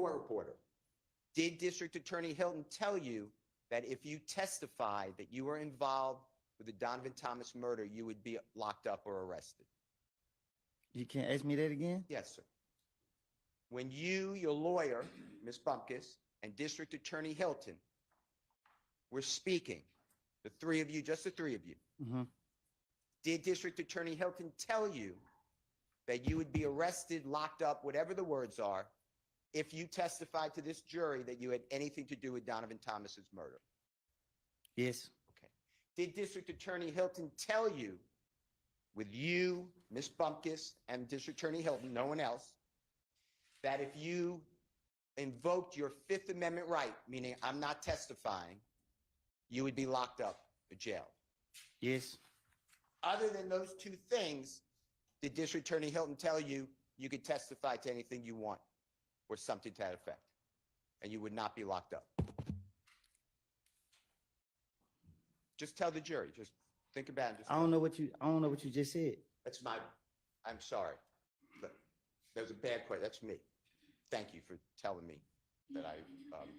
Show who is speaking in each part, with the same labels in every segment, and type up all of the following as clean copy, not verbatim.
Speaker 1: court reporter, did District Attorney Hilton tell you that if you testified that you were involved with the Donovan Thomas murder, you would be locked up or arrested?
Speaker 2: You can't ask me that again?
Speaker 1: Yes, sir. When you, your lawyer, Ms. Bumpkus, and District Attorney Hilton were speaking, the three of you, just the three of you, did District Attorney Hilton tell you that you would be arrested, locked up, whatever the words are, if you testified to this jury that you had anything to do with Donovan Thomas's murder?
Speaker 2: Yes.
Speaker 1: Okay. Did District Attorney Hilton tell you, with you, Ms. Bumpkus, and District Attorney Hilton, no one else, that if you invoked your Fifth Amendment right, meaning I'm not testifying, you would be locked up or jailed?
Speaker 2: Yes.
Speaker 1: Other than those two things, did District Attorney Hilton tell you you could testify to anything you want or something to that effect, and you would not be locked up? Just tell the jury. Just think about it.
Speaker 2: I don't know what you just said.
Speaker 1: That's my, I'm sorry. That was a bad question. That's me. Thank you for telling me that I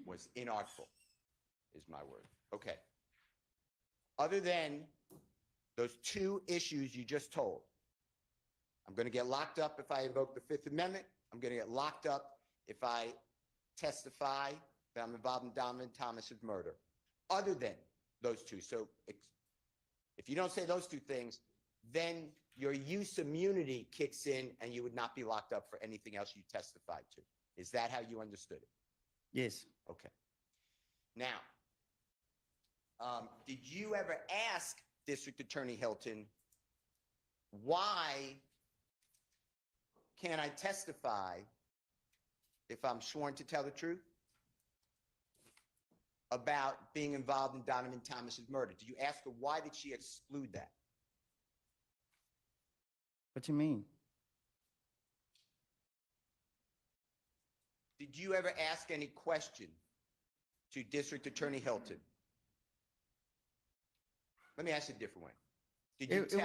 Speaker 1: was inartful, is my word. Okay. Other than those two issues you just told, I'm going to get locked up if I invoke the Fifth Amendment. I'm going to get locked up if I testify that I'm involved in Donovan Thomas's murder. Other than those two. So if you don't say those two things, then your use immunity kicks in and you would not be locked up for anything else you testified to. Is that how you understood it?
Speaker 2: Yes.
Speaker 1: Okay. Now, did you ever ask District Attorney Hilton, why can't I testify if I'm sworn to tell the truth about being involved in Donovan Thomas's murder? Did you ask her why did she exclude that?
Speaker 2: What you mean?
Speaker 1: Did you ever ask any question to District Attorney Hilton? Let me ask it a different way. Did you tell?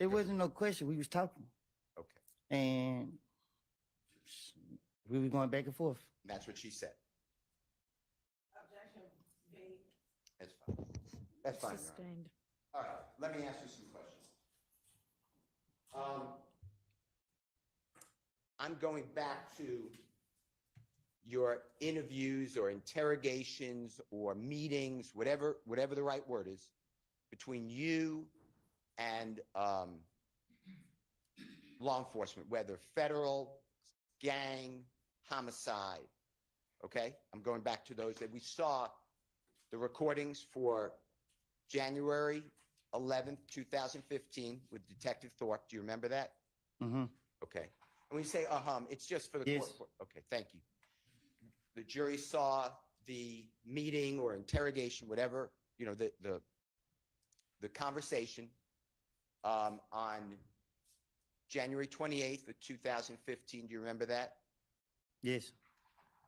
Speaker 2: It wasn't no question. We was talking.
Speaker 1: Okay.
Speaker 2: And we were going back and forth.
Speaker 1: And that's what she said.
Speaker 3: Objection.
Speaker 1: That's fine. That's fine. Your Honor.
Speaker 3: Sustained.
Speaker 1: All right. Let me ask you some questions. I'm going back to your interviews or interrogations or meetings, whatever the right word is, between you and law enforcement, whether federal, gang, homicide. Okay? I'm going back to those that we saw the recordings for January 11th, 2015 with Detective Thorpe. Do you remember that?
Speaker 2: Mm-hmm.
Speaker 1: Okay. And when you say, it's just for the
Speaker 2: Yes.
Speaker 1: court. Okay, thank you. The jury saw the meeting or interrogation, whatever, the conversation on January 28th of 2015. Do you remember that?
Speaker 2: Yes.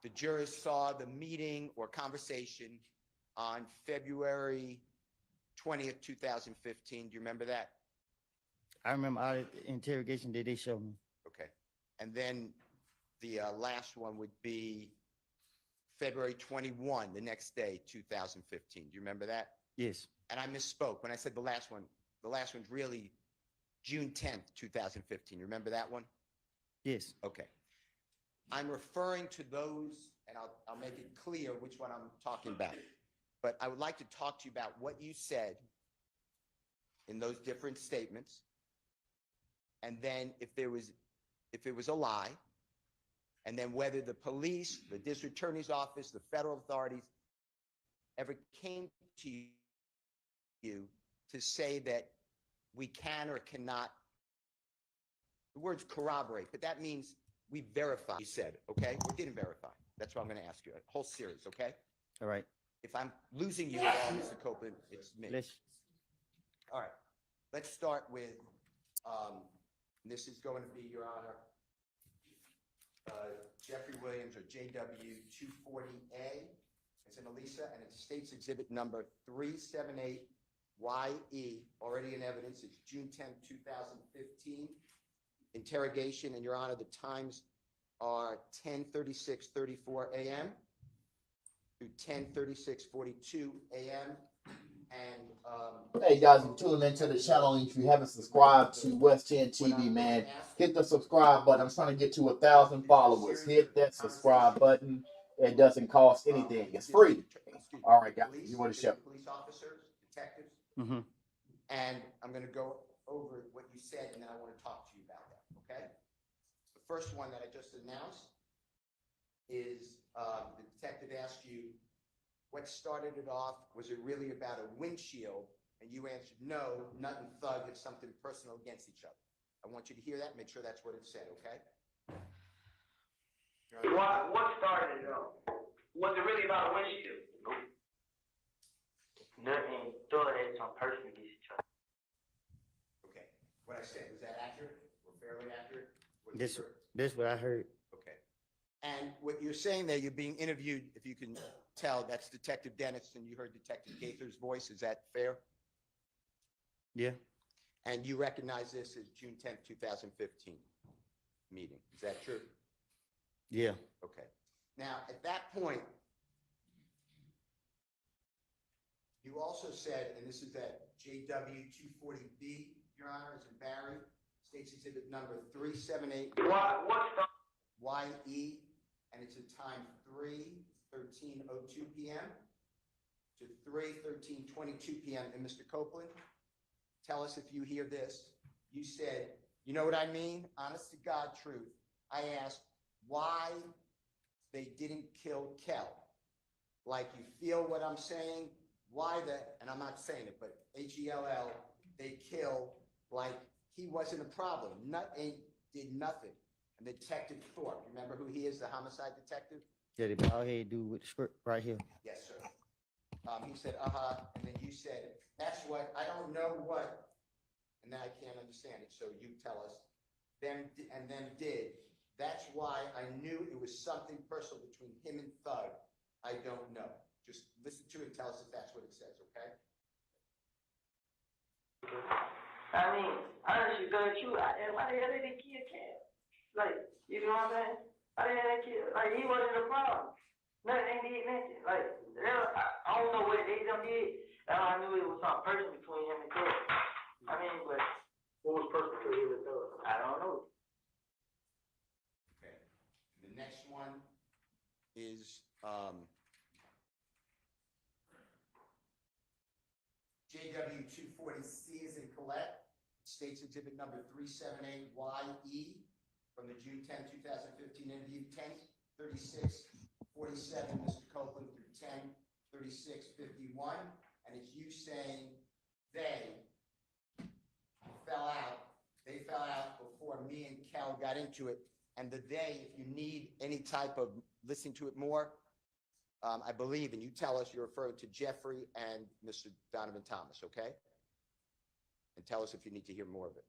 Speaker 1: The jurors saw the meeting or conversation on February 20th, 2015. Do you remember that?
Speaker 2: I remember all the interrogation that they showed me.
Speaker 1: Okay. And then the last one would be February 21, the next day, 2015. Do you remember that?
Speaker 2: Yes.
Speaker 1: And I misspoke when I said the last one. The last one's really June 10th, 2015. You remember that one?
Speaker 2: Yes.
Speaker 1: Okay. I'm referring to those, and I'll make it clear which one I'm talking about. But I would like to talk to you about what you said in those different statements, and then if it was a lie, and then whether the police, the district attorney's office, the federal authorities ever came to you to say that we can or cannot, the word's corroborate, but that means we verify, you said, okay? Or didn't verify. That's what I'm going to ask you, a whole series, okay?
Speaker 2: All right.
Speaker 1: If I'm losing you at all, Mr. Copeland, it's me. All right. Let's start with, this is going to be, Your Honor, Jeffrey Williams, or JW 240A. It's in Elisa, and it's State's Exhibit number 378YE, already in evidence. It's June 10, 2015. Interrogation, and Your Honor, the times are 10:36:34 a.m. through 10:36:42 a.m. And
Speaker 3: Hey guys, if you're tuning into the channel and if you haven't subscribed to West 10 TV, man, hit the subscribe button. I'm trying to get to 1,000 followers. Hit that subscribe button. It doesn't cost anything. It's free. All right, guys, you want to show.
Speaker 1: Police officers, detectives,
Speaker 2: Mm-hmm.
Speaker 1: and I'm going to go over what you said, and then I want to talk to you about that, okay? The first one that I just announced is the detective asked you, what started it off? Was it really about a windshield? And you answered, no, nothing thug, it's something personal against each other. I want you to hear that, make sure that's what it said, okay?
Speaker 4: What started it off? Was it really about a windshield? Nope. Nothing thug had some person against each other.
Speaker 1: Okay, what I said, was that accurate or fairly accurate?
Speaker 2: This what I heard.
Speaker 1: Okay. And what you're saying there, you're being interviewed, if you can tell, that's Detective Dennis, and you heard Detective Gaither's voice. Is that fair?
Speaker 2: Yeah.
Speaker 1: And you recognize this as June 10th, 2015 meeting. Is that true?
Speaker 2: Yeah.
Speaker 1: Okay. Now, at that point, you also said, and this is at JW 240B, Your Honor, is in Barry, State's Exhibit number 378.
Speaker 4: What started?
Speaker 1: YE, and it's at time 3:13:02 p.m. to 3:13:22 p.m. And Mr. Copeland, tell us if you hear this. You said, you know what I mean? Honest to God truth. I asked why they didn't kill Kel. Like, you feel what I'm saying? Why and I'm not saying it, but HELL, they kill like he wasn't a problem. Did nothing. And Detective Thorpe, remember who he is, the homicide detective?
Speaker 2: Yeah, the bald head dude with the script right here.
Speaker 1: Yes, sir. He said, and then you said, that's what, I don't know what, and then I can't understand it, so you tell us. Then did. That's why I knew it was something personal between him and Thug. I don't know. Just listen to it and tell us if that's what it says, okay?
Speaker 4: I mean, honestly, go true. Why the hell did they kill Cam? Like, you know what I'm saying? Why the hell they kill? Like, he wasn't a problem. Nothing did nothing. Like, I don't know what they done did. I knew it was something personal between him and Thug. I mean, but what was personal between him and Thug? I don't know.
Speaker 1: Okay. The next one is JW 240C is in Colette, State's Exhibit number 378YE from the June 10, 2015 interview, 10:36:47, Mr. Copeland, through 10:36:51, and it's you saying they fell out before me and Cal got into it, and the they, if you need any type of listening to it more, I believe, and you tell us you're referring to Jeffrey and Mr. Donovan Thomas, okay? And tell us if you need to hear more of it.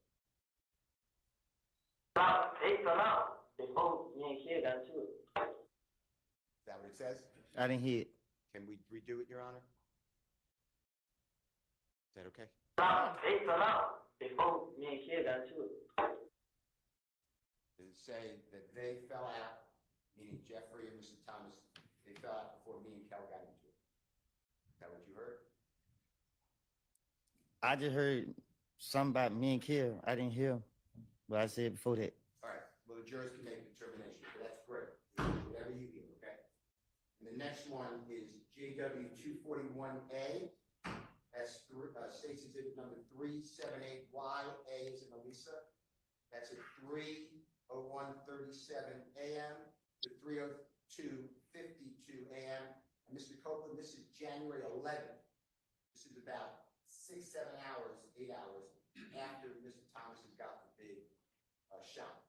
Speaker 4: They fell out. They both, me and Kid got into it.
Speaker 1: Is that what it says?
Speaker 2: I didn't hear it.
Speaker 1: Can we redo it, Your Honor? Is that okay?
Speaker 4: They fell out. They both, me and Kid got into it.
Speaker 1: Does it say that they fell out, meaning Jeffrey and Mr. Thomas, they fell out before me and Cal got into it? Is that what you heard?
Speaker 2: I just heard something about me and Kill. I didn't hear what I said before that.
Speaker 1: All right, well, the jurors can make a determination, so that's great. Whatever you hear, okay? And the next one is JW 241A. That's State's Exhibit number 378YA is in Elisa. That's at 3:01:37 a.m. to 3:02:52 a.m. And Mr. Copeland, this is January 11th. This is about 6, 7 hours, 8 hours after Mr. Thomas has got the big shot.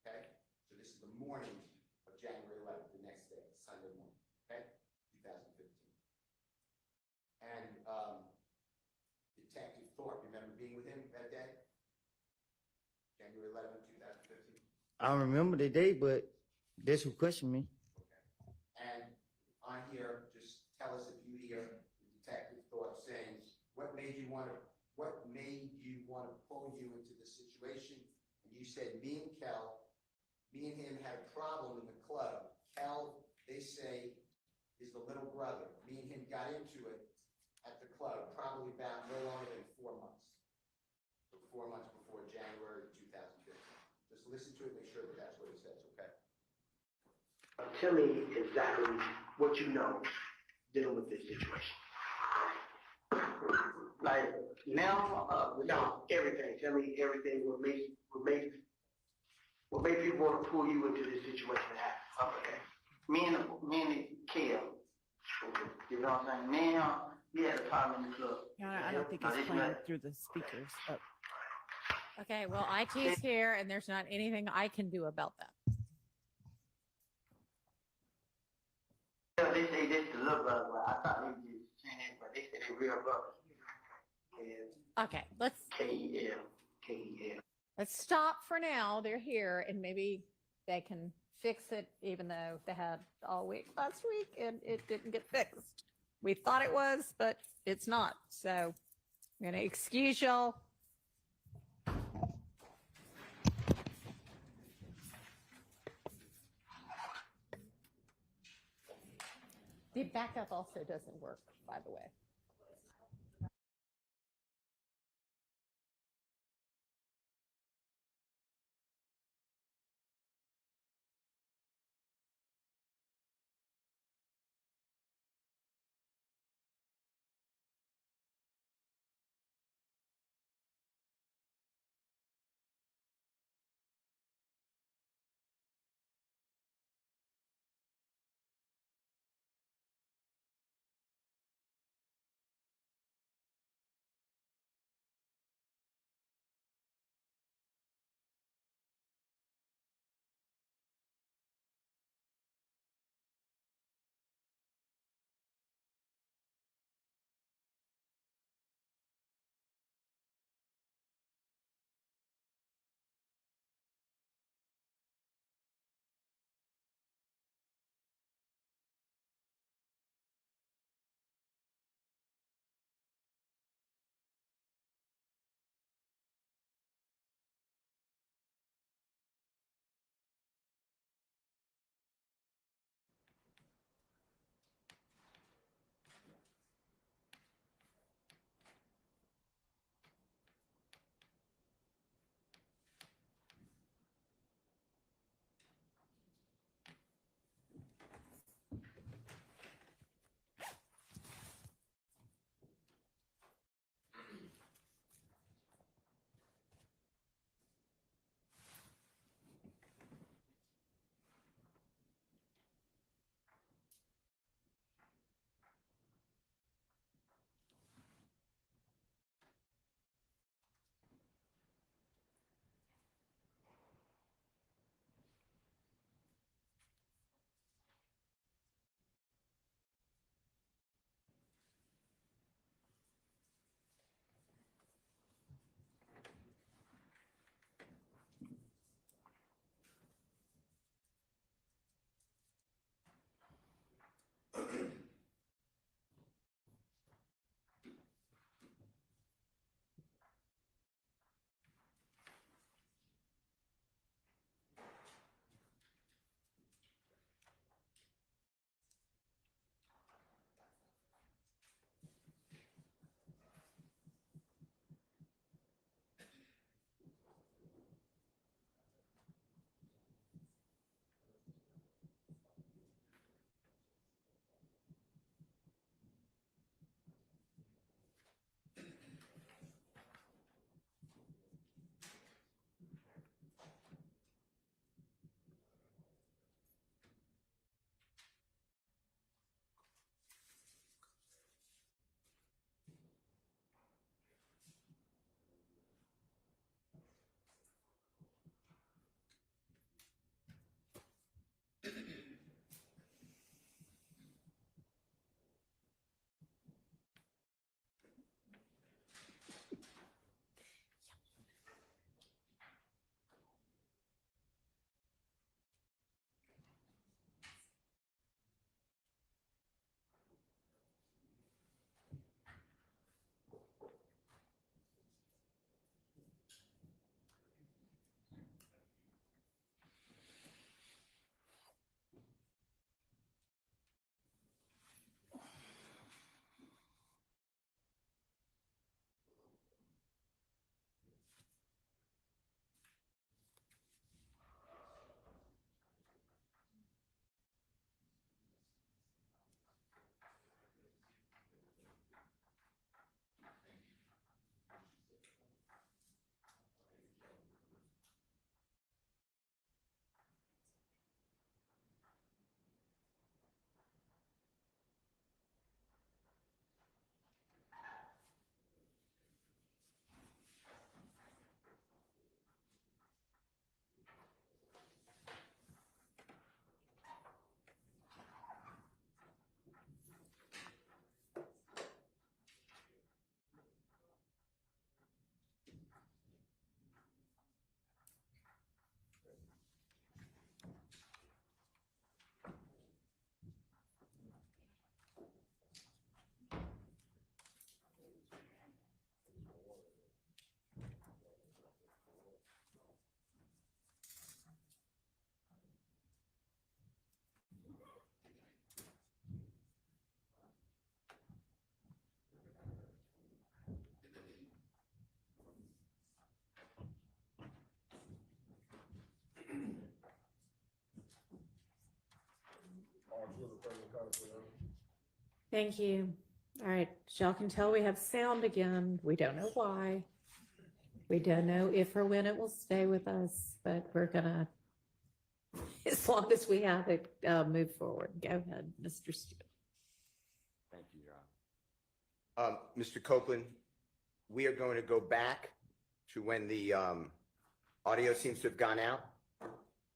Speaker 1: Okay? So this is the morning of January 11th, the next day, Sunday morning. Okay? 2015. And Detective Thorpe, remember being with him that day? January 11th, 2015?
Speaker 2: I don't remember the day, but that's who questioned me.
Speaker 1: Okay. And on here, just tell us if you hear Detective Thorpe saying, what made you want to pull you into the situation? And you said, me Me and him had a problem in the club. Kel, they say, is the little brother. Me and him got into it at the club, probably about no longer than 4 months. So 4 months before January 2015. Just listen to it, make sure that that's what it says, okay?
Speaker 4: Tell me exactly what you know dealing with this situation. Like now, without everything, tell me everything what made people want to pull you into this situation to happen. Okay. Me and Kim, you know what I'm saying? Now, we had a problem in the club.
Speaker 5: Yeah, I don't think
Speaker 4: Now,
Speaker 5: he's
Speaker 4: this
Speaker 5: playing
Speaker 4: man-
Speaker 5: through the speakers. But
Speaker 6: Okay, well, IT's here and there's not anything I can do about that.
Speaker 4: Yeah, they say this the little brother, but I thought they were just saying that, but they said they real brothers. And
Speaker 6: Okay, let's
Speaker 4: K-E-L.
Speaker 6: stop for now. They're here and maybe they can fix it, even though they had all week last week and it didn't get fixed. We thought it was, but it's not. So I'm going to excuse y'all. The backup also doesn't work, by the way.
Speaker 7: Thank you. All right, as y'all can tell, we have sound again. We don't know why. We don't know if or when it will stay with us, but we're gonna, as long as we have it, move forward. Go ahead, Mr. Steele.
Speaker 1: Thank you, Your Honor. Mr. Copeland, we are going to go back to when the audio seems to have gone out.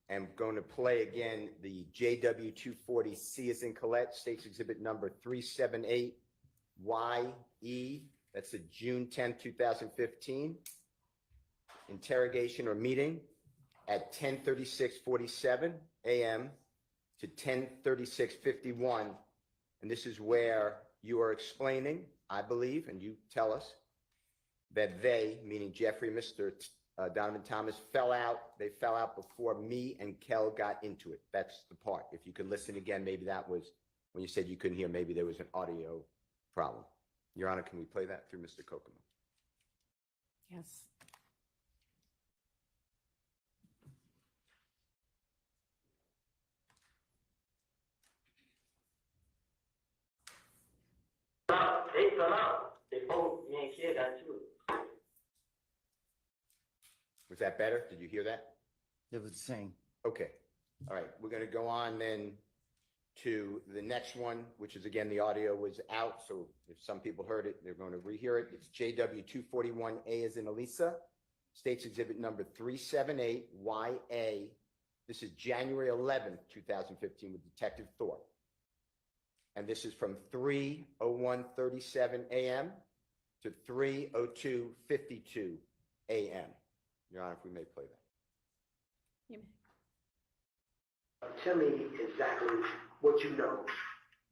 Speaker 1: I'm going to play again the JW 240C as in Colette, State's Exhibit number 378YE. That's a June 10, 2015 interrogation or meeting at 10:36:47 a.m. to 10:36:51. And this is where you are explaining, I believe, and you tell us, that they, meaning Jeffrey and Mr. Donovan Thomas, fell out. They fell out before me and Kel got into it. That's the part. If you could listen again, maybe that was when you said you couldn't hear, maybe there was an audio problem. Your Honor, can we play that through Mr. Kokomo?
Speaker 7: Yes.
Speaker 4: They fell out. They both, me and kid got into it.
Speaker 1: Was that better? Did you hear that?
Speaker 2: It was the same.
Speaker 1: Okay. All right. We're going to go on then to the next one, which is again, the audio was out. So if some people heard it, they're going to rehear it. It's JW 241A as in Elisa, State's Exhibit number 378YA. This is January 11th, 2015 with Detective Thorpe. And this is from 3:01:37 a.m. to 3:02:52 a.m. Your Honor, if we may play that.
Speaker 6: You may.
Speaker 8: Tell me exactly what you know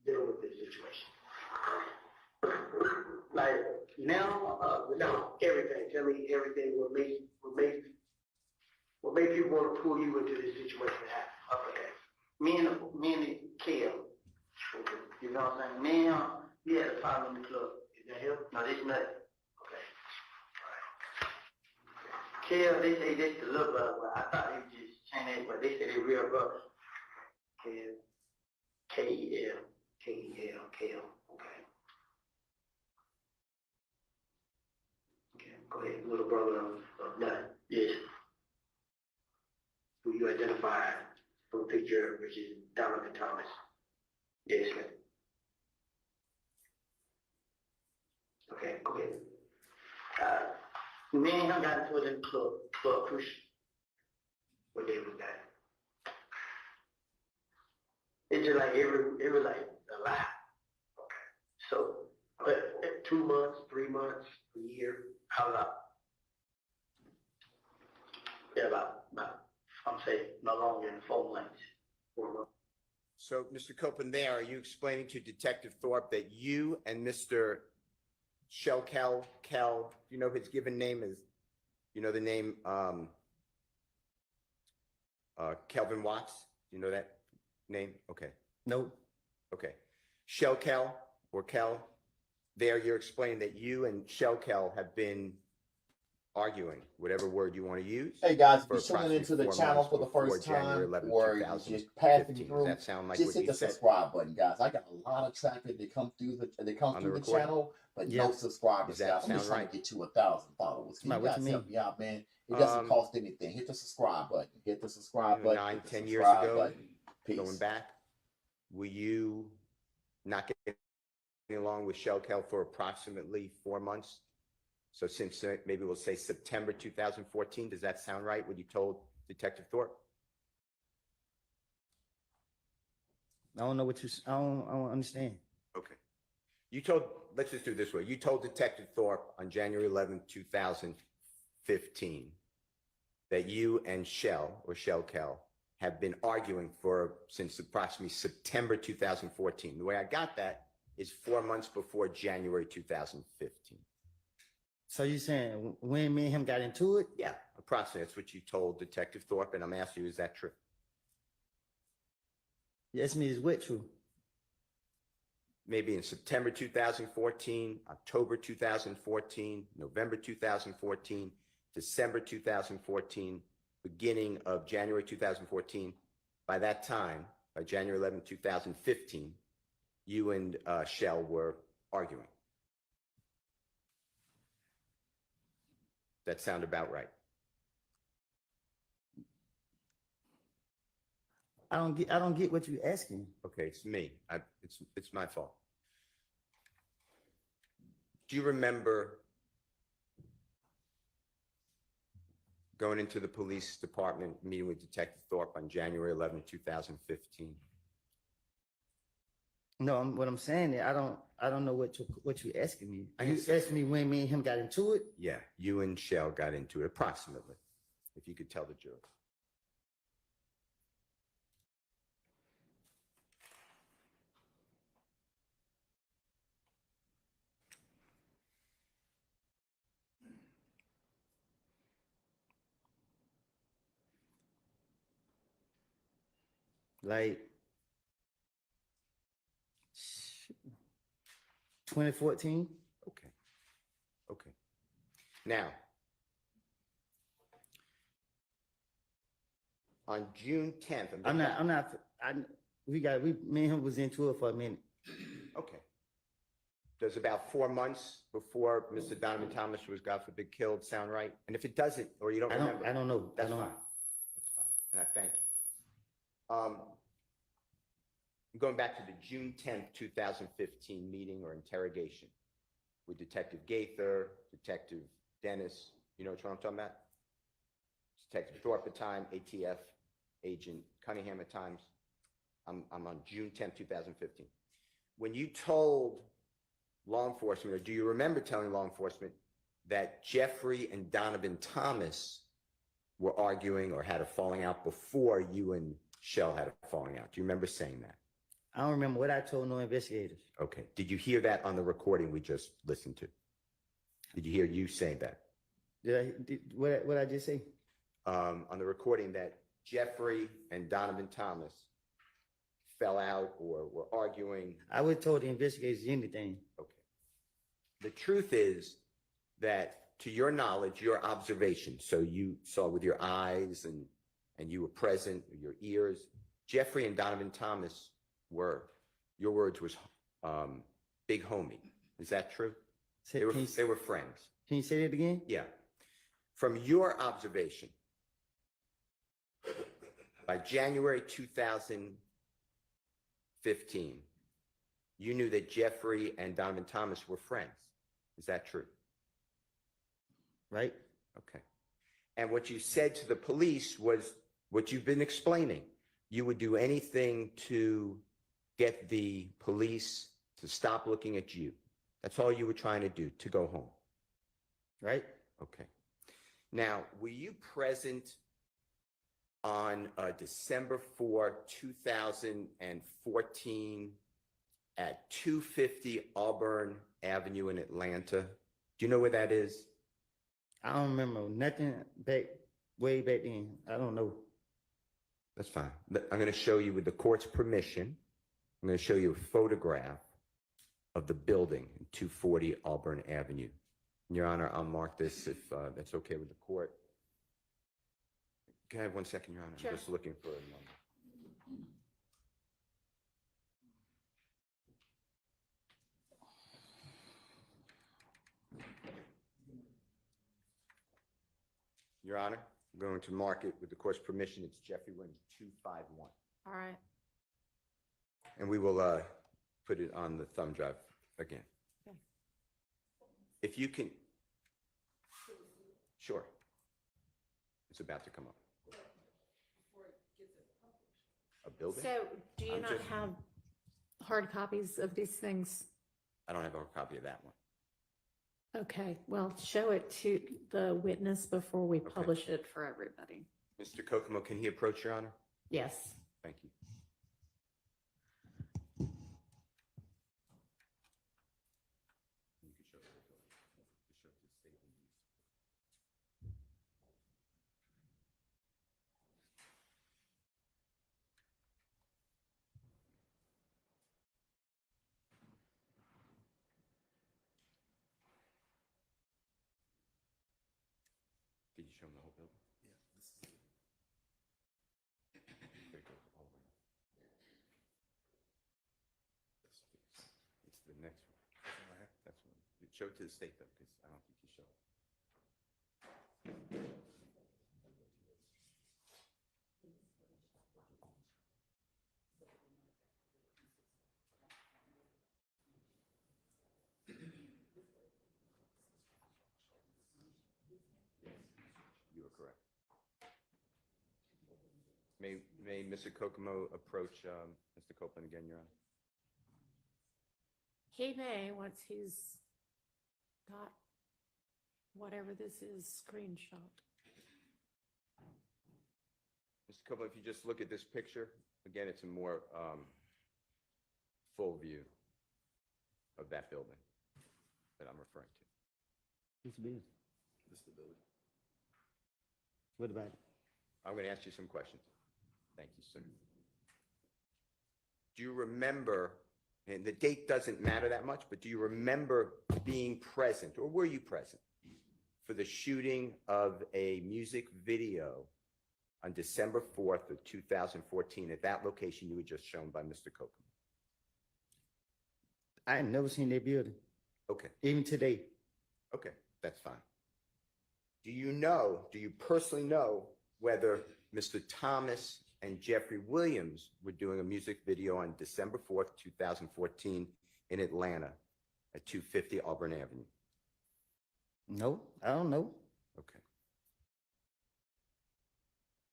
Speaker 8: dealing with this situation. Like now, without everything, tell me everything what made people want to pull you into this situation to happen. Okay. Me and Kel, you know what I'm saying? Now, we had a problem in the club. Is that him? No, this nothing. Okay. All right. Kel, they say this the little brother, but I thought he was just saying that, but they say they real brother. Kel, K-E-L, K-E-L, Kel, okay. Okay, go ahead, little brother of nothing, yes. Who you identified from the picture, which is Donovan Thomas. Yes, ma'am. Okay, go ahead. Me and him got into it in the club push. What day was that? It's just like it was like a lot. Okay. So, but 2 months, 3 months, a year, how long? Yeah, about I'm saying no longer than 4 months. 4 months.
Speaker 1: So, Mr. Copeland, there, are you explaining to Detective Thorpe that you and Mr. Kel, you know his given name is, you know the name Kelvin Watts? You know that name? Okay.
Speaker 2: Nope.
Speaker 1: Okay. Kel or Kel, there you're explaining that you and Kel have been arguing, whatever word you want to use.
Speaker 3: Hey guys, if
Speaker 1: for
Speaker 3: you're tuning
Speaker 1: approximately
Speaker 3: into the
Speaker 1: 4
Speaker 3: channel
Speaker 1: months
Speaker 3: for the
Speaker 1: before
Speaker 3: first
Speaker 1: January
Speaker 3: time,
Speaker 1: 11,
Speaker 3: or you're just passing
Speaker 1: 2015.
Speaker 3: through,
Speaker 1: Does that sound like
Speaker 3: just
Speaker 1: what
Speaker 3: hit
Speaker 1: you
Speaker 3: the
Speaker 1: said?
Speaker 3: subscribe button, guys. I got a lot of traffic that come through the
Speaker 1: On the
Speaker 3: the
Speaker 1: recording?
Speaker 3: channel, but
Speaker 2: Yeah.
Speaker 3: no subscribers.
Speaker 1: Does that
Speaker 3: Guys, I'm just
Speaker 1: sound
Speaker 3: trying
Speaker 1: right?
Speaker 3: to get to 1,000 followers. Can
Speaker 2: Nah,
Speaker 3: you
Speaker 2: what
Speaker 3: guys
Speaker 2: you
Speaker 3: help
Speaker 2: mean?
Speaker 3: me out, man? It doesn't cost anything. Hit the subscribe button. Hit the subscribe button.
Speaker 1: 9,
Speaker 3: hit the
Speaker 1: 10 years
Speaker 3: subscribe
Speaker 1: ago,
Speaker 3: button. Peace.
Speaker 1: going back, were you not getting along with Kel for approximately 4 months? So since maybe we'll say September 2014, does that sound right, what you told Detective Thorpe?
Speaker 2: I don't know what you. I don't understand.
Speaker 1: Okay. You told, let's just do it this way. You told Detective Thorpe on January 11, 2015, that you and Kel have been arguing since approximately September 2014. The way I got that is 4 months before January 2015.
Speaker 2: So you saying when me and him got into it?
Speaker 1: Yeah, approximately. That's what you told Detective Thorpe, and I'm asking you, is that true?
Speaker 2: Yes, me is what true?
Speaker 1: Maybe in September 2014, October 2014, November 2014, December 2014, beginning of January 2014. By that time, by January 11, 2015, you and Shell were arguing. That sound about right?
Speaker 2: I don't get what you're asking.
Speaker 1: Okay, it's me. It's my fault. Do you remember going into the police department, meeting with Detective Thorpe on January 11, 2015?
Speaker 2: No, what I'm saying is I don't know what you're asking me.
Speaker 1: I
Speaker 2: You
Speaker 1: understand.
Speaker 2: asked me when me and him got into it.
Speaker 1: Yeah, you and Shell got into it approximately, if you could tell the jury.
Speaker 2: Like 2014.
Speaker 1: Okay. Okay. Now, on June 10th,
Speaker 2: Me and him was into it for a minute.
Speaker 1: Okay. Does about 4 months before Mr. Donovan Thomas was, God forbid, killed sound right? And if it doesn't, or you don't remember,
Speaker 2: I don't know.
Speaker 1: that's
Speaker 2: I don't.
Speaker 1: fine. That's fine. And I thank you. Going back to the June 10th, 2015 meeting or interrogation with Detective Gaither, Detective Dennis, you know what I'm talking about? Detective Thorpe at time, ATF agent Cunningham at times. I'm on June 10th, 2015. When you told law enforcement, or do you remember telling law enforcement that Jeffrey and Donovan Thomas were arguing or had a falling out before you and Shell had a falling out? Do you remember saying that?
Speaker 2: I don't remember what I told no investigators.
Speaker 1: Okay. Did you hear that on the recording we just listened to? Did you hear you saying that?
Speaker 2: What I just say?
Speaker 1: On the recording that Jeffrey and Donovan Thomas fell out or were arguing?
Speaker 2: I would told the investigators anything.
Speaker 1: Okay. The truth is that, to your knowledge, your observation, so you saw with your eyes and you were present, your ears, Jeffrey and Donovan Thomas were, your words was, big homie. Is that true? They were friends.
Speaker 2: Can you say that again?
Speaker 1: Yeah. From your observation, by January 2015, you knew that Jeffrey and Donovan Thomas were friends. Is that true?
Speaker 2: Right.
Speaker 1: Okay. And what you said to the police was what you've been explaining. You would do anything to get the police to stop looking at you. That's all you were trying to do, to go home.
Speaker 2: Right.
Speaker 1: Okay. Now, were you present on December 4, 2014 at 250 Auburn Avenue in Atlanta? Do you know where that is?
Speaker 2: I don't remember nothing way back then. I don't know.
Speaker 1: That's fine. I'm going to show you, with the court's permission, I'm going to show you a photograph of the building, 240 Auburn Avenue. Your Honor, I'll mark this if that's okay with the court. Can I have 1 second, Your Honor?
Speaker 7: Sure.
Speaker 1: I'm just looking for a number. Your Honor, I'm going to mark it with the court's permission. It's Jeffrey Williams, 251.
Speaker 7: All right.
Speaker 1: And we will put it on the thumb drive again.
Speaker 7: Okay.
Speaker 1: If you can, sure. It's about to come up. A building?
Speaker 7: So do you
Speaker 1: I'm
Speaker 7: not
Speaker 1: just-
Speaker 7: have hard copies of these things?
Speaker 1: I don't have a copy of that one.
Speaker 7: Okay, well, show it to the witness before we publish it for everybody.
Speaker 1: Mr. Kokomo, can he approach, Your Honor?
Speaker 7: Yes.
Speaker 1: Thank you. You can show the building. Just show the statement. Did you show him the whole building? Yeah. There it goes all the way. Show it to the state though, because I don't think you showed. You are correct. May Mr. Kokomo approach Mr. Copeland again, Your Honor?
Speaker 7: He may, once he's got whatever this is screenshot.
Speaker 1: Mr. Copeland, if you just look at this picture, again, it's a more full view of that building that I'm referring to.
Speaker 2: It's business.
Speaker 1: This is the building.
Speaker 2: What about it?
Speaker 1: I'm going to ask you some questions. Thank you, sir. Do you remember, and the date doesn't matter that much, but do you remember being present, or were you present, for the shooting of a music video on December 4th of 2014 at that location you were just shown by Mr. Kokomo?
Speaker 2: I ain't never seen that building,
Speaker 1: Okay,
Speaker 2: even today.
Speaker 1: okay, that's fine. Do you personally know whether Mr. Thomas and Jeffrey Williams were doing a music video on December 4th, 2014 in Atlanta at 250 Auburn Avenue?
Speaker 2: No, I don't know.
Speaker 1: Okay.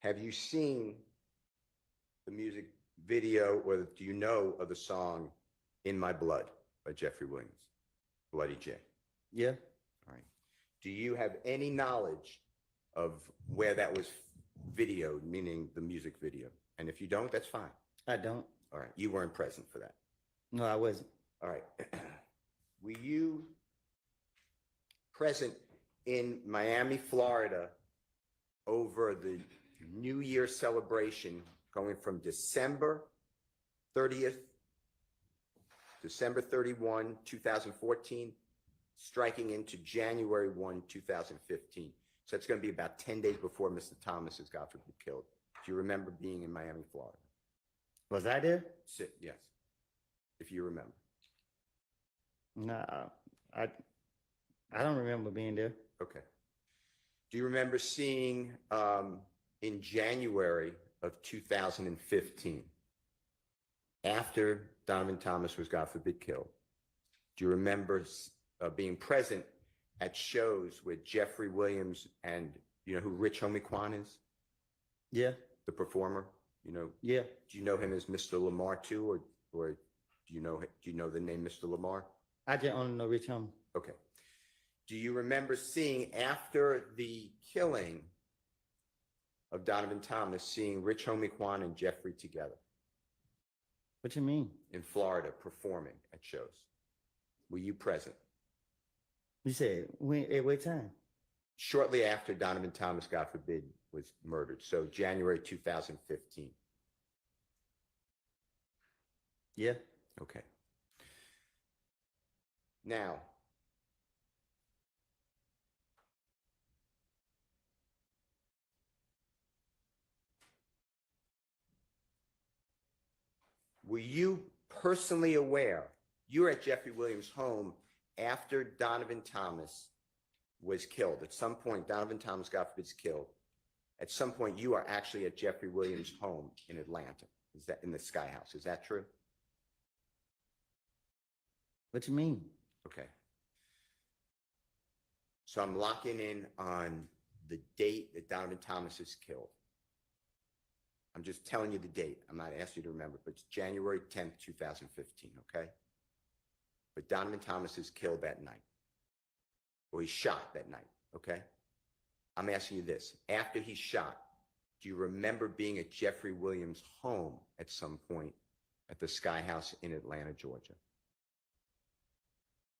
Speaker 1: Have you seen the music video, or do you know of the song In My Blood by Jeffrey Williams, Bloody J?
Speaker 2: Yeah,
Speaker 1: All right. Do you have any knowledge of where that was videoed, meaning the music video? And if you don't, that's fine.
Speaker 2: I don't.
Speaker 1: All right. You weren't present for that.
Speaker 2: No, I wasn't.
Speaker 1: All right. Were you present in Miami, Florida over the New Year celebration going from December 30th, December 31, 2014, striking into January 1, 2015? So it's going to be about 10 days before Mr. Thomas is, God forbid, killed. Do you remember being in Miami, Florida?
Speaker 2: Was I there?
Speaker 1: Yes, if you remember.
Speaker 2: Nah, I don't remember being there.
Speaker 1: Okay. Do you remember seeing in January of 2015, after Donovan Thomas was, God forbid, killed, do you remember being present at shows with Jeffrey Williams and, you know who Rich Homie Quan is?
Speaker 2: Yeah,
Speaker 1: The performer, you know?
Speaker 2: yeah.
Speaker 1: Do you know him as Mr. Lamar too, or do you know the name Mr. Lamar?
Speaker 2: I just only know Rich Homie.
Speaker 1: Okay. Do you remember seeing, after the killing of Donovan Thomas, seeing Rich Homie Quan and Jeffrey together
Speaker 2: What you mean?
Speaker 1: in Florida performing at shows? Were you present?
Speaker 2: You said when? At what time?
Speaker 1: Shortly after Donovan Thomas, God forbid, was murdered. So January 2015.
Speaker 2: Yeah.
Speaker 1: Okay. Now, were you personally aware, you were at Jeffrey Williams' home after Donovan Thomas was killed? At some point, Donovan Thomas, God forbid, is killed. At some point, you are actually at Jeffrey Williams' home in Atlanta. Is that in the Sky House? Is that true?
Speaker 2: What you mean?
Speaker 1: Okay. So I'm locking in on the date that Donovan Thomas is killed. I'm just telling you the date. I'm not asking you to remember, but it's January 10th, 2015, okay? But Donovan Thomas is killed that night, or he's shot that night, okay? I'm asking you this. After he's shot, do you remember being at Jeffrey Williams' home at some point at the Sky House in Atlanta, Georgia?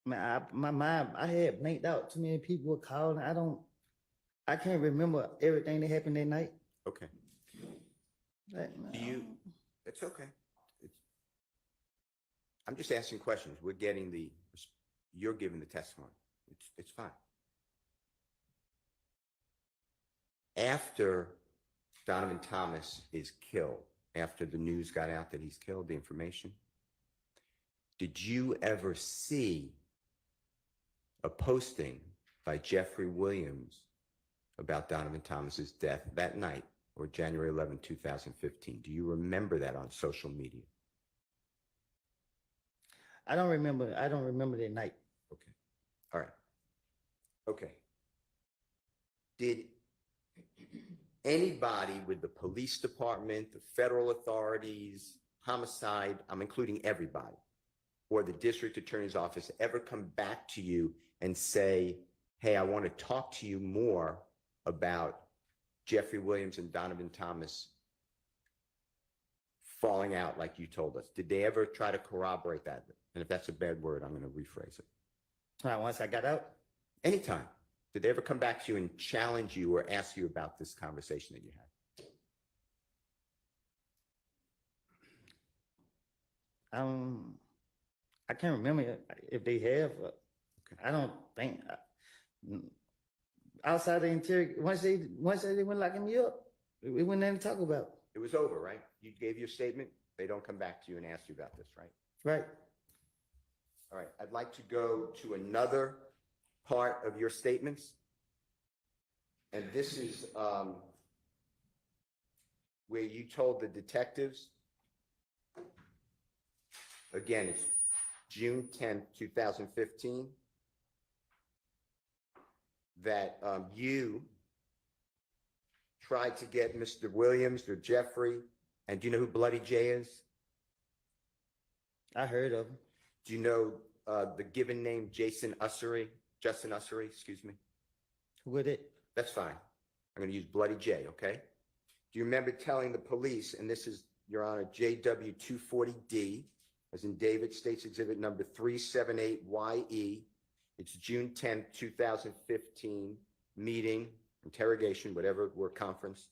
Speaker 2: Man, my mind, I had blanked out. Too many people were calling. I can't remember everything that happened that night.
Speaker 1: Okay.
Speaker 2: Like,
Speaker 1: Do you, it's okay. I'm just asking questions. We're getting you're giving the testimony. It's fine. After Donovan Thomas is killed, after the news got out that he's killed, the information, did you ever see a posting by Jeffrey Williams about Donovan Thomas's death that night, or January 11, 2015. Do you remember that on social media?
Speaker 2: I don't remember that night.
Speaker 1: Okay. All right. Okay. Did anybody with the police department, the federal authorities, homicide, I'm including everybody, or the district attorney's office ever come back to you and say, hey, I want to talk to you more about Jeffrey Williams and Donovan Thomas falling out like you told us? Did they ever try to corroborate that? And if that's a bad word, I'm going to rephrase it.
Speaker 2: Once I got out,
Speaker 1: Anytime. Did they ever come back to you and challenge you or ask you about this conversation that you had?
Speaker 2: I can't remember if they have. I don't think. Outside the interior, once they went locking me up, we wouldn't have to talk about.
Speaker 1: It was over, right? You gave your statement. They don't come back to you and ask you about this, right?
Speaker 2: Right.
Speaker 1: All right. I'd like to go to another part of your statements. And this is where you told the detectives, again, it's June 10th, 2015, that you tried to get Mr. Williams or Jeffrey, and do you know who Bloody J is?
Speaker 2: I heard of him.
Speaker 1: Do you know the given name Justin Ussery, excuse me?
Speaker 2: Who with it?
Speaker 1: That's fine. I'm going to use Bloody J, okay? Do you remember telling the police, and this is, Your Honor, JW 240D, as in David States Exhibit number 378YE. It's June 10th, 2015, meeting, interrogation, whatever, or conference,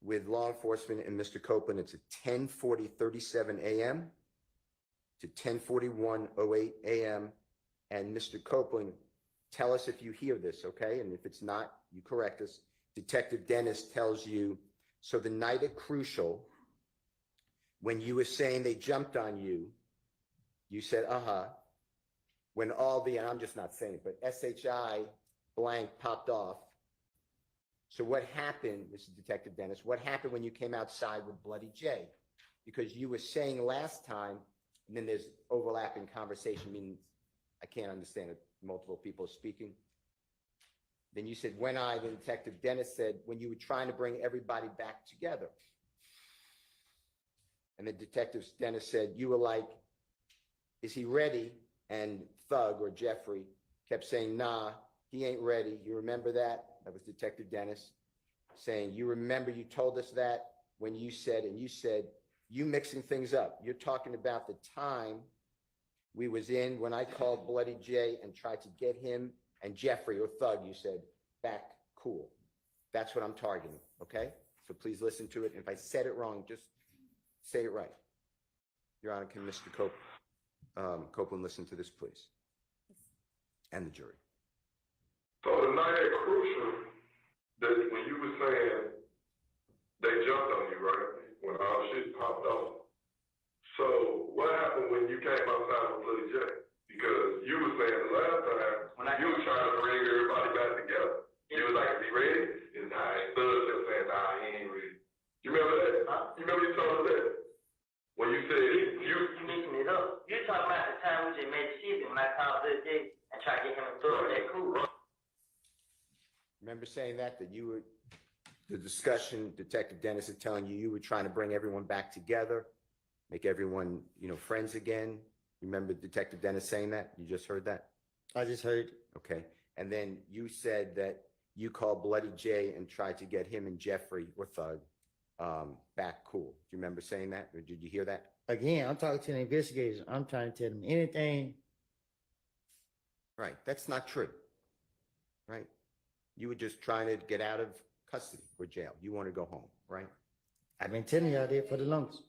Speaker 1: with law enforcement and Mr. Copeland. It's at 10:40:37 a.m. to 10:41:08 a.m. And Mr. Copeland, tell us if you hear this, okay? And if it's not, you correct us. Detective Dennis tells you, so the night at Crucial, when you were saying they jumped on you, you said, when all the, and I'm just not saying it, but SHI blank popped off. So what happened, this is Detective Dennis, what happened when you came outside with Bloody J? Because you were saying last time, and then there's overlapping conversation, meaning I can't understand it, multiple people speaking. Then you said, then Detective Dennis said, when you were trying to bring everybody back together. And the Detective Dennis said, you were like, is he ready? And Thug or Jeffrey kept saying, nah, he ain't ready. You remember that? That was Detective Dennis saying, you remember you told us that when you said, and you said, you mixing things up. You're talking about the time we was in when I called Bloody J and tried to get him and Jeffrey or Thug, you said, back cool. That's what I'm targeting, okay? So please listen to it. And if I said it wrong, just say it right. Your Honor, can Mr. Copeland listen to this, please? And the jury.
Speaker 9: So the night at Crucial, that when you were saying they jumped on you, right? When all the shit popped off. So what happened when you came outside with Bloody J? Because you were saying the last time you were trying to bring everybody back together. You was like, is he ready? And Thug kept saying, nah, he ain't ready. You remember that? You remember you told us that? When you said
Speaker 8: You mixing it up. You talking about the time we just made the shit when I called the day and tried to get him to throw that cool.
Speaker 1: Remember saying that you were, the discussion, Detective Dennis is telling you were trying to bring everyone back together, make everyone, friends again. Remember Detective Dennis saying that? You just heard that?
Speaker 2: I just heard.
Speaker 1: Okay. And then you said that you called Bloody J and tried to get him and Jeffrey or Thug back cool. Do you remember saying that? Or did you hear that?
Speaker 2: Again, I'm talking to the investigators. I'm trying to tell them anything.
Speaker 1: Right. That's not true. Right. You were just trying to get out of custody or jail. You want to go home, right?
Speaker 2: I've been telling y'all that for the longest.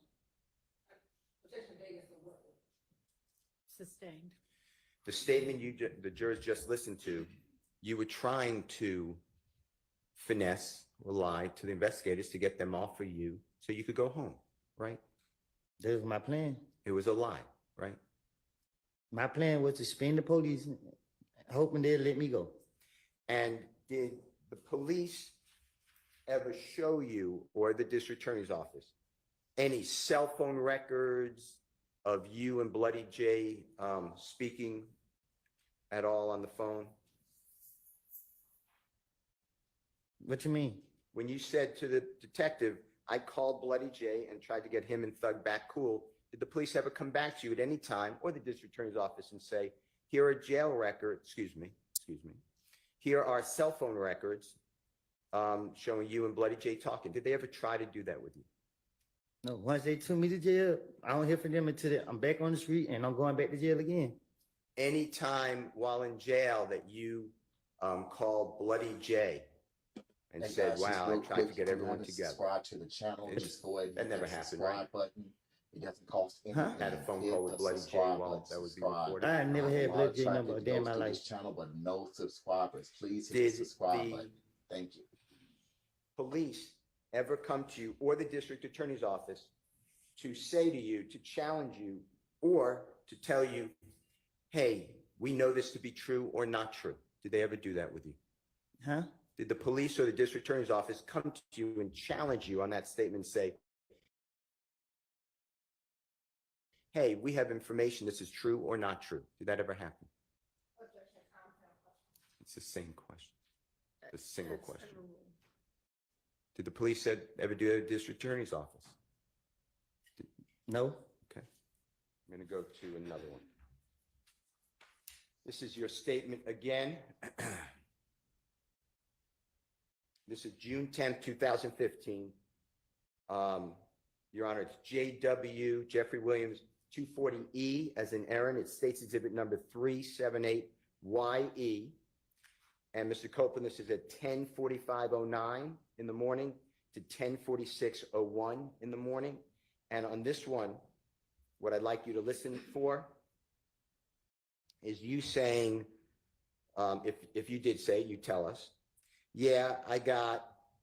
Speaker 7: Sustained.
Speaker 1: The statement the jurors just listened to, you were trying to finesse or lie to the investigators to get them off of you so you could go home, right?
Speaker 2: That was my plan.
Speaker 1: It was a lie, right?
Speaker 2: My plan was to spin the police hoping they'll let me go.
Speaker 1: And did the police ever show you, or the district attorney's office, any cell phone records of you and Bloody Jay speaking at all on the phone?
Speaker 2: What you mean?
Speaker 1: When you said to the detective, I called Bloody Jay and tried to get him and Thug back cool, did the police ever come back to you at any time, or the district attorney's office, and say, here are jail records, excuse me, here are cell phone records showing you and Bloody Jay talking? Did they ever try to do that with you?
Speaker 2: No, once they took me to jail, I don't hear from them until I'm back on the street and I'm going back to jail again.
Speaker 1: Any time while in jail that you called Bloody Jay and
Speaker 3: Hey
Speaker 1: said,
Speaker 3: guys, just
Speaker 1: wow,
Speaker 3: real
Speaker 1: I tried
Speaker 3: quick,
Speaker 1: to get
Speaker 3: if you
Speaker 1: everyone
Speaker 3: haven't
Speaker 1: together.
Speaker 3: Subscribe to the channel.
Speaker 1: It's-
Speaker 3: Just go ahead and
Speaker 1: that
Speaker 3: hit
Speaker 1: never
Speaker 3: that
Speaker 1: happened,
Speaker 3: subscribe
Speaker 1: right?
Speaker 3: button. It doesn't cost anything.
Speaker 2: Huh?
Speaker 1: Had a phone
Speaker 3: Hit
Speaker 1: call with
Speaker 3: the
Speaker 1: Bloody Jay
Speaker 3: subscribe
Speaker 1: while
Speaker 3: button,
Speaker 1: that would be
Speaker 3: subscribe.
Speaker 1: recorded.
Speaker 2: I never had
Speaker 3: A lot
Speaker 2: Blood
Speaker 3: of
Speaker 2: J
Speaker 3: traffic
Speaker 2: number a day in
Speaker 3: goes
Speaker 2: my
Speaker 3: to
Speaker 2: life.
Speaker 3: this channel, but no subscribers. Please hit
Speaker 1: Did
Speaker 3: the subscribe
Speaker 1: the
Speaker 3: button. Thank you.
Speaker 1: police ever come to you or the district attorney's office to say to you, to challenge you, or to tell you, hey, we know this to be true or not true? Did they ever do that with you?
Speaker 2: Huh?
Speaker 1: Did the police or the district attorney's office come to you and challenge you on that statement and say, hey, we have information, this is true or not true? Did that ever happen? It's the same question. The single question. Did the police ever do that at the district attorney's office?
Speaker 2: No.
Speaker 1: Okay. I'm going to go to another one. This is your statement again. This is June 10th, 2015. Your Honor, it's JW, Jeffrey Williams, 240E as in Aaron. It states exhibit number 378YE. And Mr. Copeland, this is at 10:45:09 in the morning to 10:46:01 in the morning. And on this one, what I'd like you to listen for is you saying, if you did say, you tell us, yeah,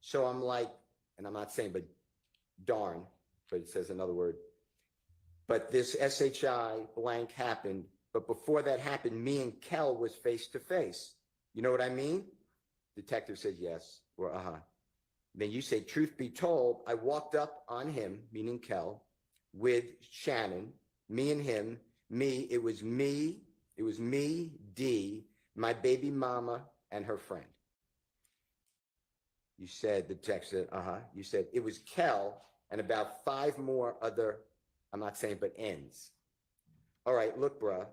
Speaker 1: so I'm like, and I'm not saying, but darn, but it says another word, but this SHI blank happened, but before that happened, me and Kel was face to face. You know what I mean? Detective says yes, or Then you say, truth be told, I walked up on him, meaning Kel, with Shannon, me and him, it was me, D, my baby mama, and her friend. You said, the text said, You said, it was Kel and about 5 more other, I'm not saying, but ends. All right, look, bruh,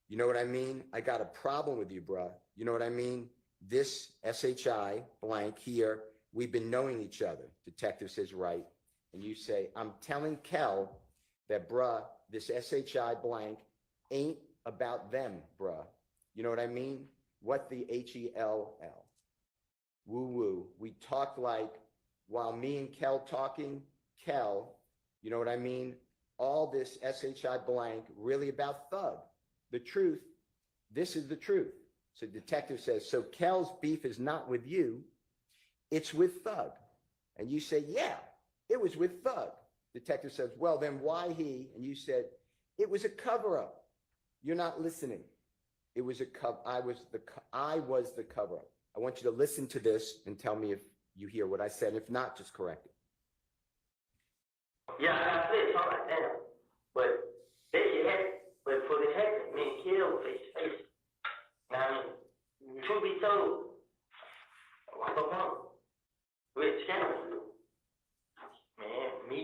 Speaker 1: you know what I mean? I got a problem with you, bruh. You know what I mean? This SHI blank here, we've been knowing each other. Detective says, right. And you say, I'm telling Kel that, bruh, this SHI blank ain't about them, bruh. You know what I mean? What the HELL? Woo woo. We talked like, while me and Kel talking, Kel, you know what I mean? All this SHI blank really about Thug. The truth, this is the truth. So detective says, so Kel's beef is not with you, it's with Thug. And you say, yeah, it was with Thug. Detective says, well, then why he? And you said, it was a cover-up. You're not listening. It was I was the cover-up. I want you to listen to this and tell me if you hear what I said. If not, just correct it.
Speaker 4: Yeah, I said something like that. But they should have, but for the heck, me and Kill face to face. Now, I mean, truth be told, I don't know. Rich Shannon, man, it was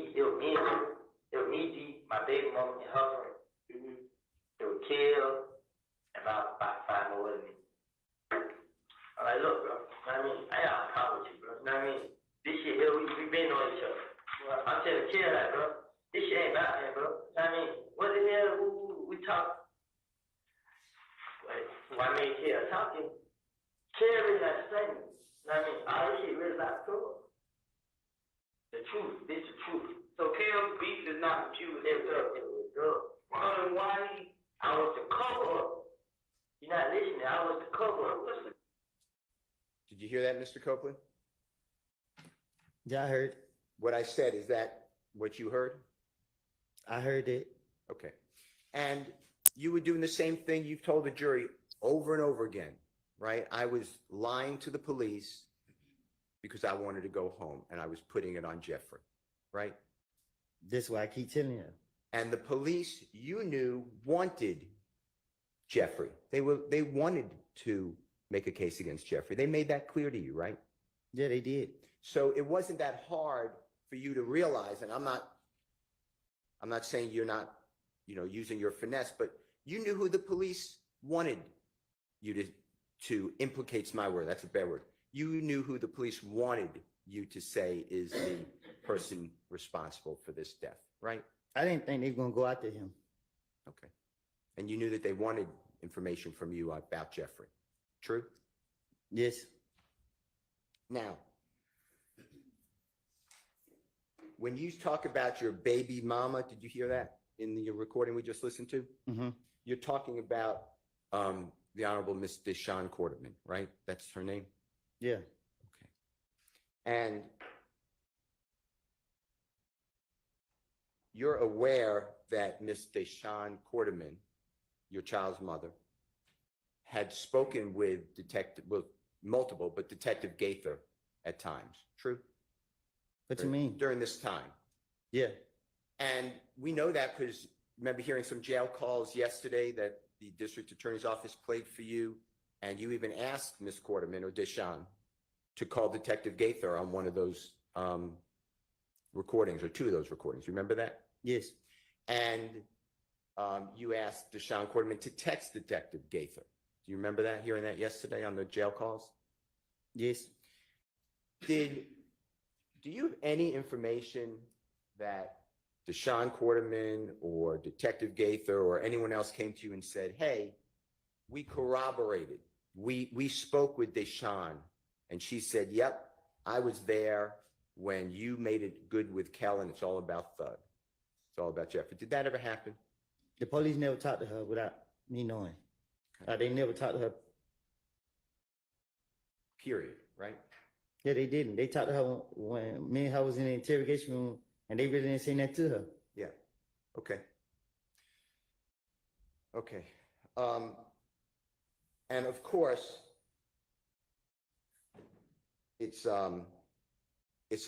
Speaker 4: me, G, my baby mama, and her friend. It was Kill, and about 5 more with me. I'm like, look, bro, I mean, I got a problem with you, bro. You know what I mean? This shit here, we been on each other. I'm telling Kill that, bro. This shit ain't about that, bro. You know what I mean? What the hell, we talk? Why me and Kill talking? Kill really not saying. You know what I mean? All this shit really not cool. The truth, this is the truth. So Kill's beef is not with you, it was girl. Wondering why I was the cover up. You're not listening, I was the cover up. Listen.
Speaker 1: Did you hear that, Mr. Copeland?
Speaker 2: Yeah, I heard.
Speaker 1: What I said, is that what you heard?
Speaker 2: I heard it.
Speaker 1: Okay. And you were doing the same thing you've told the jury over and over again, right? I was lying to the police because I wanted to go home, and I was putting it on Jeffrey, right?
Speaker 2: This is why I keep telling you.
Speaker 1: And the police, you knew, wanted Jeffrey. They wanted to make a case against Jeffrey. They made that clear to you, right?
Speaker 2: Yeah, they did.
Speaker 1: So it wasn't that hard for you to realize, and I'm not saying you're not, using your finesse, but you knew who the police wanted you to implicate's my word. That's a bad word. You knew who the police wanted you to say is the person responsible for this death, right?
Speaker 2: I didn't think they were gonna go after him.
Speaker 1: Okay. And you knew that they wanted information from you about Jeffrey. True?
Speaker 2: Yes.
Speaker 1: Now, when you talk about your baby mama, did you hear that in the recording we just listened to?
Speaker 2: Mm-hmm.
Speaker 1: You're talking about the Honorable Miss Deshawn Quarterman, right? That's her name?
Speaker 2: Yeah.
Speaker 1: Okay. And you're aware that Miss Deshawn Quarterman, your child's mother, had spoken with multiple, but Detective Gaither at times. True?
Speaker 2: What you mean?
Speaker 1: During this time.
Speaker 2: Yeah.
Speaker 1: And we know that because remember hearing some jail calls yesterday that the district attorney's office played for you, and you even asked Miss Quarterman or Deshawn to call Detective Gaither on one of those recordings, or two of those recordings. Remember that?
Speaker 2: Yes.
Speaker 1: And you asked Deshawn Quarterman to text Detective Gaither. Do you remember that, hearing that yesterday on the jail calls?
Speaker 2: Yes.
Speaker 1: Do you have any information that Deshawn Quarterman or Detective Gaither or anyone else came to you and said, hey, we corroborated, we spoke with Deshawn, and she said, yep, I was there when you made it good with Kel, and it's all about Thug. It's all about Jeffrey. Did that ever happen?
Speaker 2: The police never talked to her without me knowing. They never talked to her.
Speaker 1: Period, right?
Speaker 2: Yeah, they didn't. They talked to her when me and her was in the interrogation room, and they really didn't say that to her.
Speaker 1: Yeah. Okay. Okay. And of course, it's a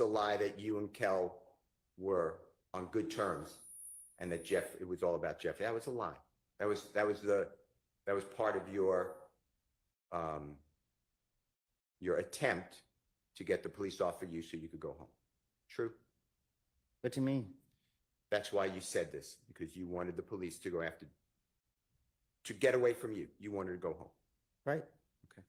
Speaker 1: lie that you and Kel were on good terms, and that it was all about Jeffrey. That was a lie. That was part of your attempt to get the police off of you so you could go home. True?
Speaker 2: What you mean?
Speaker 1: That's why you said this, because you wanted the police to go to get away from you. You wanted to go home.
Speaker 2: Right.
Speaker 1: Okay.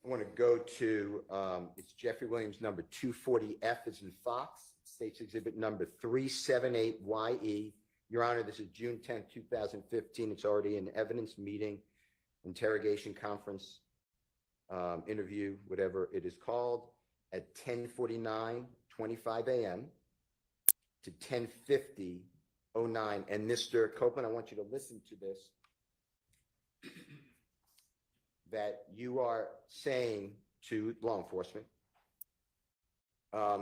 Speaker 1: I want to go to, it's Jeffrey Williams, number 240F as in Fox, State's Exhibit number 378YE. Your Honor, this is June 10th, 2015. It's already an evidence meeting, interrogation conference, interview, whatever it is called, at 10:49:25 a.m. to 10:50:09. And Mr. Copeland, I want you to listen to this, that you are saying to law enforcement.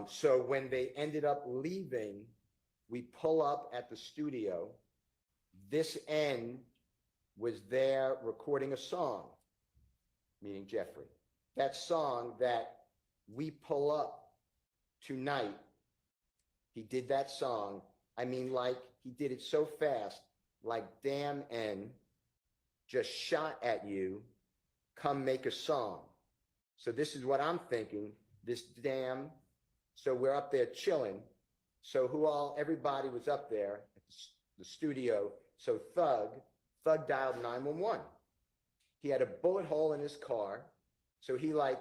Speaker 1: So when they ended up leaving, we pull up at the studio. This end was there recording a song, meaning Jeffrey. That song that we pull up tonight, he did that song. I mean, like, he did it so fast, like damn N just shot at you, come make a song. So this is what I'm thinking, this damn, so we're up there chilling. So everybody was up there at the studio. So Thug dialed 911. He had a bullet hole in his car. So he want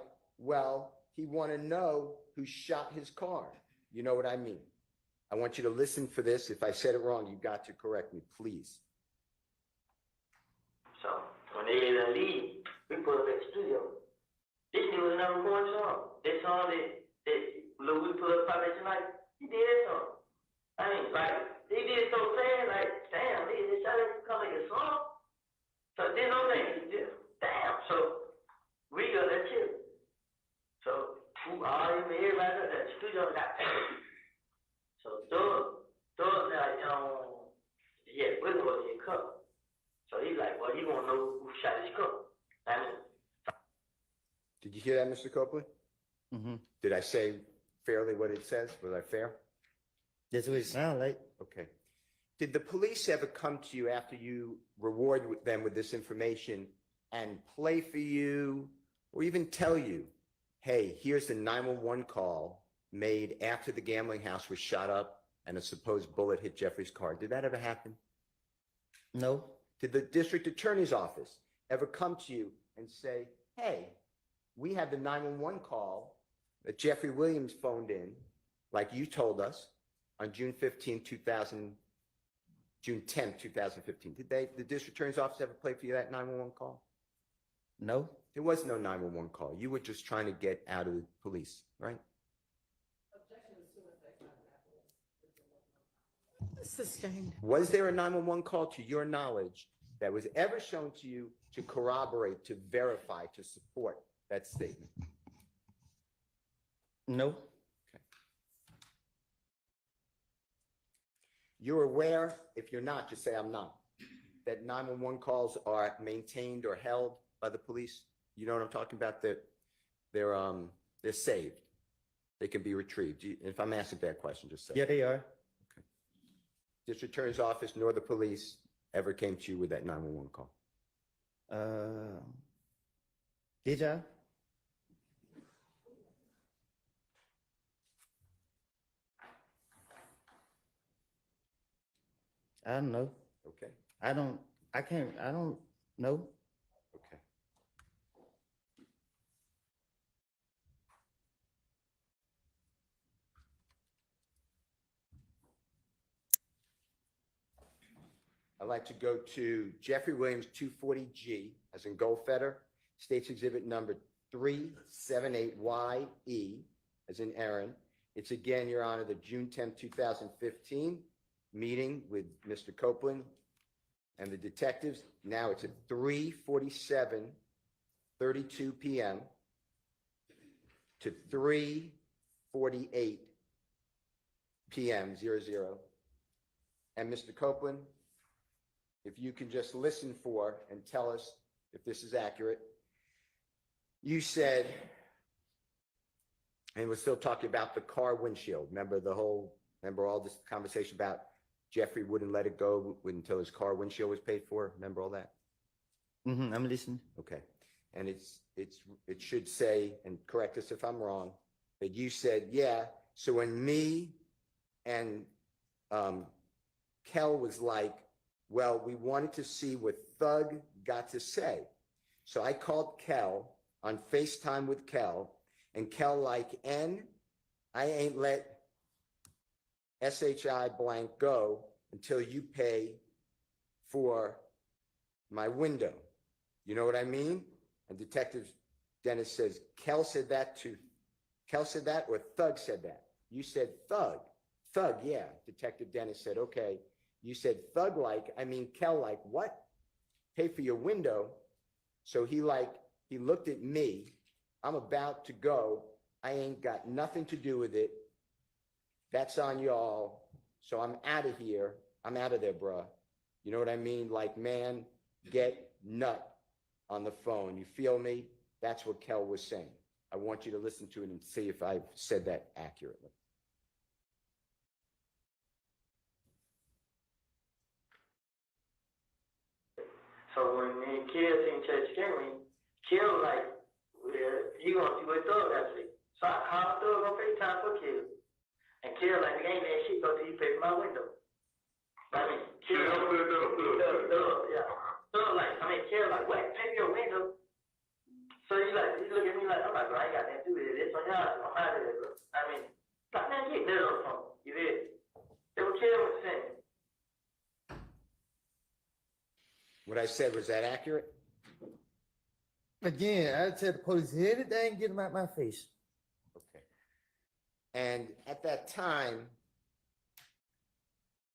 Speaker 1: to know who shot his car. You know what I mean? I want you to listen for this. If I said it wrong, you got to correct me, please.
Speaker 4: So when they didn't leave, we put up at the studio. This nigga was never recording song. That song that Lil we put up probably tonight, he did that song. I mean, like, he did it so fast, like, damn, nigga, this shot to come make a song. So then no thing, damn. So we got that shit. So
Speaker 8: all you everybody at the studio got paid. So Doug like, yeah, Willie was in cup. So he's like, well, you wanna know who shot his cup. I mean,
Speaker 1: Did you hear that, Mr. Copeland?
Speaker 2: Mm-hmm.
Speaker 1: Did I say fairly what it says? Was I fair?
Speaker 2: That's what it sounds like.
Speaker 1: Okay. Did the police ever come to you after you reward them with this information and play for you or even tell you, hey, here's the 911 call made after the gambling house was shot up and a supposed bullet hit Jeffrey's car? Did that ever happen?
Speaker 2: No.
Speaker 1: Did the district attorney's office ever come to you and say, hey, we had the 911 call that Jeffrey Williams phoned in, like you told us, on June 10, 2015. Did the district attorney's office ever play for you that 911 call?
Speaker 2: No.
Speaker 1: There was no 911 call. You were just trying to get out of the police, right?
Speaker 7: Sustained.
Speaker 1: Was there a 911 call to your knowledge that was ever shown to you to corroborate, to verify, to support that statement?
Speaker 2: No.
Speaker 1: You're aware, if you're not, just say I'm not, that 911 calls are maintained or held by the police? You know what I'm talking about? That they're saved. They can be retrieved. If I'm asking that question, just say.
Speaker 2: Yeah, they are.
Speaker 1: District Attorney's Office nor the police ever came to you with that 911 call?
Speaker 2: Did y'all? I don't know.
Speaker 1: Okay,
Speaker 2: I don't know.
Speaker 1: okay. I'd like to go to Jeffrey Williams 240G, as in Goldfeder, States Exhibit number 378YE, as in Aaron. It's again, Your Honor, the June 10, 2015 meeting with Mr. Copeland and the detectives. Now it's at 3:47:32 p.m. to 3:48 p.m. 00. And Mr. Copeland, if you can just listen for and tell us if this is accurate. You said, and we're still talking about the car windshield. Remember all this conversation about Jeffrey wouldn't let it go until his car windshield was paid for? Remember all that?
Speaker 2: Mm-hmm. I'm listening.
Speaker 1: Okay. And it should say, and correct us if I'm wrong, that you said, yeah. So when me and Kel was like, well, we wanted to see what Thug got to say. So I called Kel on FaceTime with Kel, and Kel like, I ain't let SHI blank go until you pay for my window. You know what I mean? And Detective Dennis says, Kel said that or Thug said that? You said Thug. Thug, yeah. Detective Dennis said, okay. You said Thug like, Kel like, what? Pay for your window. So he looked at me. I'm about to go. I ain't got nothing to do with it. That's on y'all. So I'm out of here. I'm out of there, bruh. You know what I mean? Like, man, get nut on the phone. You feel me? That's what Kel was saying. I want you to listen to it and see if I've said that accurately.
Speaker 4: So when me and Kill seen Church Henry, Kill like, well, you gonna see what Thug got to say. So I called Thug on FaceTime for Kill. And Kill like, we ain't that shit go till you pay for my window. Kill yeah. Thug like, Kill like, what? Pay for your window? So he look at me like, I'm like, bro, I ain't got nothing to do with it. It's on y'all. I'm out of there, bro. Like, man, get that up from you did. They were Kill was saying.
Speaker 1: What I said, was that accurate?
Speaker 2: Again, I tell the police anything, get them out my face.
Speaker 1: Okay. And at that time,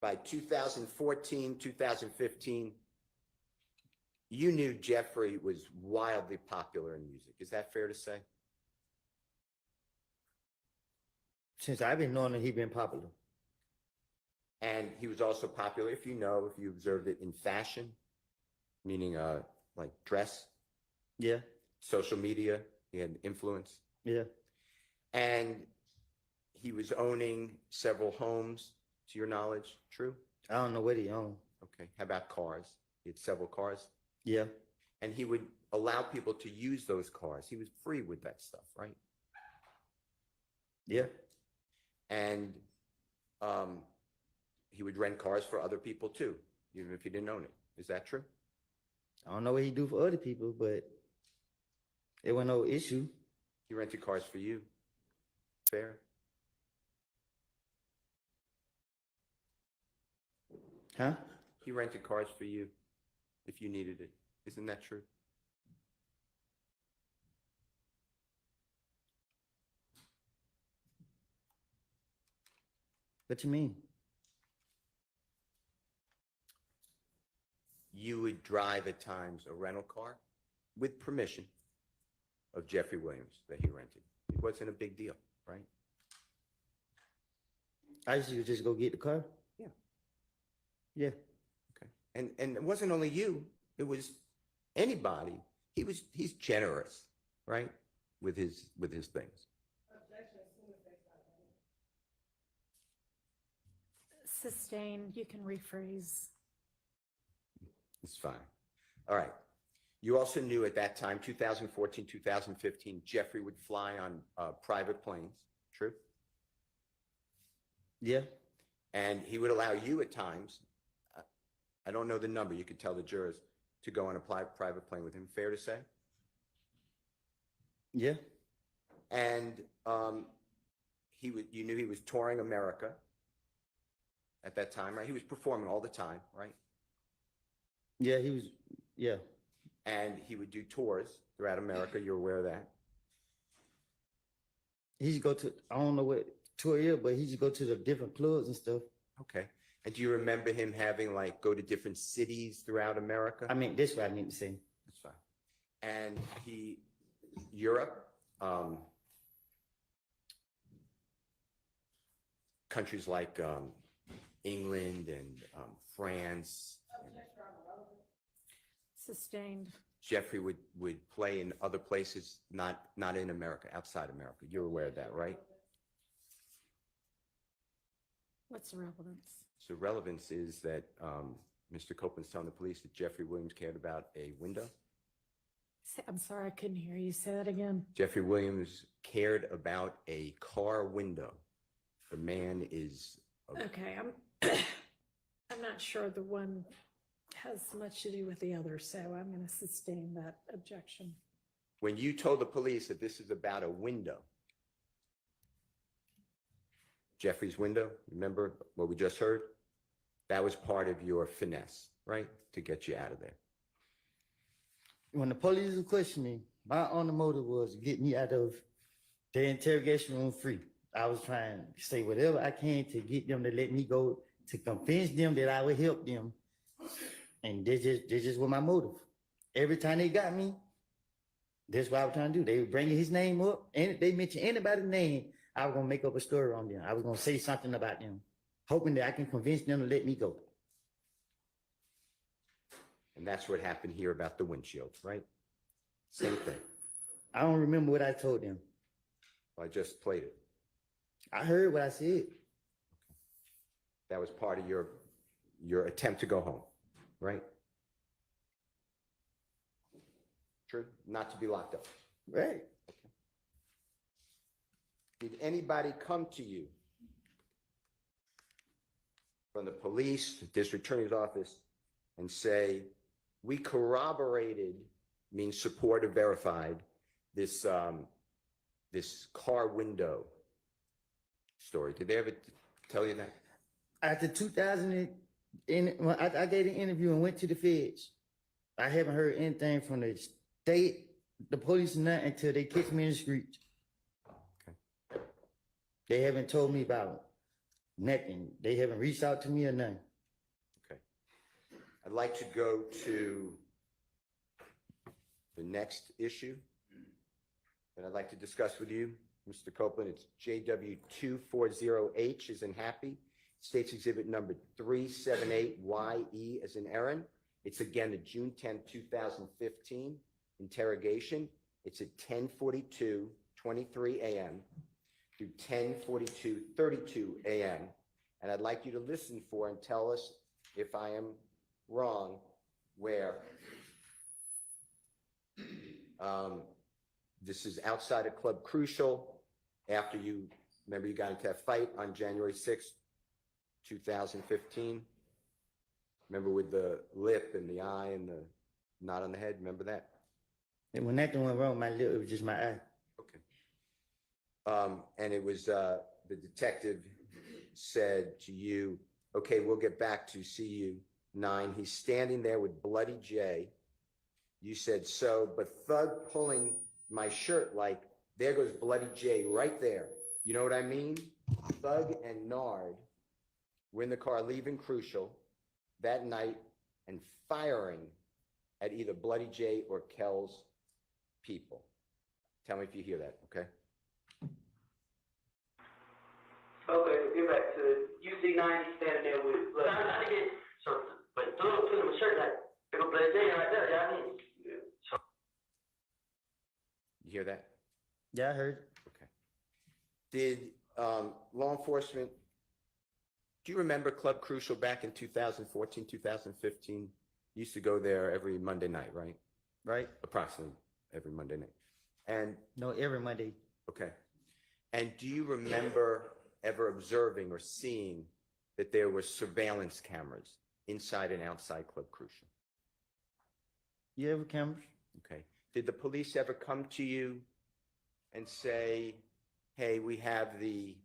Speaker 1: by 2014, 2015, you knew Jeffrey was wildly popular in music. Is that fair to say?
Speaker 2: Since I've been knowing that he been popular.
Speaker 1: And he was also popular, if you know, if you observed it, in fashion, meaning like dress,
Speaker 2: Yeah,
Speaker 1: social media. He had influence.
Speaker 2: yeah.
Speaker 1: And he was owning several homes, to your knowledge. True?
Speaker 2: I don't know what he owned.
Speaker 1: Okay. How about cars? He had several cars.
Speaker 2: Yeah,
Speaker 1: And he would allow people to use those cars. He was free with that stuff, right?
Speaker 2: yeah.
Speaker 1: And he would rent cars for other people too, even if he didn't own it. Is that true?
Speaker 2: I don't know what he do for other people, but it wasn't no issue.
Speaker 1: He rented cars for you. Fair?
Speaker 2: Huh?
Speaker 1: He rented cars for you if you needed it. Isn't that true?
Speaker 2: What you mean?
Speaker 1: You would drive at times a rental car with permission of Jeffrey Williams that he rented. It wasn't a big deal, right?
Speaker 2: I used to just go get the car.
Speaker 1: Yeah.
Speaker 2: Yeah.
Speaker 1: Okay. And it wasn't only you, it was anybody. He's generous, right? With his things.
Speaker 7: Sustained, you can rephrase.
Speaker 1: It's fine. All right. You also knew at that time, 2014, 2015, Jeffrey would fly on private planes. True?
Speaker 2: Yeah.
Speaker 1: And he would allow you at times, I don't know the number, you could tell the jurors, to go on a private plane with him. Fair to say?
Speaker 2: Yeah.
Speaker 1: And you knew he was touring America at that time, right? He was performing all the time, right?
Speaker 2: Yeah, he was, yeah.
Speaker 1: And he would do tours throughout America. You're aware of that?
Speaker 2: He used to go to, I don't know what tour is, but he used to go to the different clubs and stuff.
Speaker 1: Okay. And do you remember him having go to different cities throughout America?
Speaker 2: I mean, that's what I mean to say.
Speaker 1: That's fine. And Europe, countries like England and France.
Speaker 7: Sustained.
Speaker 1: Jeffrey would play in other places, not in America, outside America. You're aware of that, right?
Speaker 7: What's the relevance?
Speaker 1: So relevance is that Mr. Copeland's telling the police that Jeffrey Williams cared about a window.
Speaker 7: I'm sorry, I couldn't hear you. Say that again.
Speaker 1: Jeffrey Williams cared about a car window. The man is
Speaker 7: Okay, I'm not sure the one has much to do with the other, so I'm going to sustain that objection.
Speaker 1: When you told the police that this is about a window, Jeffrey's window, remember what we just heard? That was part of your finesse, right? To get you out of there.
Speaker 2: When the police were questioning me, my only motive was to get me out of the interrogation room free. I was trying to say whatever I can to get them to let me go, to convince them that I would help them. And this just was my motive. Every time they got me, that's what I was trying to do. They were bringing his name up, and if they mentioned anybody's name, I was going to make up a story on them. I was going to say something about them, hoping that I can convince them to let me go.
Speaker 1: And that's what happened here about the windshield, right? Same thing.
Speaker 2: I don't remember what I told them.
Speaker 1: I just played it.
Speaker 2: I heard what I said.
Speaker 1: That was part of your attempt to go home, right? True? Not to be locked up.
Speaker 2: Right.
Speaker 1: Did anybody come to you from the police, the district attorney's office, and say, we corroborated, means support or verified, this car window story? Did they ever tell you that?
Speaker 2: After 2000, when I gave an interview and went to the feds, I haven't heard anything from the state, the police, nothing until they catch me in the streets.
Speaker 1: Okay.
Speaker 2: They haven't told me about nothing. They haven't reached out to me or nothing.
Speaker 1: Okay. I'd like to go to the next issue that I'd like to discuss with you. Mr. Copeland, it's JW240H as in happy. State's exhibit number 378YE as in Aaron. It's again the June 10, 2015 interrogation. It's at 10:42:23 a.m. through 10:42:32 a.m. And I'd like you to listen for and tell us if I am wrong where. This is outside of Club Crucial after you, remember you got into that fight on January 6th, 2015. Remember with the lip and the eye and the knot on the head, remember that?
Speaker 2: And when that went wrong, my lip, it was just my eye.
Speaker 1: Okay. And it was, the detective said to you, okay, we'll get back to see you 9. He's standing there with Bloody J. You said, so, but Thug pulling my shirt like, there goes Bloody J right there. You know what I mean? Thug and Nard were in the car leaving Crucial that night and firing at either Bloody J or Kel's people. Tell me if you hear that, okay?
Speaker 8: Okay, get back to you see 90 standing there with blood. I get so, but Thug put him a shirt like, there go Bloody J right there, y'all mean? So.
Speaker 1: You hear that?
Speaker 2: Yeah, I heard.
Speaker 1: Okay. Did law enforcement, do you remember Club Crucial back in 2014, 2015? You used to go there every Monday night, right?
Speaker 2: Right?
Speaker 1: Approximately every Monday night. And,
Speaker 2: No, every Monday.
Speaker 1: okay. And do you remember ever observing or seeing that there were surveillance cameras inside and outside Club Crucial?
Speaker 2: You ever cameras?
Speaker 1: Okay. Did the police ever come to you and say, hey, we have the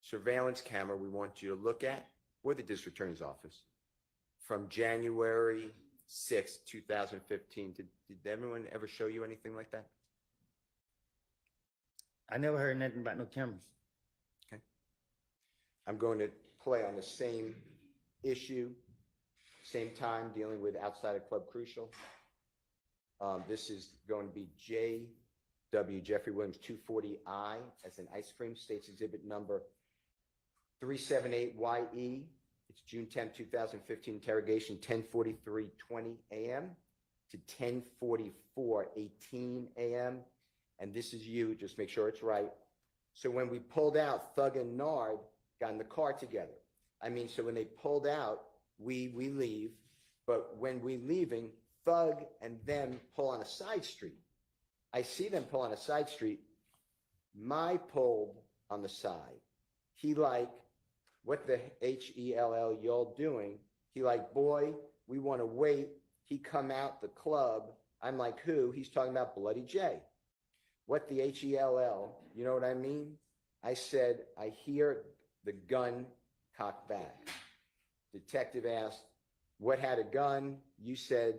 Speaker 1: surveillance camera we want you to look at, or the district attorney's office, from January 6th, 2015? Did anyone ever show you anything like that?
Speaker 2: I never heard nothing about no cameras.
Speaker 1: Okay. I'm going to play on the same issue, same time, dealing with outside of Club Crucial. This is going to be JW Jeffrey Williams 240I as an ice cream, state's exhibit number 378YE. It's June 10, 2015 interrogation, 10:43:20 a.m. to 10:44:18 a.m. And this is you, just make sure it's right. So when we pulled out, Thug and Nard got in the car together. I mean, so when they pulled out, we leave, but when we leaving, Thug and them pull on a side street. I see them pull on a side street. My pulled on the side. He like, what the HELL y'all doing? He like, boy, we want to wait. He come out the club. I'm like, who? He's talking about Bloody J. What the HELL? You know what I mean? I said, I hear the gun cocked back. Detective asked, what had a gun? You said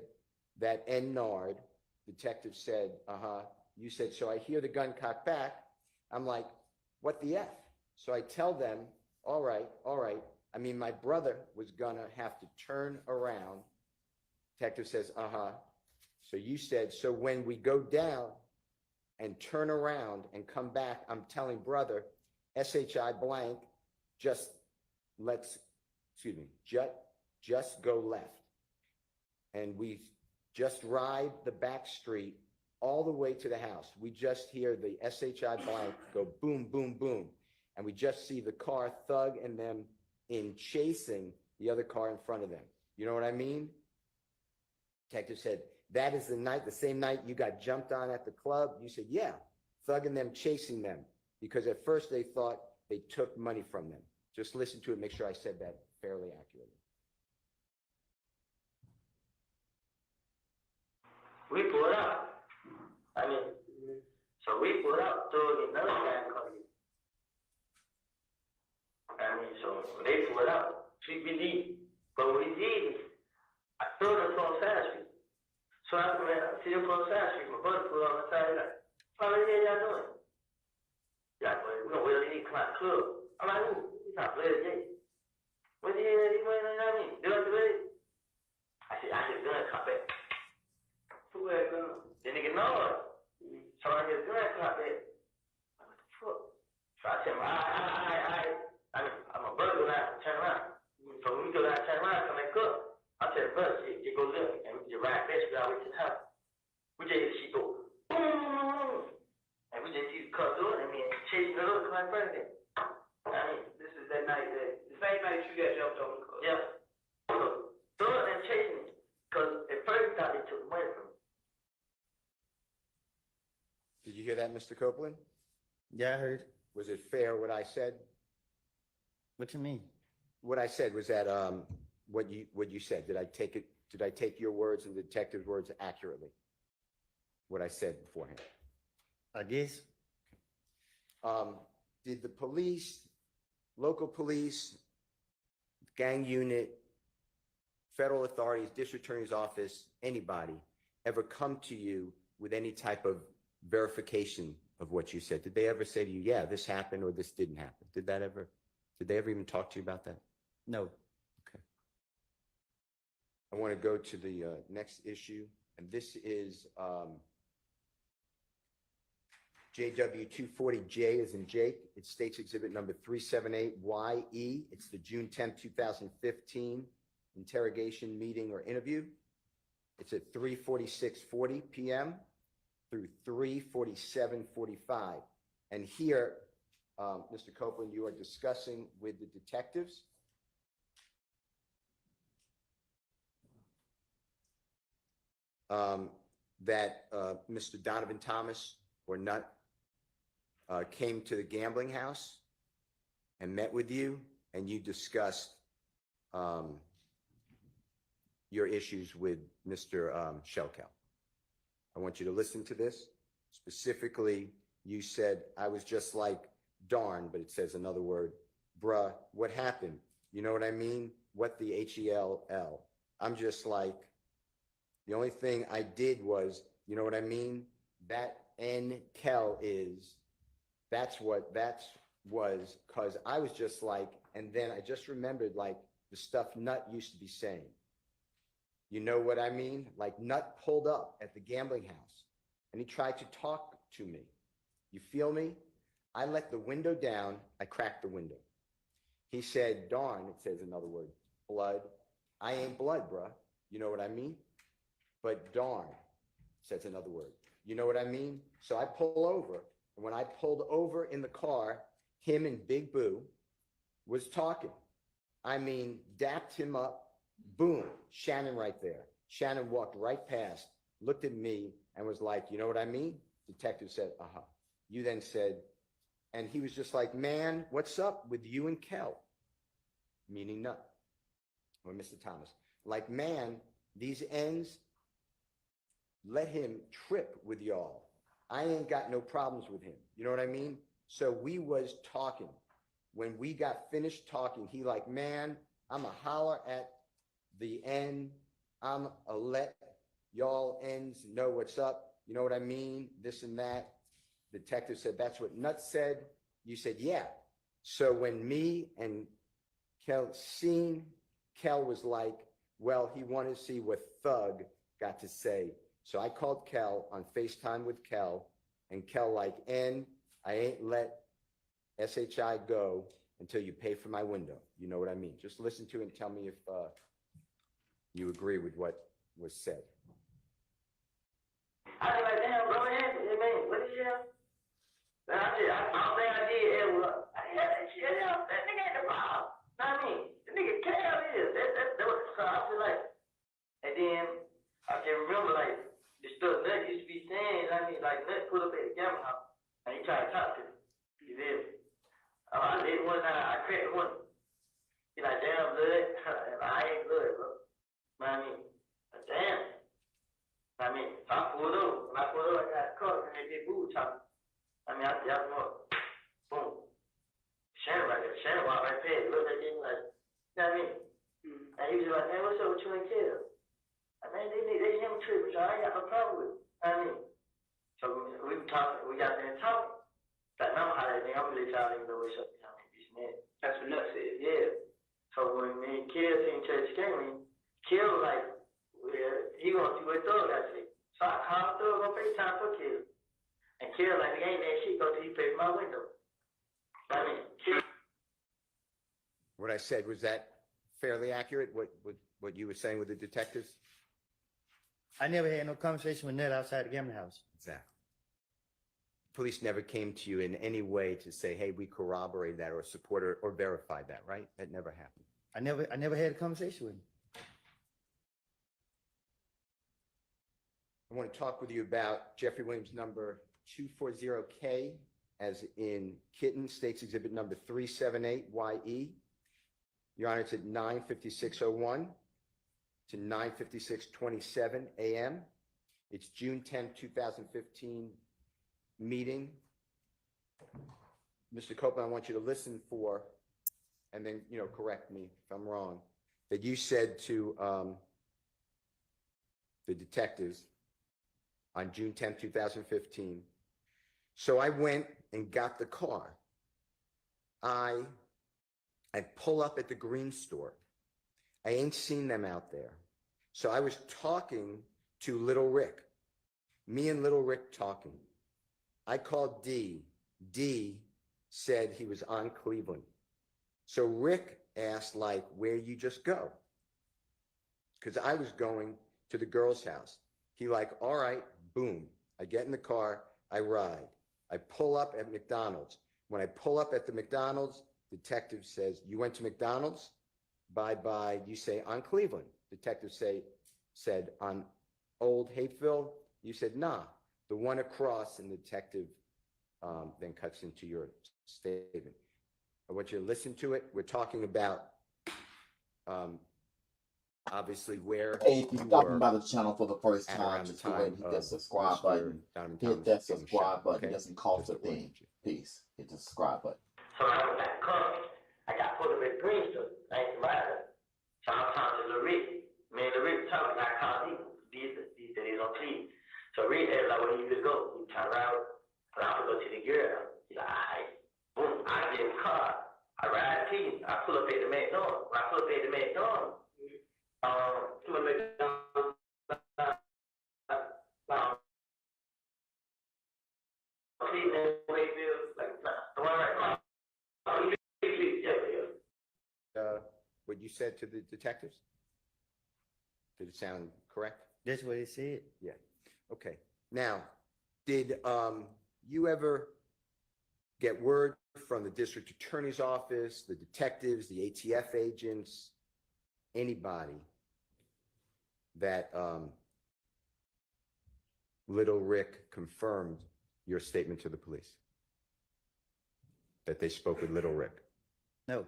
Speaker 1: that N Nard. Detective said, You said, so I hear the gun cocked back. I'm like, what the F? So I tell them, all right. I mean, my brother was gonna have to turn around. Detective says, So you said, so when we go down and turn around and come back, I'm telling brother, SHI blank, just go left. And we just ride the back street all the way to the house. We just hear the SHI blank go boom, boom, boom. And we just see the car, Thug and them in chasing the other car in front of them. You know what I mean? Detective said, that is the same night you got jumped on at the club? You said, yeah, Thug and them chasing them. Because at first they thought they took money from them. Just listen to it, make sure I said that fairly accurately.
Speaker 8: We pulled out. I mean, so we pulled out, Thug and another guy coming in. I mean, so they pulled out, we leave. But what we did is, I threw them on Side Street. So I see them on Side Street, my brother pulled on the side, like, what the hell y'all doing? Yeah, but we don't really need to come out the club. I'm like, ooh, he's not Bloody J. What the hell you going on? I mean, do I do it? I said, gun cop back. Who had gun? The nigga know it. So I hear the gun cop back. the bus, it goes up, and we just ride fast, we all the way to the house. We just hear the shit go, boom, and we just see the car doing it, and then chasing the other car in front of it. I mean,
Speaker 4: This is that night that, the same night you got jumped on the car.
Speaker 8: yeah. So, throw and chasing me, because at first I thought they took money from me.
Speaker 1: Did you hear that, Mr. Copeland?
Speaker 2: Yeah, I heard.
Speaker 1: Was it fair what I said?
Speaker 2: What you mean?
Speaker 1: What I said was that, what you said, did I take your words and the detective's words accurately? What I said beforehand?
Speaker 2: I guess.
Speaker 1: Did the police, local police, gang unit, federal authorities, district attorney's office, anybody ever come to you with any type of verification of what you said? Did they ever say to you, yeah, this happened or this didn't happen? Did they ever even talk to you about that?
Speaker 2: No.
Speaker 1: Okay. I want to go to the next issue, and this is JW 240J as in Jake. It states exhibit number 378YE. It's the June 10, 2015 interrogation, meeting, or interview. It's at 3:46:40 p.m. through 3:47:45. And here, Mr. Copeland, you are discussing with the detectives that Mr. Donovan Thomas, or Nut, came to the gambling house and met with you, and you discussed your issues with Mr. Shelkel. I want you to listen to this. Specifically, you said, I was just like, darn, but it says another word, bruh, what happened? You know what I mean? What the H-E-L-L? I'm just like, the only thing I did was, you know what I mean? That N-Kel is, that was, because I was just like, and then I just remembered like the stuff Nut used to be saying. You know what I mean? Like Nut pulled up at the gambling house and he tried to talk to me. You feel me? I let the window down. I cracked the window. He said, darn, it says another word, blood. I ain't blood, bruh. You know what I mean? But darn, says another word. You know what I mean? So I pull over. And when I pulled over in the car, him and Big Boo was talking. I mean, dapped him up. Boom, Shannon right there. Shannon walked right past, looked at me, and was like, you know what I mean? Detective said, uh-huh. You then said, and he was just like, man, what's up with you and Kel? Meaning Nut, or Mr. Thomas. Like, man, these ends, let him trip with y'all. I ain't got no problems with him. You know what I mean? So we was talking. When we got finished talking, he like, man, I'm a holler at the end. I'm a let y'all ends know what's up. You know what I mean? This and that. Detective said, that's what Nut said. You said, yeah. So when me and Kel seen, Kel was like, well, he wanted to see what Thug got to say. So I called Kel on FaceTime with Kel, and Kel like, and I ain't let SHI go until you pay for my window. You know what I mean? Just listen to it and tell me if you agree with what was said.
Speaker 8: I was like, damn, bro, man, what is that? And I said, I don't think I did ever. I didn't have that shit. That nigga ain't the problem. Know what I mean? The nigga Cal is. That was, so I feel like, and then I can remember, like, the stuff Nut used to be saying, I mean, like, Nut put up at the gamma house, and he tried to talk to me. You feel me? I did one time, I cracked one. He like, damn, blood. I ain't blood, bro. Know what I mean? Like, damn. I mean, so I pulled over. When I pulled over, I got a car, and they did boo talking. I mean, I jabbed him up. Boom. Shannon right there. Shannon walked right past, looked at me like, you know what I mean? And he was like, man, what's up with you and Kel? I mean, they him tripping, so I ain't got no problem with it. I mean, so we were talking, we got there and talking. Like, now I'm hollering at me, I'm gonna let y'all niggas know what's up, you know what I mean? This and that. That's what Nut said. Yeah. So when me and Kel seen Church Gaming, Kel was like, well, he gonna see what Thug got to say. So I called Thug on FaceTime for Kel. And Kel like, ain't that shit, go till you pay for my window. I mean,
Speaker 1: What I said, was that fairly accurate? What what you were saying with the detectives?
Speaker 2: I never had no conversation with Ned outside the gambling house.
Speaker 1: Exactly. Police never came to you in any way to say, hey, we corroborate that or support or verify that, right? That never happened.
Speaker 2: I never had a conversation with him.
Speaker 1: I want to talk with you about Jeffrey Williams number 240K, as in Kitten, States Exhibit number 378YE. Your Honor, it's at 9:56:01 to 9:56:27 a.m. It's June 10, 2015 meeting. Mr. Copeland, I want you to listen for, and then, correct me if I'm wrong, that you said to the detectives on June 10, 2015, so I went and got the car. I pull up at the green store. I ain't seen them out there. So I was talking to Little Rick. Me and Little Rick talking. I called D. D said he was on Cleveland. So Rick asked, like, where you just go? Because I was going to the girl's house. He like, all right, boom. I get in the car, I ride. I pull up at McDonald's. When I pull up at the McDonald's, detective says, you went to McDonald's? Bye-bye. You say, on Cleveland. Detective said, on Old Hapeville? You said, nah, the one across, and the detective then cuts into your statement. I want you to listen to it. We're talking about, obviously, where
Speaker 3: Hey, if you're
Speaker 1: you
Speaker 3: stopping
Speaker 1: were
Speaker 3: by the channel for the first
Speaker 1: at
Speaker 3: time,
Speaker 1: around the
Speaker 3: just go ahead and hit
Speaker 1: time
Speaker 3: that
Speaker 1: of
Speaker 3: subscribe
Speaker 1: Mr.
Speaker 3: button.
Speaker 1: Donovan
Speaker 3: Hit
Speaker 1: Thomas
Speaker 3: that
Speaker 1: getting
Speaker 3: subscribe
Speaker 1: shot,
Speaker 3: button.
Speaker 1: okay?
Speaker 3: It doesn't cost
Speaker 1: Just
Speaker 3: a
Speaker 1: to orient
Speaker 3: thing.
Speaker 1: you.
Speaker 3: Peace. Hit the subscribe button.
Speaker 8: So I was at cuffed. I got put up at Greenstone. I ain't survived. So I'm talking to Larick. Me and Larick talking. I called him. He said he's on clean. So Rick asked like, where you could go? We turn around. And I go to the girl. He's like, all right. Boom. I get in the car. I ride to you. I pull up at the McDonald's. When I pull up at the McDonald's, to the McDonald's, Cleveland, Wakefield, like, the one right now.
Speaker 1: What you said to the detectives? Did it sound correct?
Speaker 2: That's what he said.
Speaker 1: Yeah. Okay. Now, did you ever get word from the district attorney's office, the detectives, the ATF agents, anybody that Little Rick confirmed your statement to the police? That they spoke with Little Rick?
Speaker 2: No.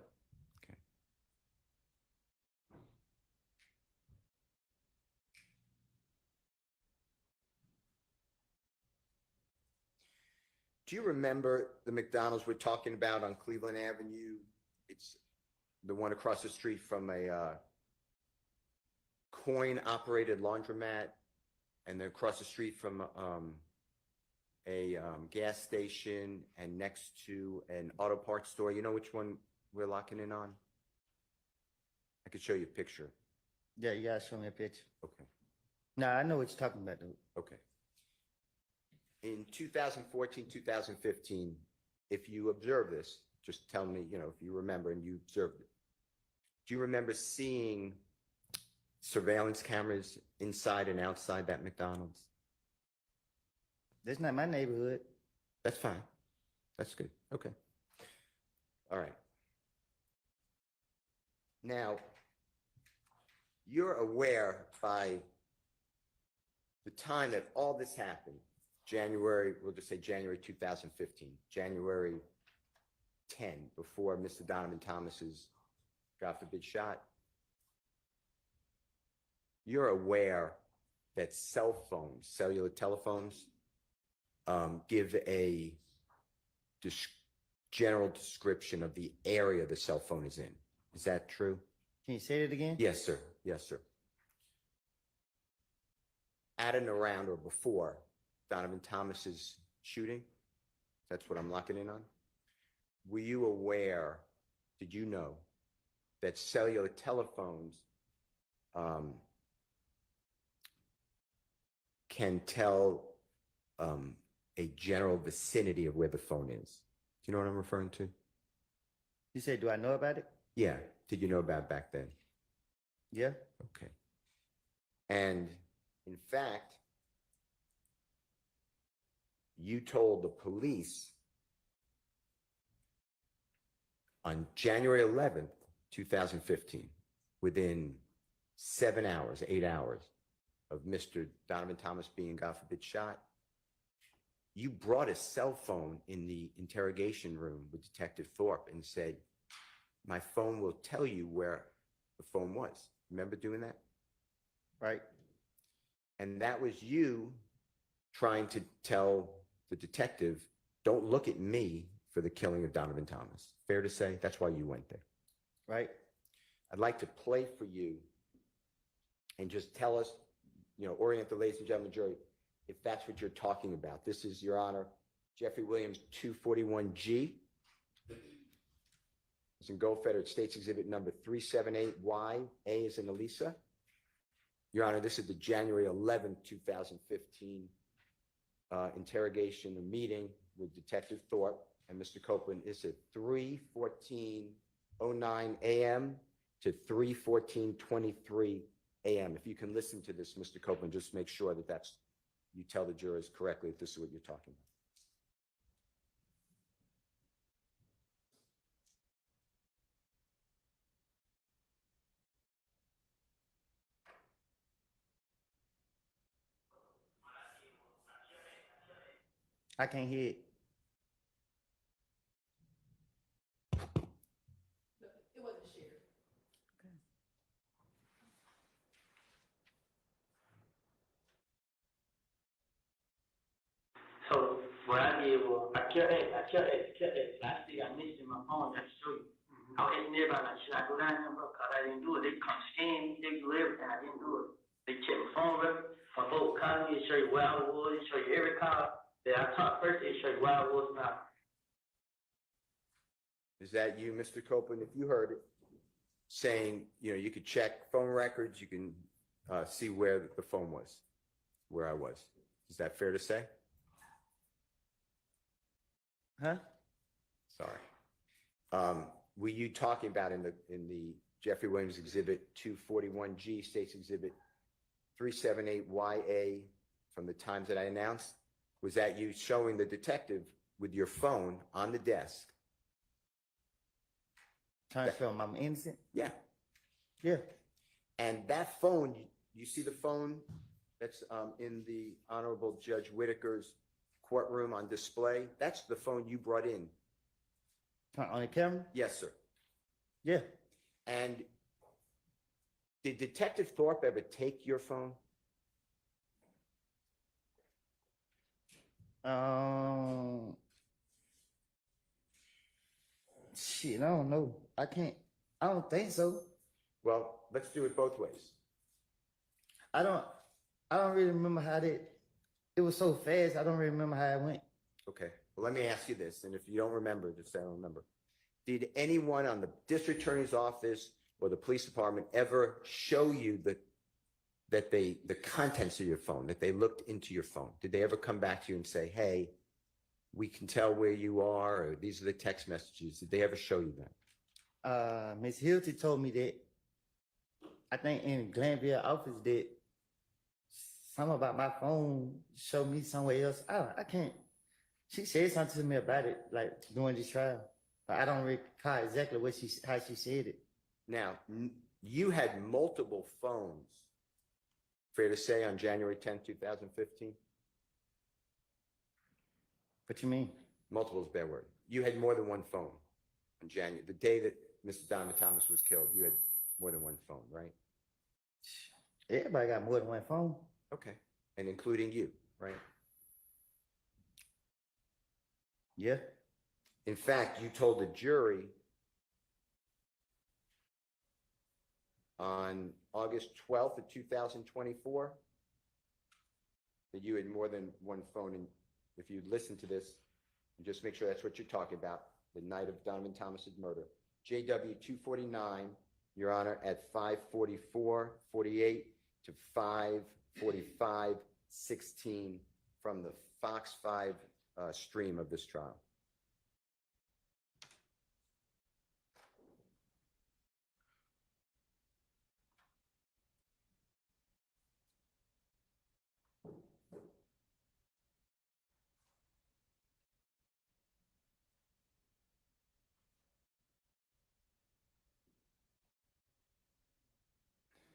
Speaker 1: Do you remember the McDonald's we're talking about on Cleveland Avenue? It's the one across the street from a coin-operated laundromat, and then across the street from a gas station, and next to an auto parts store. You know which one we're locking in on? I could show you a picture.
Speaker 2: Yeah, you gotta show me a picture.
Speaker 1: Okay.
Speaker 2: Nah, I know what you're talking about, though.
Speaker 1: Okay. In 2014, 2015, if you observe this, just tell me, if you remember and you observed it. Do you remember seeing surveillance cameras inside and outside that McDonald's?
Speaker 2: That's not my neighborhood.
Speaker 1: That's fine. That's good. Okay. All right. Now, you're aware by the time that all this happened, January, we'll just say January 2015, January 10, before Mr. Donovan Thomas's, God forbid, shot. You're aware that cell phones, cellular telephones, give a general description of the area the cell phone is in. Is that true?
Speaker 2: Can you say it again?
Speaker 1: Yes, sir. Yes, sir. At and around or before Donovan Thomas's shooting, that's what I'm locking in on. Were you aware, did you know, that cellular telephones can tell a general vicinity of where the phone is? Do you know what I'm referring to?
Speaker 2: You said, do I know about it?
Speaker 1: Yeah. Did you know about it back then?
Speaker 2: Yeah.
Speaker 1: Okay. And in fact, you told the police on January 11th, 2015, within 7 hours, 8 hours of Mr. Donovan Thomas being, God forbid, shot, you brought a cell phone in the interrogation room with Detective Thorpe and said, my phone will tell you where the phone was. Remember doing that?
Speaker 2: Right.
Speaker 1: And that was you trying to tell the detective, don't look at me for the killing of Donovan Thomas. Fair to say? That's why you went there.
Speaker 2: Right.
Speaker 1: I'd like to play for you and just tell us, orient the ladies and gentlemen of the jury, if that's what you're talking about. This is, Your Honor, Jeffrey Williams 241G. It's in Goldfeder States Exhibit number 378Y. A is in Elisa. Your Honor, this is the January 11th, 2015 interrogation or meeting with Detective Thorpe and Mr. Copeland. It's at 3:14:09 a.m. to 3:14:23 a.m. If you can listen to this, Mr. Copeland, just make sure that you tell the jurors correctly if this is what you're talking about.
Speaker 2: I can't hear it.
Speaker 8: So what I did was I kept it. I see I missed it in my phone. I have to show you. I was asking everybody, like, should I go down there, bro? Cause I didn't do it. They come scan me, they do everything. I didn't do it. They check my phone record, my vote calling me, show you where I was, show you every call that I talked first, they show you where I was now.
Speaker 1: Is that you, Mr. Copeland? If you heard it, saying, you could check phone records, you can see where the phone was, where I was. Is that fair to say?
Speaker 2: Huh?
Speaker 1: Sorry. Were you talking about in the Jeffrey Williams Exhibit 241G, States Exhibit 378YA, from the times that I announced? Was that you showing the detective with your phone on the desk?
Speaker 2: Trying to show him I'm innocent?
Speaker 1: Yeah.
Speaker 2: Yeah.
Speaker 1: And that phone, you see the phone that's in the Honorable Judge Whitaker's courtroom on display? That's the phone you brought in.
Speaker 2: On the camera?
Speaker 1: Yes, sir.
Speaker 2: Yeah.
Speaker 1: And did Detective Thorpe ever take your phone?
Speaker 2: Shit, I don't know. I don't think so.
Speaker 1: Well, let's do it both ways.
Speaker 2: I don't really remember how it was so fast. I don't really remember how it went.
Speaker 1: Okay. Well, let me ask you this, and if you don't remember, just say I don't remember. Did anyone on the district attorney's office or the police department ever show you the contents of your phone, that they looked into your phone? Did they ever come back to you and say, hey, we can tell where you are, or these are the text messages? Did they ever show you that?
Speaker 2: Miss Hilty told me that, I think in Glanville office, that something about my phone showed me somewhere else. I can't. She said something to me about it, like during this trial. But I don't recall exactly how she said it.
Speaker 1: Now, you had multiple phones, fair to say, on January 10th, 2015?
Speaker 2: What you mean?
Speaker 1: Multiple is a bad word. You had more than one phone on January, the day that Mr. Donovan Thomas was killed. You had more than one phone, right?
Speaker 2: Everybody got more than one phone.
Speaker 1: Okay. And including you, right?
Speaker 2: Yeah.
Speaker 1: In fact, you told the jury on August 12th of 2024 that you had more than one phone. And if you listen to this, and just make sure that's what you're talking about, the night of Donovan Thomas's murder. JW 249, Your Honor, at 5:44:48 to 5:45:16 from the Fox 5 stream of this trial.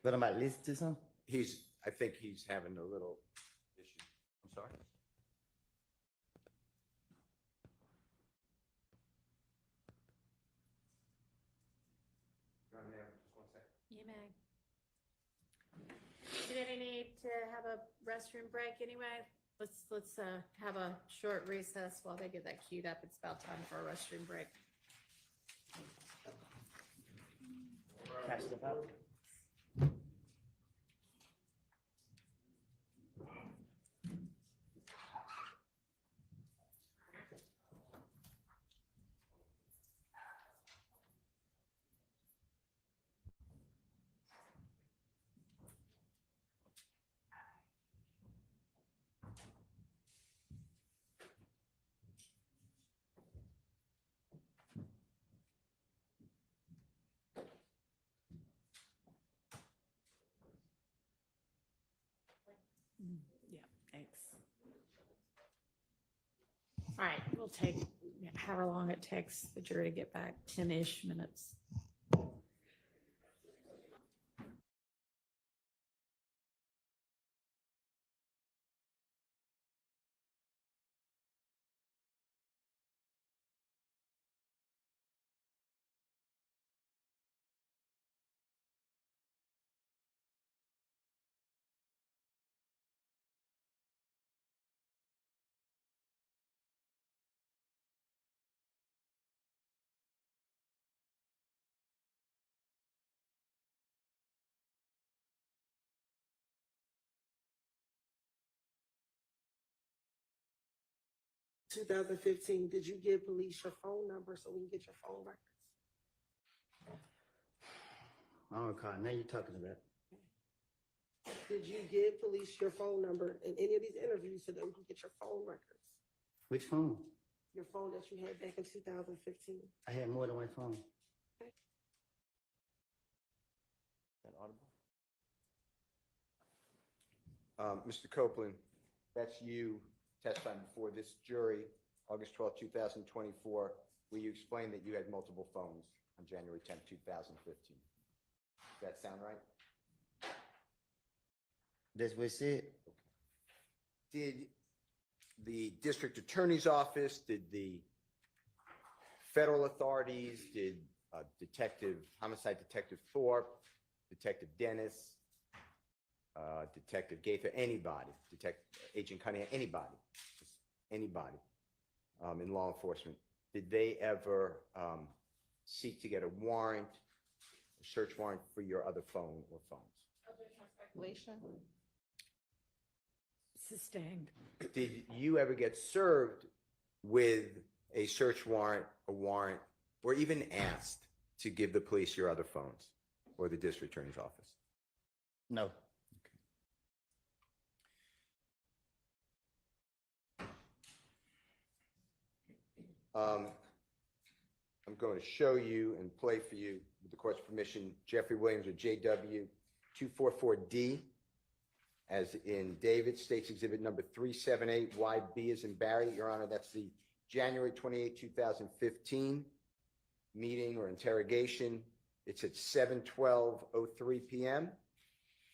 Speaker 2: But I'm about to listen to something.
Speaker 1: I think he's having a little issue. I'm sorry. Go ahead, just 1 second.
Speaker 7: You may. Do they need to have a restroom break anyway? Let's have a short recess while they get that queued up. It's about time for a restroom break.
Speaker 2: Can I step out?
Speaker 5: Yeah, thanks.
Speaker 7: All right, we'll take however long it takes the jury to get back, 10-ish minutes.
Speaker 10: In 2015, did you give police your phone number so we can get your phone records?
Speaker 2: I don't recall. Now you're talking about.
Speaker 10: Did you give police your phone number in any of these interviews so that we can get your phone records?
Speaker 2: Which phone?
Speaker 10: Your phone that you had back in 2015.
Speaker 2: I had more than one phone.
Speaker 1: That audible? Mr. Copeland, that's you testifying before this jury, August 12, 2024, where you explained that you had multiple phones on January 10, 2015. Does that sound right?
Speaker 2: That's what it said.
Speaker 1: Did the district attorney's office, did the federal authorities, did homicide detective Thorpe, Detective Dennis, Detective Gaither, anybody, Agent Cunningham, anybody in law enforcement, did they ever seek to get a warrant, a search warrant for your other phone or phones?
Speaker 6: Speculation.
Speaker 7: Sustained.
Speaker 1: Did you ever get served with a search warrant, a warrant, or even asked to give the police your other phones or the district attorney's office?
Speaker 2: No.
Speaker 1: I'm going to show you and play for you, with the court's permission, Jeffrey Williams or JW 244D, as in David, States Exhibit number 378, YB as in Barry. Your Honor, that's the January 28, 2015 meeting or interrogation. It's at 7:12:03 p.m.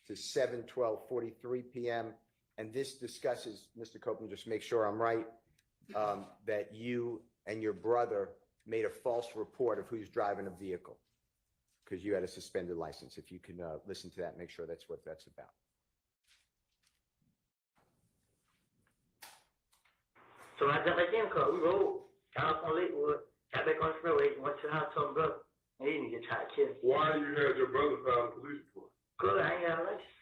Speaker 1: to 7:12:43 p.m. And this discusses, Mr. Copeland, just make sure I'm right, that you and your brother made a false report of who's driving a vehicle because you had a suspended license. If you can listen to that, make sure that's what that's about.
Speaker 8: So I got back in the car, we rode, got up on Lakewood, got back on the freeway, went to the house, told my brother, and he didn't get tried to kill me.
Speaker 9: Why you had your brother file a police report?
Speaker 8: Cause I ain't got a license.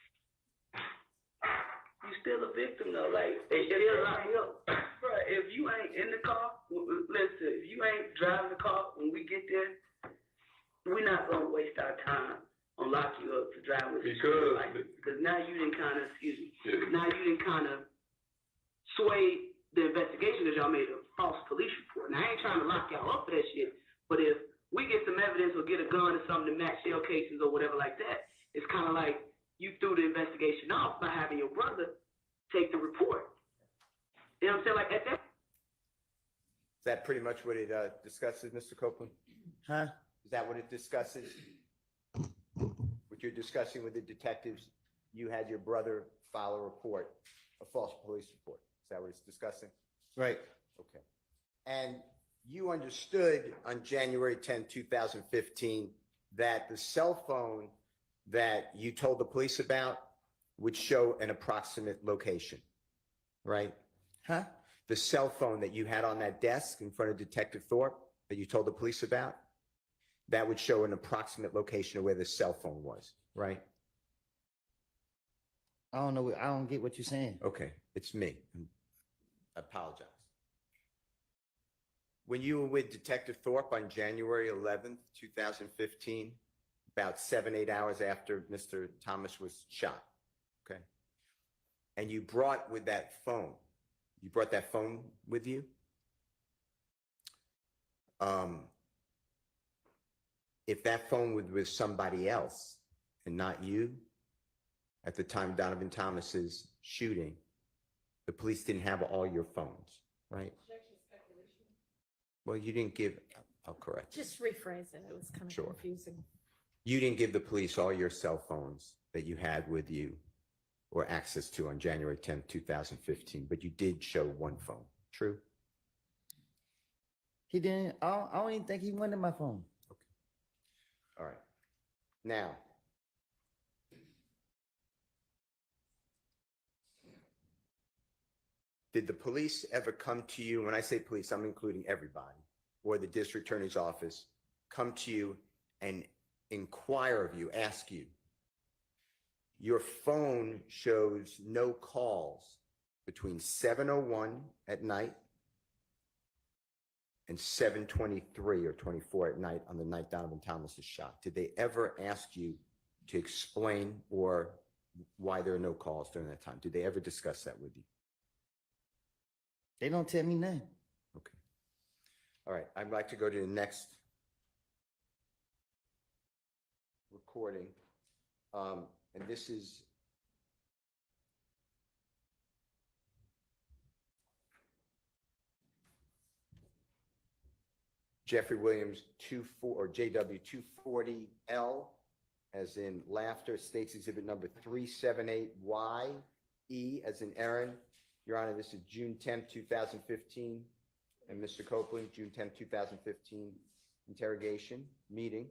Speaker 8: You still a victim though, like, they still lock me up. Bro, if you ain't in the car, listen, if you ain't driving the car when we get there, we're not gonna waste our time on lock you up to drive with because now you didn't kind of, now you didn't kind of sway the investigation because y'all made a false police report. Now, I ain't trying to lock y'all up for that shit, but if we get some evidence or get a gun or something to match shell cases or whatever like that, it's kind of like you threw the investigation off by having your brother take the report. You know what I'm saying? Like, at that.
Speaker 1: Is that pretty much what it discusses, Mr. Copeland?
Speaker 2: Huh?
Speaker 1: Is that what it discusses? We're what you're discussing with the detectives, you had your brother file a report, a false police report. Is that what it's discussing?
Speaker 2: Right.
Speaker 1: Okay. And you understood on January 10, 2015, that the cell phone that you told the police about would show an approximate location, right?
Speaker 2: Huh?
Speaker 1: The cell phone that you had on that desk in front of Detective Thorpe that you told the police about, that would show an approximate location of where the cell phone was, right?
Speaker 2: I don't know. I don't get what you're saying.
Speaker 1: Okay, it's me. I apologize. When you were with Detective Thorpe on January 11th, 2015, about 7-8 hours after Mr. Thomas was shot, okay? And you brought with that phone, you brought that phone with you? If that phone was with somebody else and not you, at the time of Donovan Thomas's shooting, the police didn't have all your phones, right? Well, you didn't give, I'll correct you.
Speaker 7: Just rephrase it. It was kind of
Speaker 1: Sure.
Speaker 7: confusing.
Speaker 1: You didn't give the police all your cell phones that you had with you or access to on January 10th, 2015, but you did show one phone. True?
Speaker 2: He didn't. I don't even think he wanted my phone.
Speaker 1: All right. Now, did the police ever come to you? When I say police, I'm including everybody, or the district attorney's office, come to you and inquire of you, ask you, your phone shows no calls between 7:01 at night and 7:23 or 24 at night on the night Donovan Thomas is shot. Did they ever ask you to explain or why there are no calls during that time? Did they ever discuss that with you?
Speaker 2: They don't tell me nothing.
Speaker 1: Okay. All right. I'd like to go to the next recording. And this is Jeffrey Williams 24 or JW 240L, as in laughter, states exhibit number 378YE, as in Aaron. Your Honor, this is June 10th, 2015. And Mr. Copeland, June 10th, 2015 interrogation meeting.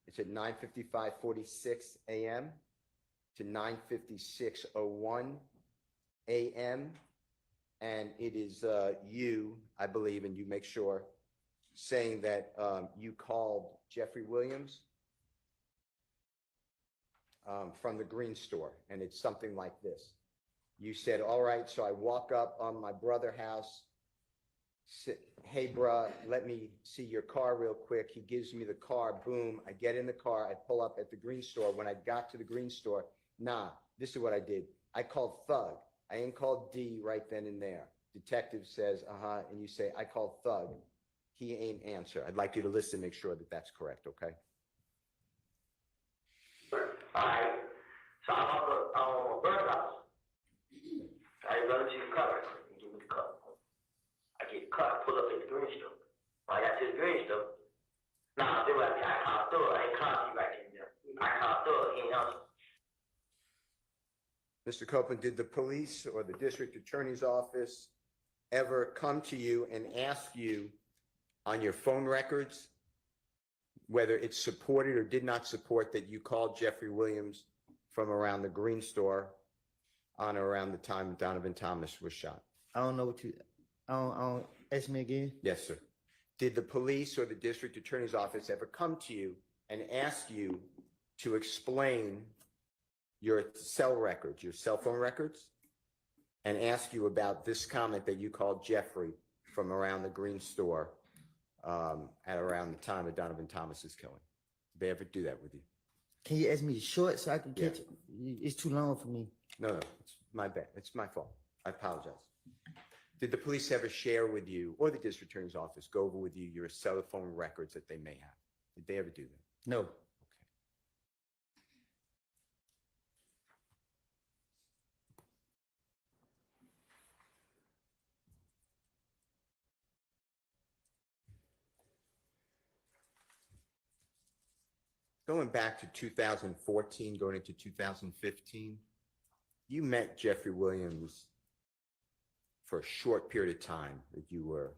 Speaker 1: It's at 9:55:46 a.m. to 9:56:01 a.m. And it is you, I believe, and you make sure, saying that you called Jeffrey Williams from the green store. And it's something like this. You said, all right, so I walk up on my brother's house. Hey, bruh, let me see your car real quick. He gives me the car. Boom. I get in the car. I pull up at the green store. When I got to the green store, this is what I did. I called Thug. I ain't called D right then and there. Detective says, and you say, I called Thug. He ain't answer. I'd like you to listen, make sure that that's correct, okay?
Speaker 8: All right. So I'm on my brother's house. I run to the car and give me the car. I get the car, pull up at the green store. When I got to the green store, they were like, I called Thug. I ain't called you right there. I called Thug. He ain't answer.
Speaker 1: Mr. Copeland, did the police or the district attorney's office ever come to you and ask you on your phone records whether it supported or did not support that you called Jeffrey Williams from around the green store on or around the time Donovan Thomas was shot?
Speaker 2: I don't know what you. I don't. Ask me again.
Speaker 1: Yes, sir. Did the police or the district attorney's office ever come to you and ask you to explain your cell records, your cell phone records, and ask you about this comment that you called Jeffrey from around the green store at around the time of Donovan Thomas's killing? Did they ever do that with you?
Speaker 2: Can you ask me short so I can
Speaker 1: Yeah.
Speaker 2: catch it? It's too long for me.
Speaker 1: No, it's my bad. It's my fault. I apologize. Did the police ever share with you, or the district attorney's office, go over with you your cell phone records that they may have? Did they ever do that?
Speaker 2: No.
Speaker 1: going back to 2014, going into 2015, you met Jeffrey Williams for a short period of time that you were,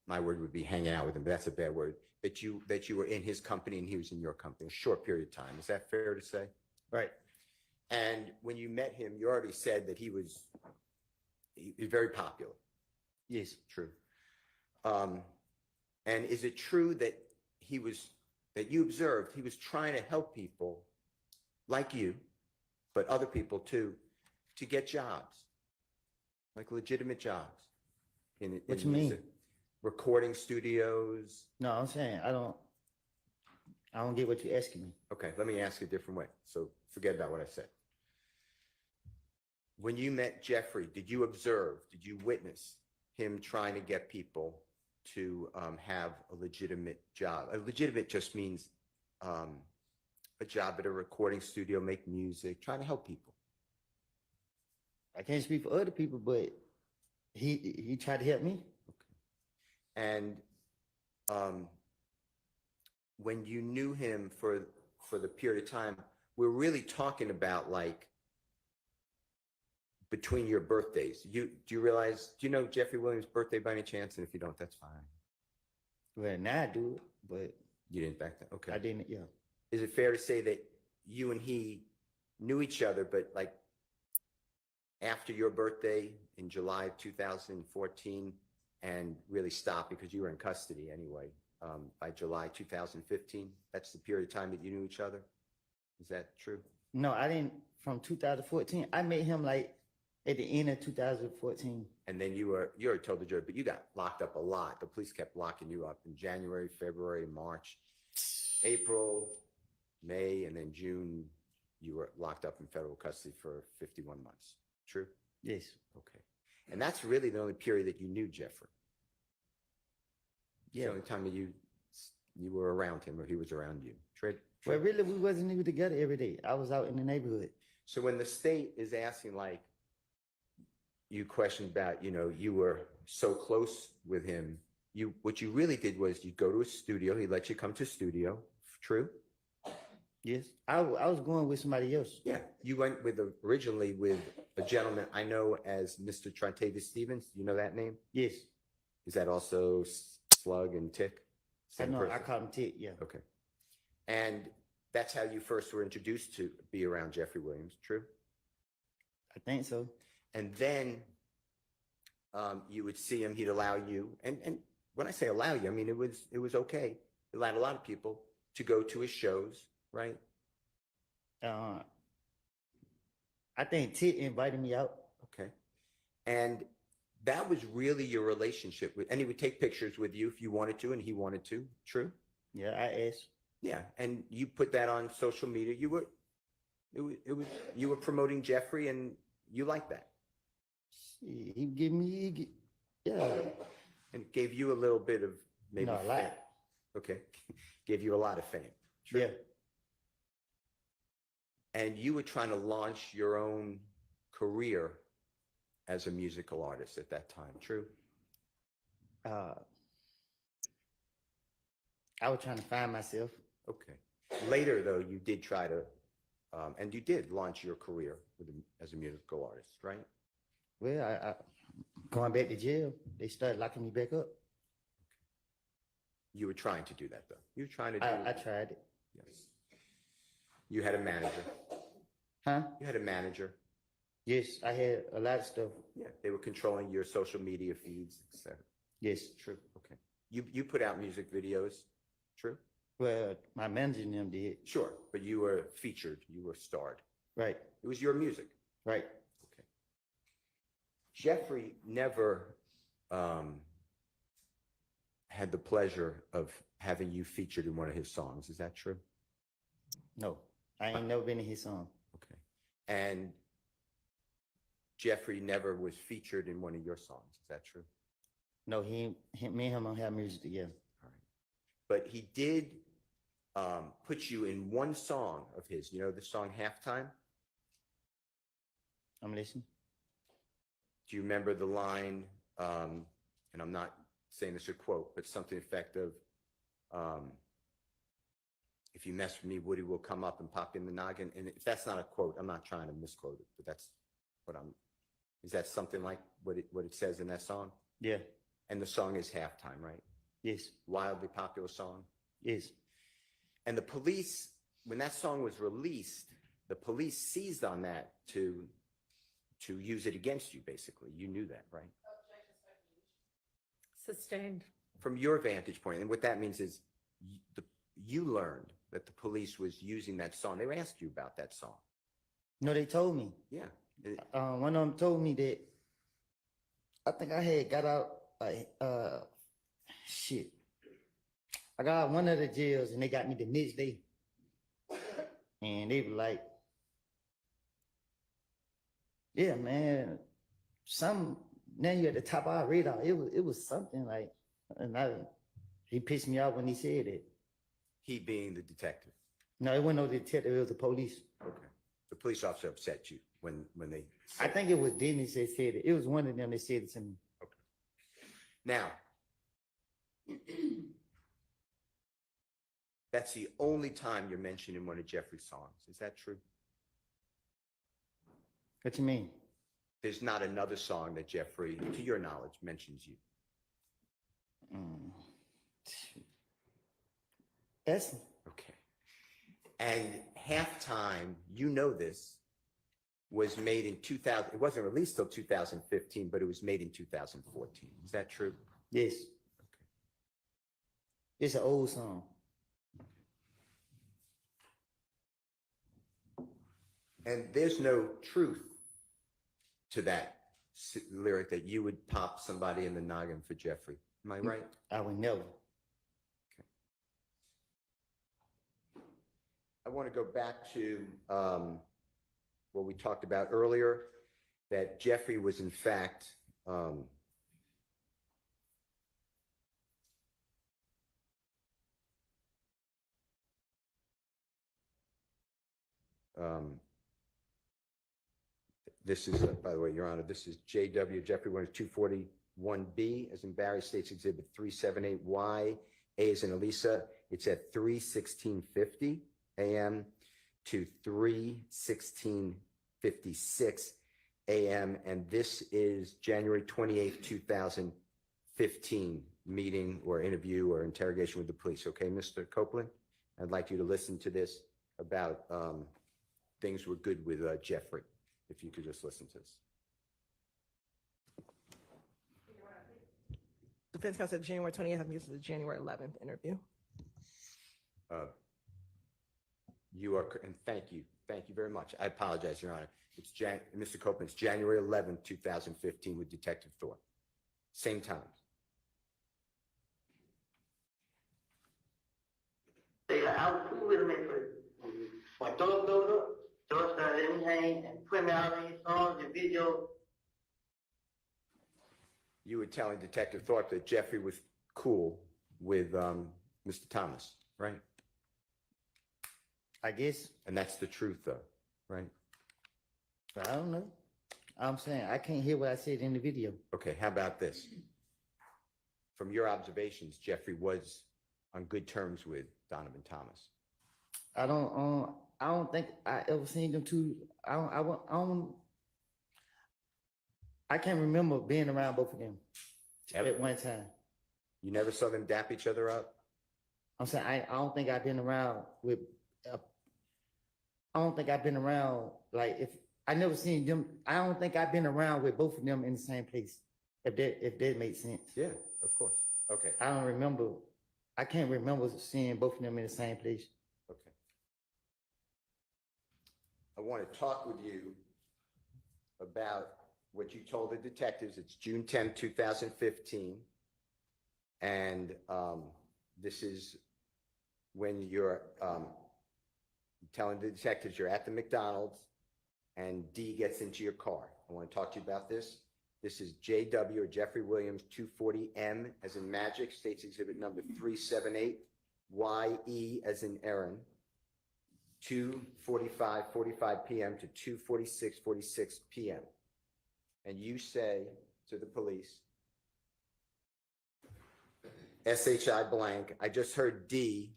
Speaker 1: my word would be hanging out with him, but that's a bad word, that you were in his company and he was in your company, a short period of time. Is that fair to say?
Speaker 2: Right.
Speaker 1: And when you met him, you already said that he was very popular.
Speaker 2: Yes.
Speaker 1: True. And is it true that that you observed he was trying to help people like you, but other people too, to get jobs, like legitimate jobs?
Speaker 2: What you mean?
Speaker 1: Recording studios.
Speaker 2: No, I'm saying I don't get what you're asking me.
Speaker 1: Okay, let me ask you a different way. So forget about what I said. When you met Jeffrey, did you witness him trying to get people to have a legitimate job? A legitimate just means a job at a recording studio, make music, trying to help people.
Speaker 2: I can't speak for other people, but he tried to help me.
Speaker 1: Okay. And when you knew him for the period of time, we're really talking about like between your birthdays. Do you know Jeffrey Williams' birthday by any chance? And if you don't, that's fine.
Speaker 2: Well, now I do, but
Speaker 1: You didn't back then? Okay.
Speaker 2: I didn't. Yeah.
Speaker 1: Is it fair to say that you and he knew each other, but like after your birthday in July 2014 and really stopped because you were in custody anyway, by July 2015? That's the period of time that you knew each other? Is that true?
Speaker 2: No, I didn't. From 2014, I met him like at the end of 2014.
Speaker 1: And then you already told the jury, but you got locked up a lot. The police kept locking you up in January, February, March, April, May, and then June, you were locked up in federal custody for 51 months. True?
Speaker 2: Yes.
Speaker 1: Okay. And that's really the only period that you knew Jeffrey.
Speaker 2: Yeah.
Speaker 1: The only time that you were around him or he was around you. True?
Speaker 2: Well, really, we wasn't even together every day. I was out in the neighborhood.
Speaker 1: So when the state is asking, like, you questioned about, you were so close with him, what you really did was you go to a studio, he let you come to a studio. True?
Speaker 2: Yes. I was going with somebody else.
Speaker 1: Yeah. You went originally with a gentleman I know as Mr. Trontavious Stevens. You know that name?
Speaker 2: Yes.
Speaker 1: Is that also Slug and Tick?
Speaker 2: I know.
Speaker 1: Person?
Speaker 2: I call him Ted. Yeah.
Speaker 1: Okay. And that's how you first were introduced to be around Jeffrey Williams. True?
Speaker 2: I think so.
Speaker 1: And then you would see him, he'd allow you, and when I say allow you, I mean, it was okay. He allowed a lot of people to go to his shows, right?
Speaker 2: I think Ted invited me out.
Speaker 1: Okay. And that was really your relationship with, and he would take pictures with you if you wanted to, and he wanted to. True?
Speaker 2: Yeah, I asked.
Speaker 1: Yeah. And you put that on social media. You were promoting Jeffrey, and you liked that.
Speaker 2: He give me, yeah.
Speaker 1: And it gave you a little bit of maybe
Speaker 2: No, a lot.
Speaker 1: fame. Okay. Gave you a lot of fame. True.
Speaker 2: Yeah.
Speaker 1: And you were trying to launch your own career as a musical artist at that time. True?
Speaker 2: I was trying to find myself.
Speaker 1: Okay. Later, though, you did try to, and you did launch your career as a musical artist, right?
Speaker 2: Well, I going back to jail, they started locking me back up.
Speaker 1: You were trying to do that, though. You were trying to do
Speaker 2: I tried it.
Speaker 1: Yes. You had a manager.
Speaker 2: Huh?
Speaker 1: You had a manager.
Speaker 2: Yes, I had a lot of stuff.
Speaker 1: Yeah. They were controlling your social media feeds, etc.
Speaker 2: Yes.
Speaker 1: True. Okay. You put out music videos. True?
Speaker 2: Well, my manager and them did.
Speaker 1: Sure. But you were featured. You were starred.
Speaker 2: Right.
Speaker 1: It was your music.
Speaker 2: Right.
Speaker 1: Okay. Jeffrey never had the pleasure of having you featured in one of his songs. Is that true?
Speaker 2: No, I ain't never been in his song.
Speaker 1: Okay. And Jeffrey never was featured in one of your songs. Is that true?
Speaker 2: No, me and him don't have music together.
Speaker 1: All right. But he did put you in one song of his. You know the song Halftime?
Speaker 2: I'm listening.
Speaker 1: Do you remember the line, and I'm not saying this a quote, but something effective, if you mess with me, Woody will come up and pop in the noggin. And if that's not a quote, I'm not trying to misquote it, but that's what is that something like what it says in that song?
Speaker 2: Yeah.
Speaker 1: And the song is Halftime, right?
Speaker 2: Yes.
Speaker 1: Wildly popular song.
Speaker 2: Yes.
Speaker 1: And the police, when that song was released, the police seized on that to use it against you, basically. You knew that, right?
Speaker 7: Sustained.
Speaker 1: From your vantage point, and what that means is you learned that the police was using that song. They asked you about that song.
Speaker 2: No, they told me.
Speaker 1: Yeah.
Speaker 2: One of them told me that I think I had got out shit. I got out one of the jails and they got me the next day. And they were like, yeah, man, now you're at the top of our radar. It was something like, and he pissed me off when he said it.
Speaker 1: He being the detective.
Speaker 2: No, it wasn't no detective, it was the police.
Speaker 1: Okay. The police officer upset you when they
Speaker 2: I think it was Dennis that said it. It was one of them that said it to me.
Speaker 1: Okay. Now, that's the only time you're mentioned in one of Jeffrey's songs. Is that true?
Speaker 2: What you mean?
Speaker 1: There's not another song that Jeffrey, to your knowledge, mentions you.
Speaker 2: That's
Speaker 1: Okay. And Halftime, you know this, was made in 2000. It wasn't released till 2015, but it was made in 2014. Is that true?
Speaker 2: yes. It's an old song.
Speaker 1: And there's no truth to that lyric that you would pop somebody in the noggin for Jeffrey. Am I right?
Speaker 2: I would never.
Speaker 1: I want to go back to what we talked about earlier, that Jeffrey was in fact this is, by the way, Your Honor, this is JW, Jeffrey Williams, 241B, as in Barry States Exhibit 378Y, A as in Elisa. It's at 3:16:50 a.m. to 3:16:56 a.m. And this is January 28th, 2015 meeting or interview or interrogation with the police. Okay, Mr. Copeland, I'd like you to listen to this about things were good with Jeffrey. If you could just listen to this.
Speaker 10: Defense counsel said January 20th. I think this is the January 11th interview.
Speaker 1: You are, and thank you very much. I apologize, Your Honor. It's Mr. Copeland, it's January 11th, 2015 with Detective Thorpe. Same time.
Speaker 8: Say, like, I was cool with him at first. When Thorpe goes up, Thorpe started letting me hang and putting me out on his songs and videos.
Speaker 1: You were telling Detective Thorpe that Jeffrey was cool with Mr. Thomas, right?
Speaker 2: I guess.
Speaker 1: And that's the truth, though, right?
Speaker 2: I don't know. I'm saying I can't hear what I said in the video.
Speaker 1: Okay, how about this? From your observations, Jeffrey was on good terms with Donovan Thomas.
Speaker 2: I don't think I ever seen them two. I can't remember being around both of them at one time.
Speaker 1: You never saw them dap each other up?
Speaker 2: I'm saying I don't think I've been around with. I don't think I've been around like if I never seen them. I don't think I've been around with both of them in the same place. If that makes sense.
Speaker 1: Yeah, of course. Okay.
Speaker 2: I don't remember. I can't remember seeing both of them in the same place.
Speaker 1: Okay. I want to talk with you about what you told the detectives. It's June 10th, 2015. And this is when you're telling the detectives you're at the McDonald's and D gets into your car. I want to talk to you about this. This is JW or Jeffrey Williams 240M as in Magic, States Exhibit number 378, YE as in Aaron, 2:45 p.m. to 2:46 p.m. And you say to the police, SHI blank, I just heard D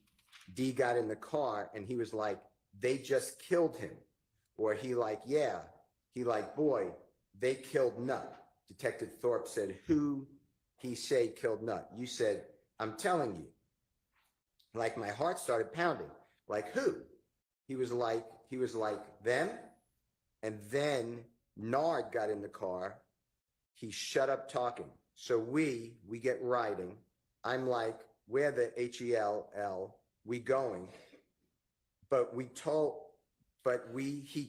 Speaker 1: D got in the car and he was like, they just killed him. Or he like, yeah. He like, boy, they killed Nut. Detective Thorpe said, who he say killed Nut? You said, I'm telling you. Like my heart started pounding. Like who? He was like, them. And then Nard got in the car. He shut up talking. So we get riding. I'm like, where the HELL, we going? He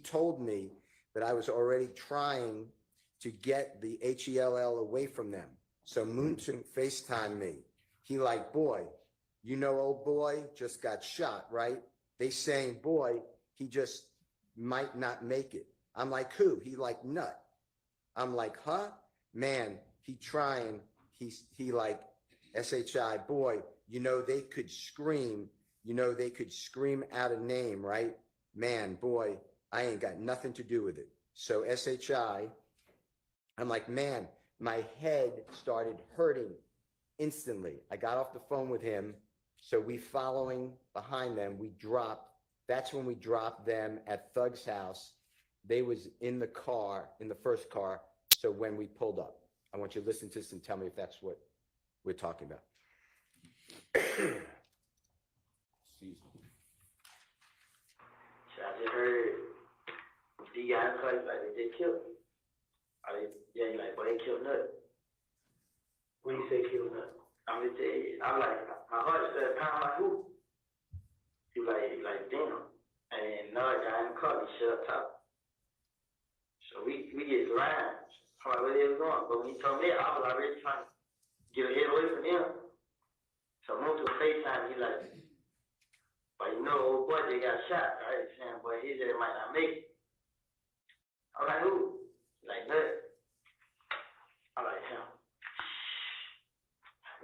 Speaker 1: told me that I was already trying to get the HELL away from them. So Moonton FaceTimed me. He like, boy, you know, old boy just got shot, right? They saying, boy, he just might not make it. I'm like, who? He like, Nut. I'm like, huh? Man, he trying. He like, SHI, boy, you know, they could scream. You know, they could scream out a name, right? Man, boy, I ain't got nothing to do with it. So SHI, I'm like, man, my head started hurting instantly. I got off the phone with him. So we following behind them, we dropped. That's when we dropped them at Thug's house. They was in the car, in the first car. So when we pulled up, I want you to listen to this and tell me if that's what we're talking about. Excuse me.
Speaker 8: So I just heard D got in the car, he's like, they just killed him. Yeah, he's like, boy, they killed Nut. When you say killed Nut? I'm just tell you, I'm like, my heart started pounding like who? He like, damn. And then another guy in the car, he shut up talking. So we get around. I'm like, where they was going? But when he told me, I was already trying to get ahead away from him. So I moved to a FaceTime, he like, but you know, old boy, they got shot, right? Saying, boy, he said it might not make it. I'm like, who? He like, Nut. I'm like, him.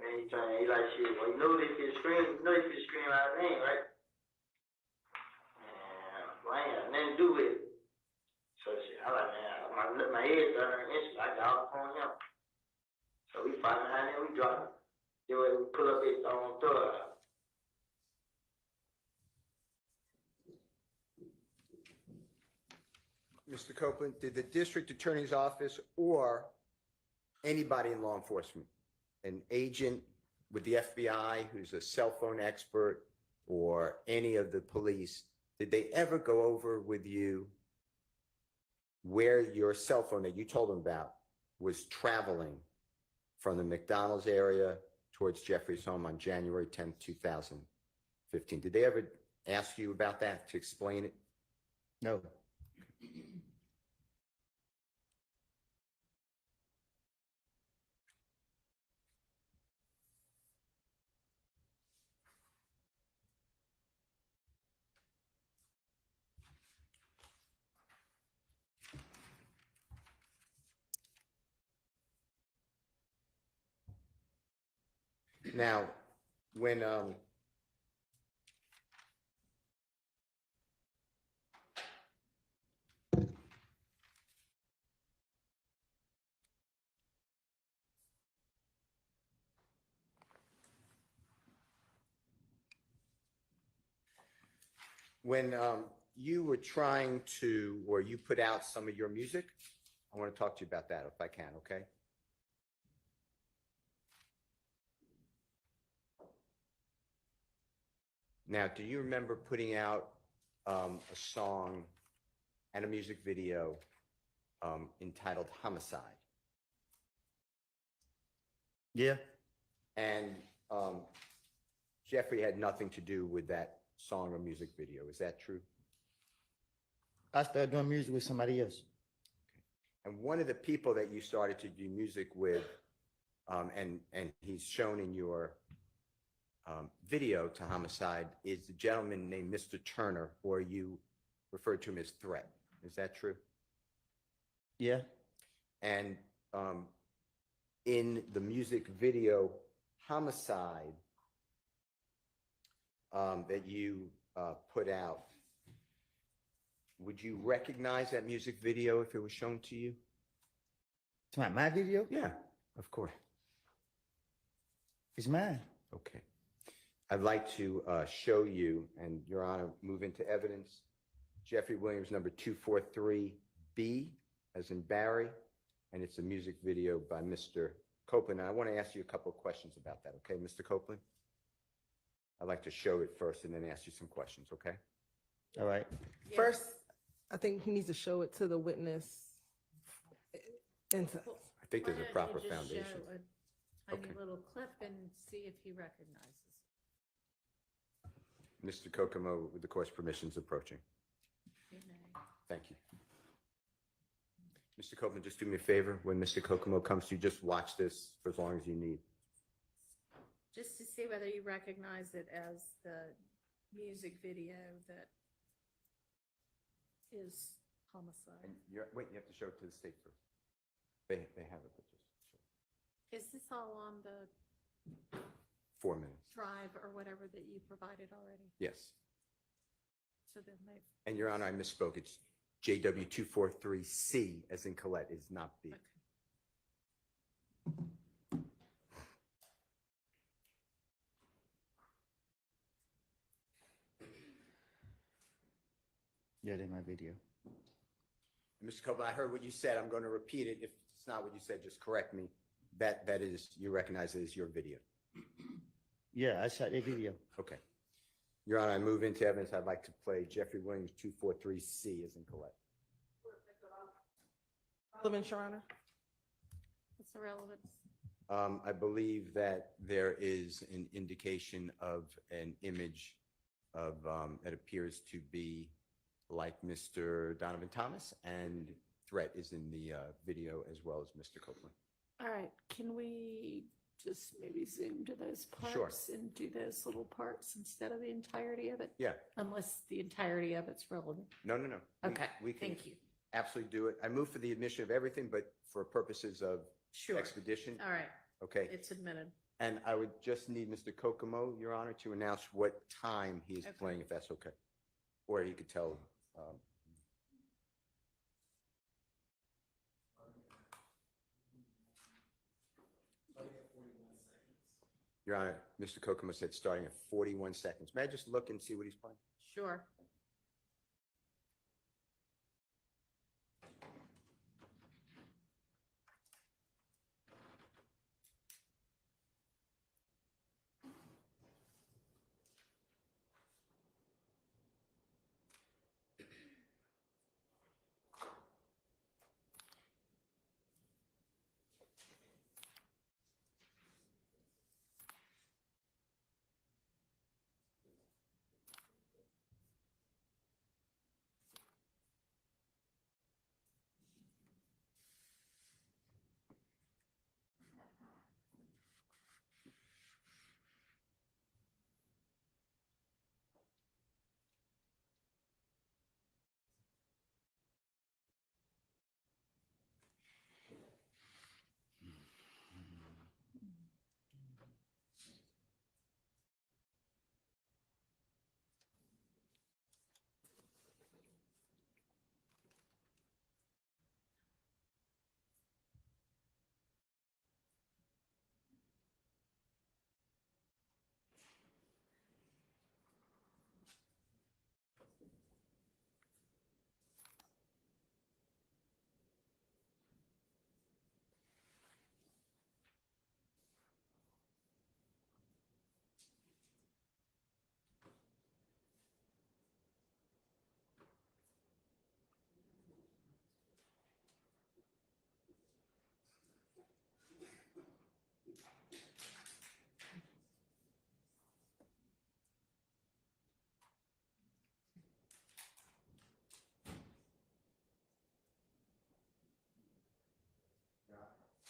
Speaker 8: Man, he like, shit, well, you know they could scream, out of name, right? And well, I ain't got nothing to do with it. So shit, I like, man, my head started instantly. I got off on him. So we fight behind him, we drop him. Then we pull up his own thug.
Speaker 1: Mr. Copeland, did the district attorney's office or anybody in law enforcement, an agent with the FBI who's a cell phone expert or any of the police, did they ever go over with you where your cell phone that you told them about was traveling from the McDonald's area towards Jeffrey's home on January 10th, 2015? Did they ever ask you about that to explain it?
Speaker 2: No.
Speaker 1: Now, when you were trying to, or you put out some of your music, I want to talk to you about that if I can, okay? Now, do you remember putting out a song and a music video entitled Homicide?
Speaker 2: Yeah.
Speaker 1: And Jeffrey had nothing to do with that song or music video. Is that true?
Speaker 2: I started doing music with somebody else.
Speaker 1: And one of the people that you started to do music with, and he's shown in your video to Homicide, is the gentleman named Mr. Turner, or you referred to him as Threat. Is that true?
Speaker 2: Yeah.
Speaker 1: And in the music video Homicide that you put out, would you recognize that music video if it was shown to you?
Speaker 2: It's my video?
Speaker 1: Yeah, of course.
Speaker 2: It's mine.
Speaker 1: Okay. I'd like to show you, and Your Honor, move into evidence, Jeffrey Williams, number 243B, as in Barry, and it's a music video by Mr. Copeland. And I want to ask you a couple of questions about that, okay, Mr. Copeland? I'd like to show it first and then ask you some questions, okay?
Speaker 2: All right.
Speaker 10: First, I think he needs to show it to the witness. And to,
Speaker 1: I think there's a proper foundation.
Speaker 7: Tiny
Speaker 1: Okay.
Speaker 7: little clip and see if he recognizes.
Speaker 1: Mr. Kokomo, with the court's permissions approaching.
Speaker 7: You know.
Speaker 1: Thank you. Mr. Copeland, just do me a favor. When Mr. Kokomo comes to you, just watch this for as long as you need.
Speaker 7: Just to see whether you recognize it as the music video that is homicide.
Speaker 1: And wait, you have to show it to the state first. They have it, but just show
Speaker 7: Is this all on the
Speaker 1: it. 4 minutes.
Speaker 7: drive or whatever that you provided already?
Speaker 1: Yes.
Speaker 7: So then they,
Speaker 1: And Your Honor, I misspoke. It's JW 243C, as in Colette, is not B.
Speaker 7: okay.
Speaker 2: Yeah, they my video.
Speaker 1: Mr. Copeland, I heard what you said. I'm going to repeat it. If it's not what you said, just correct me. That is, you recognize it as your video.
Speaker 2: Yeah, I shot that video.
Speaker 1: Okay. Your Honor, I move into evidence. I'd like to play Jeffrey Williams 243C, as in Colette.
Speaker 10: relevant, Your Honor.
Speaker 7: What's the relevance?
Speaker 1: I believe that there is an indication of an image of, that appears to be like Mr. Donovan Thomas, and threat is in the video as well as Mr. Copeland.
Speaker 7: All right, can we just maybe zoom to those
Speaker 1: Sure.
Speaker 7: parts and do those little parts instead of the entirety of it?
Speaker 1: Yeah.
Speaker 7: Unless the entirety of it's relevant.
Speaker 1: No. We-
Speaker 7: Okay,
Speaker 1: We can
Speaker 7: thank you.
Speaker 1: absolutely do it. I move for the admission of everything, but for purposes of
Speaker 7: Sure.
Speaker 1: expedition.
Speaker 7: All right,
Speaker 1: Okay.
Speaker 7: it's admitted.
Speaker 1: And I would just need Mr. Kokomo, Your Honor, to announce what time he is
Speaker 7: Okay.
Speaker 1: playing, if that's okay. Or he could tell. Your Honor, Mr. Kokomo said starting at 41 seconds. May I just look and see what he's playing?
Speaker 7: Sure.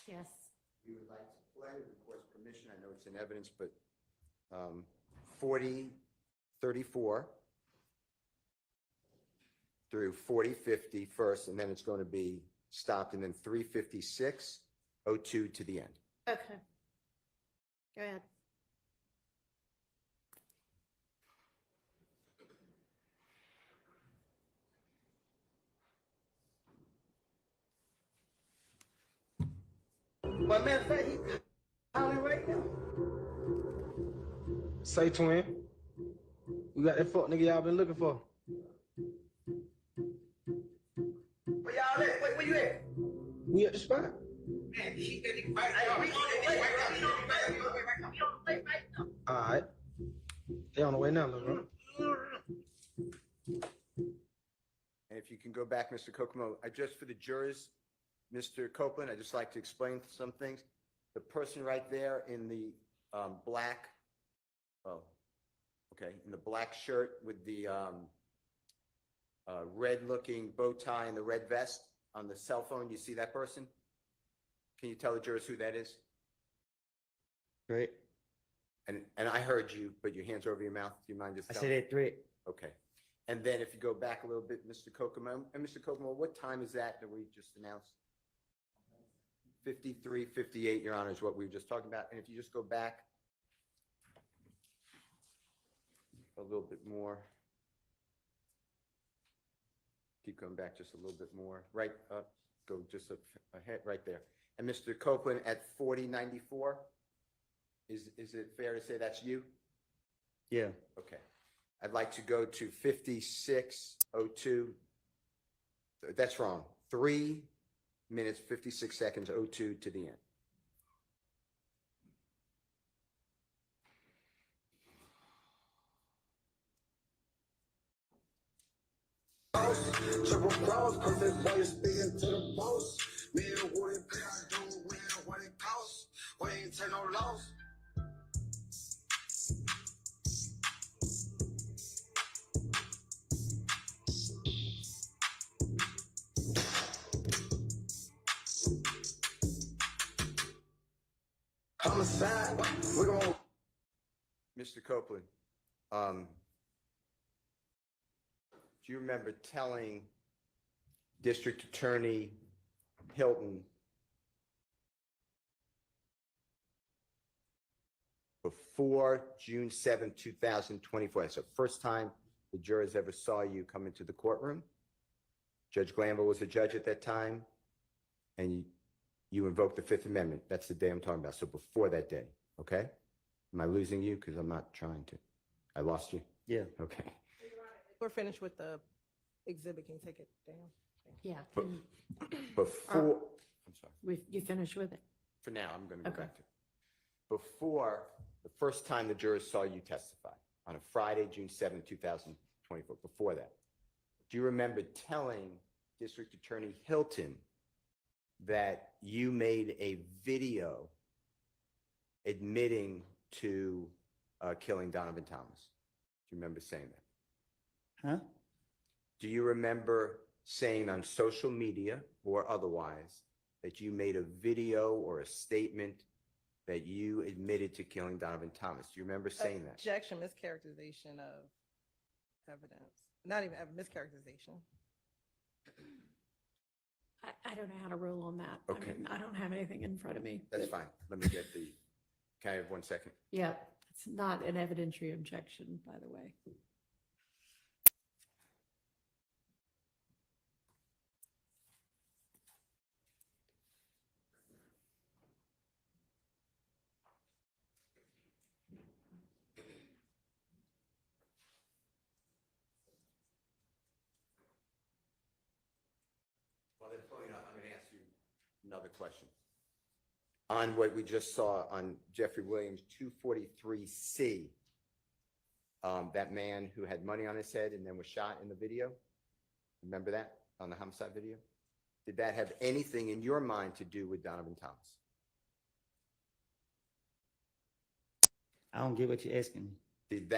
Speaker 7: Yes.
Speaker 1: We would like to play, with the court's permission, I know it's in evidence, but 40:34 through 40:50 first, and then it's going to be stopped, and then 3:56:02 to the end.
Speaker 7: Okay. Go ahead.
Speaker 10: But matter of fact, he calling right now.
Speaker 11: Say, twin. We got that fuck nigga y'all been looking for.
Speaker 8: Where y'all at? Where you at?
Speaker 11: We at the spot.
Speaker 8: Man, she got the fight. Hey, we on the way. We on the way right now.
Speaker 11: All right. They on the way now, little bro.
Speaker 1: And if you can go back, Mr. Kokomo, just for the jurors, Mr. Copeland, I'd just like to explain some things. The person right there in the black, oh, okay, in the black shirt with the red-looking bow tie and the red vest on the cell phone, you see that person? Can you tell the jurors who that is?
Speaker 2: Threat.
Speaker 1: And I heard you, but your hands are over your mouth. Do you mind just
Speaker 2: I
Speaker 1: telling
Speaker 2: said
Speaker 1: me?
Speaker 2: that threat.
Speaker 1: Okay. And then if you go back a little bit, Mr. Kokomo, and Mr. Kokomo, what time is that we just announced? 53:58, Your Honor, is what we were just talking about. And if you just go back a little bit more. Keep going back just a little bit more. Right up, go just ahead, right there. And Mr. Copeland at 4094, is it fair to say that's you?
Speaker 2: Yeah.
Speaker 1: Okay. I'd like to go to 5602. That's wrong. 3 minutes, 56 seconds, 02 to the end.
Speaker 12: Triple cross, perfect boy, speaking to the boss. Me and Woody pay, I do win what it costs. We ain't take no loss. Homicide, we're gonna.
Speaker 1: Mr. Copeland, do you remember telling District Attorney Hilton before June 7, 2024, that's the first time the jurors ever saw you come into the courtroom? Judge Glanville was a judge at that time, and you invoked the Fifth Amendment. That's the day I'm talking about. So before that day, okay? Am I losing you? Because I'm not trying to. I lost you?
Speaker 2: Yeah.
Speaker 1: Okay.
Speaker 10: We're finished with the exhibit. Can you take it down?
Speaker 7: Yeah.
Speaker 1: But before, I'm sorry.
Speaker 7: You finished with it?
Speaker 1: For now, I'm going to go
Speaker 7: Okay.
Speaker 1: back to it. Before the first time the jurors saw you testify on a Friday, June 7, 2024, before that, do you remember telling District Attorney Hilton that you made a video admitting to killing Donovan Thomas? Do you remember saying that?
Speaker 2: Huh?
Speaker 1: Do you remember saying on social media or otherwise that you made a video or a statement that you admitted to killing Donovan Thomas? Do you remember saying that?
Speaker 10: Objection, mischaracterization of evidence. Not even mischaracterization.
Speaker 7: I don't know how to rule on that.
Speaker 1: Okay.
Speaker 7: I mean, I don't have anything in front of me.
Speaker 1: That's fine. Let me get the, can I have 1 second?
Speaker 7: Yeah, it's not an evidentiary objection, by the way.
Speaker 1: While they're pulling up, I'm going to ask you another question. On what we just saw on Jeffrey Williams 243C, that man who had money on his head and then was shot in the video, remember that on the homicide video? Did that have anything in your mind to do with Donovan Thomas?
Speaker 2: I don't get what you're asking me.
Speaker 1: Did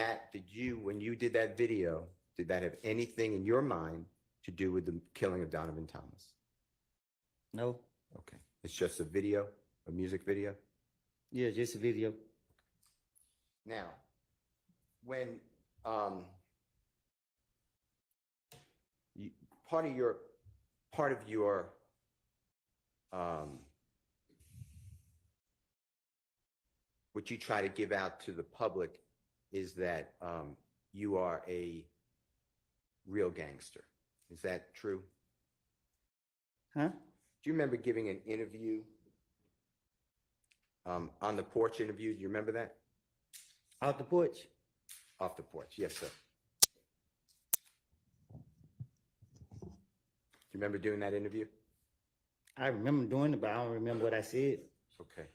Speaker 1: you, when you did that video, did that have anything in your mind to do with the killing of Donovan Thomas?
Speaker 2: No.
Speaker 1: Okay. It's just a video, a music video?
Speaker 2: Yeah, just a video.
Speaker 1: Now, when part of your what you try to give out to the public is that you are a real gangster. Is that true?
Speaker 2: Huh?
Speaker 1: Do you remember giving an interview on the porch interview? Do you remember that?
Speaker 2: Out the porch?
Speaker 1: Off the porch, yes, sir. Do you remember doing that interview?
Speaker 2: I remember doing it, but I don't remember what I said.
Speaker 1: Okay.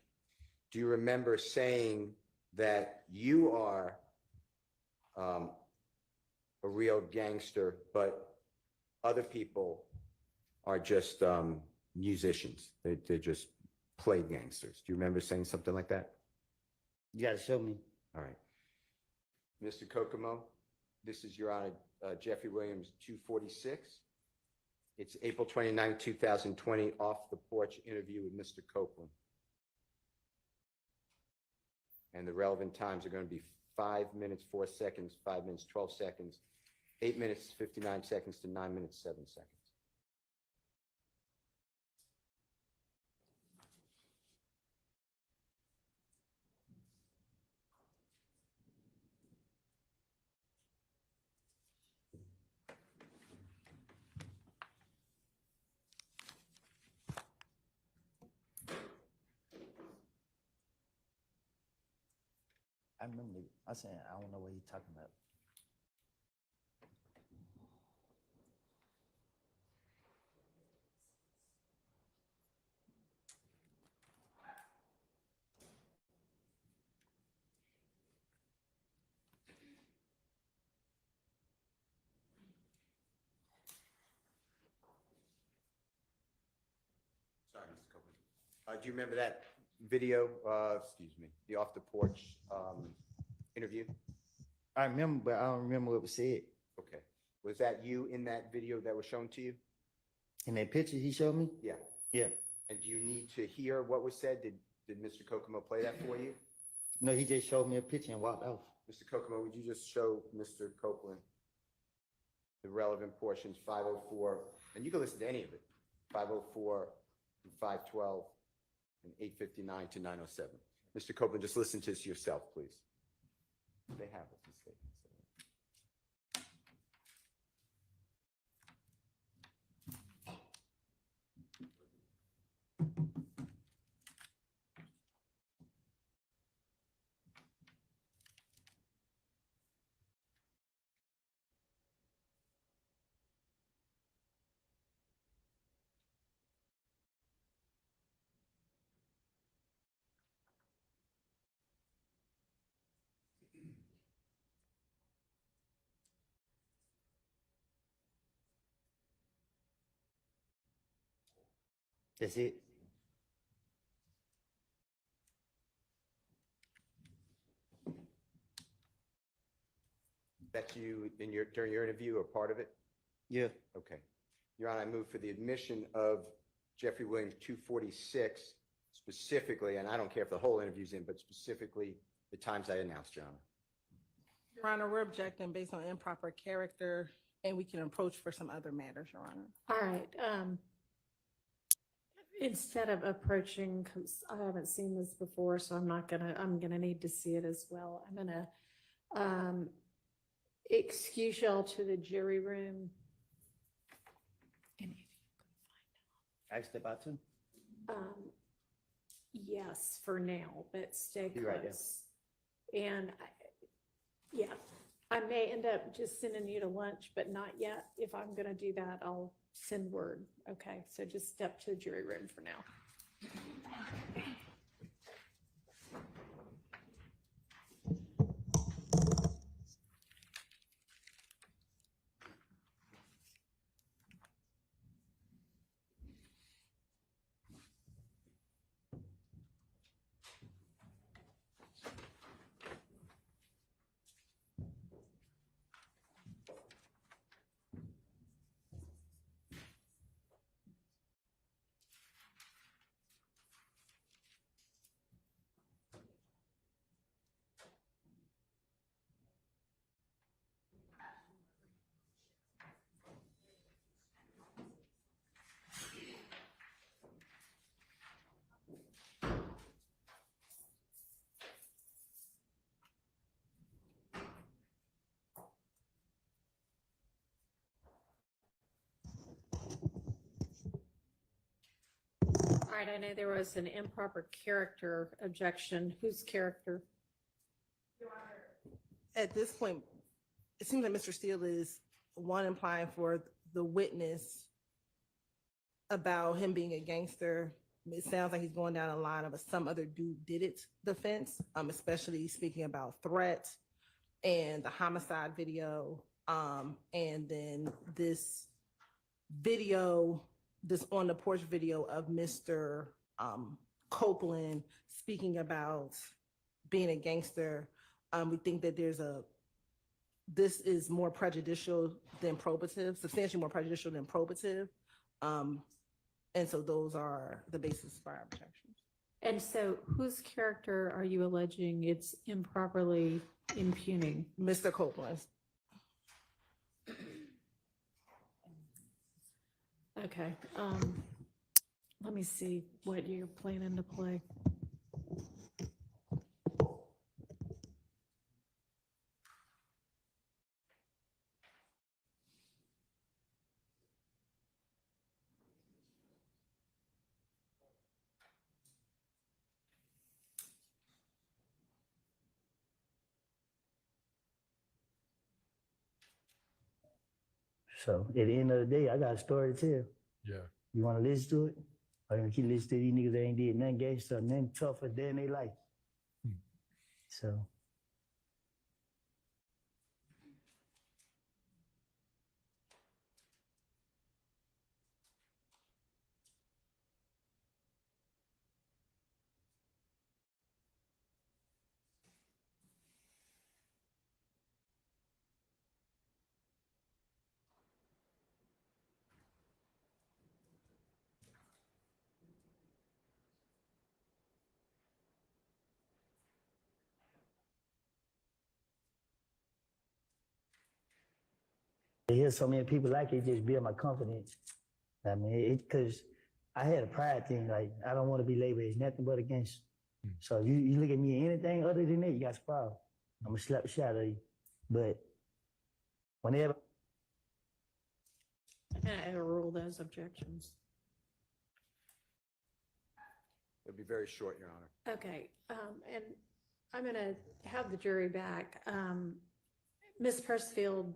Speaker 1: Do you remember saying that you are a real gangster, but other people are just musicians? They just play gangsters. Do you remember saying something like that?
Speaker 2: You gotta show me.
Speaker 1: All right. Mr. Kokomo, this is Your Honor, Jeffrey Williams, 246. It's April 29, 2020, off the porch interview with Mr. Copeland. And the relevant times are going to be 5 minutes, 4 seconds, 5 minutes, 12 seconds, 8 minutes, 59 seconds to 9 minutes, 7 seconds.
Speaker 2: I remember, I said, I don't know what he's talking about.
Speaker 1: Sorry, Mr. Copeland. Do you remember that video, excuse me, the off the porch interview?
Speaker 2: I remember, but I don't remember what was said.
Speaker 1: Okay. Was that you in that video that was shown to you?
Speaker 2: In that picture he showed me?
Speaker 1: Yeah.
Speaker 2: Yeah.
Speaker 1: And do you need to hear what was said? Did Mr. Kokomo play that for you?
Speaker 2: No, he just showed me a picture and walked off.
Speaker 1: Mr. Kokomo, would you just show Mr. Copeland the relevant portions, 504, and you can listen to any of it, 504 and 512 and 859 to 907. Mr. Copeland, just listen to this yourself, please. They have it. These statements.
Speaker 2: That's it.
Speaker 1: That's you in during your interview or part of it?
Speaker 2: Yeah.
Speaker 1: Okay. Your Honor, I move for the admission of Jeffrey Williams, 246, specifically, and I don't care if the whole interview's in, but specifically the times I announced, Your Honor.
Speaker 10: Your Honor, we're objecting based on improper character, and we can approach for some other matters, Your Honor.
Speaker 7: All right. Instead of approaching, because I haven't seen this before, so I'm gonna need to see it as well. I'm gonna excuse y'all to the jury room.
Speaker 2: I step out too.
Speaker 7: Yes, for now, but stay
Speaker 2: Be right there.
Speaker 7: close. And yeah, I may end up just sending you to lunch, but not yet. If I'm gonna do that, I'll send word. Okay, so just step to the jury room for now. All right, I know there was an improper character objection. Whose character?
Speaker 10: At this point, it seems like Mr. Steele is one implying for the witness about him being a gangster. It sounds like he's going down a line of a some other dude did it defense, especially speaking about threat and the homicide video, and then this video, this on the porch video of Mr. Copeland speaking about being a gangster. We think that this is more prejudicial than probative, substantially more prejudicial than probative. And so those are the basis for our protections.
Speaker 7: And so whose character are you alleging it's improperly impugning?
Speaker 10: Mr. Copeland.
Speaker 7: Okay, let me see what you're planning to play.
Speaker 2: So at the end of the day, I got a story to tell.
Speaker 13: Yeah.
Speaker 2: You want to listen to it? Or you keep listening to these niggas that ain't did nothing gangster, nothing tough a day in their life. So. To hear so many people like it just build my confidence. I mean, because I had a pride thing, like, I don't want to be labeled as nothing but a gangster. So you look at me anything other than that, you got a problem. I'm going to slap the shit out of you. But whenever.
Speaker 7: I overrule those objections.
Speaker 1: It'll be very short, Your Honor.
Speaker 7: Okay, and I'm gonna have the jury back. Ms. Persfield,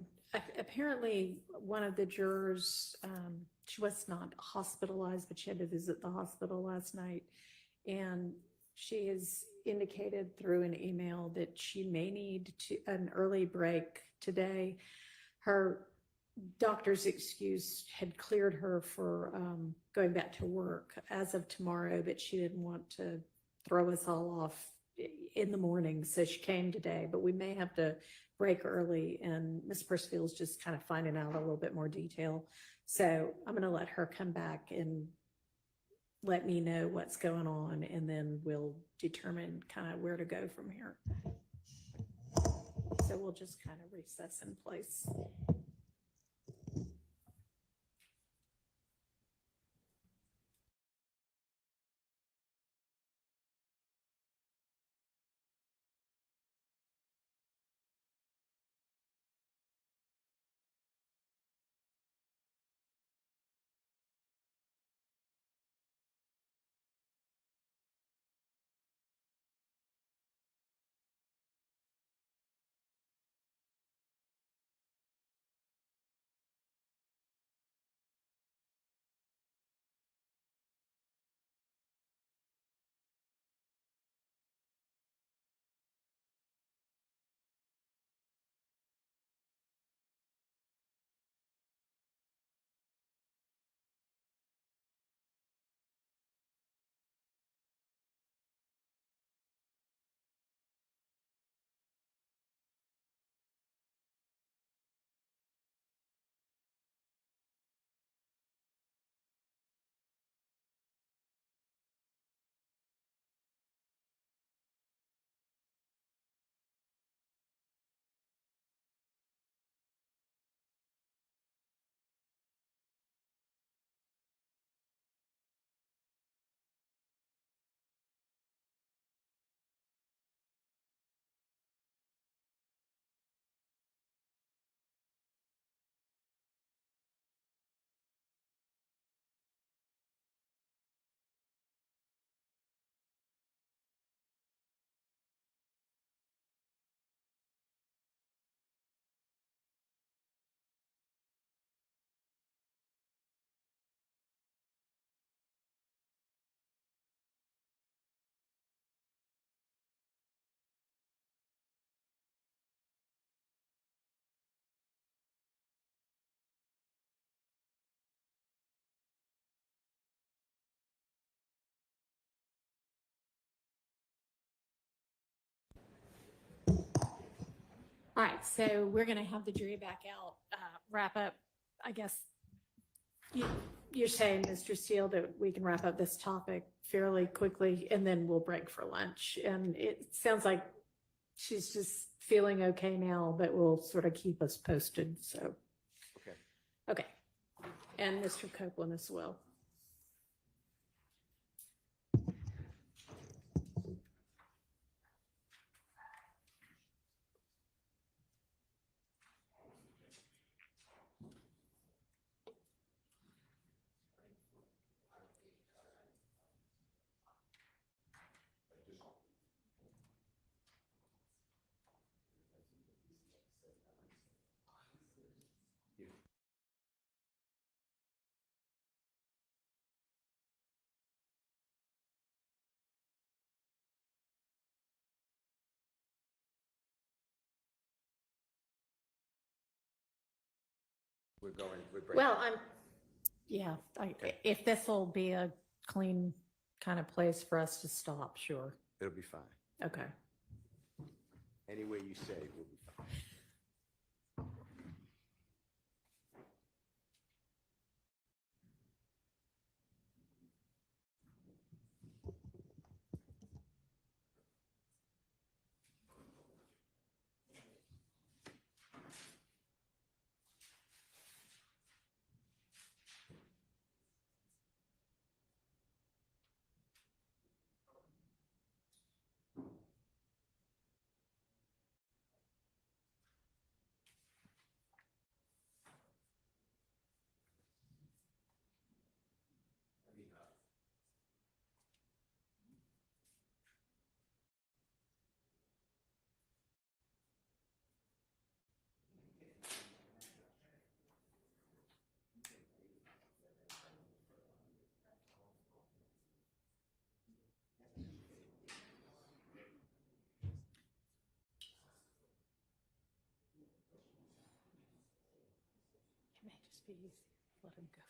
Speaker 7: apparently one of the jurors, she was not hospitalized, but she had to visit the hospital last night. And she has indicated through an email that she may need an early break today. Her doctor's excuse had cleared her for going back to work as of tomorrow, but she didn't want to throw us all off in the morning. So she came today, but we may have to break early, and Ms. Persfield's just kind of finding out a little bit more detail. So I'm going to let her come back and let me know what's going on, and then we'll determine kind of where to go from here. So we'll just kind of recess in place. All right, so we're gonna have the jury back out, wrap up, I guess. You're saying, Mr. Steele, that we can wrap up this topic fairly quickly and then we'll break for lunch. And it sounds like she's just feeling okay now, but will sort of keep us posted, so.
Speaker 1: Okay.
Speaker 7: Okay, and Mr. Copeland as well.
Speaker 1: We're breaking.
Speaker 7: Well, yeah,
Speaker 1: Okay.
Speaker 7: if this will be a clean kind of place for us to stop, sure.
Speaker 1: It'll be fine.
Speaker 7: Okay.
Speaker 1: Any way you say, we'll be fine.
Speaker 7: It may just be easy. Let him go.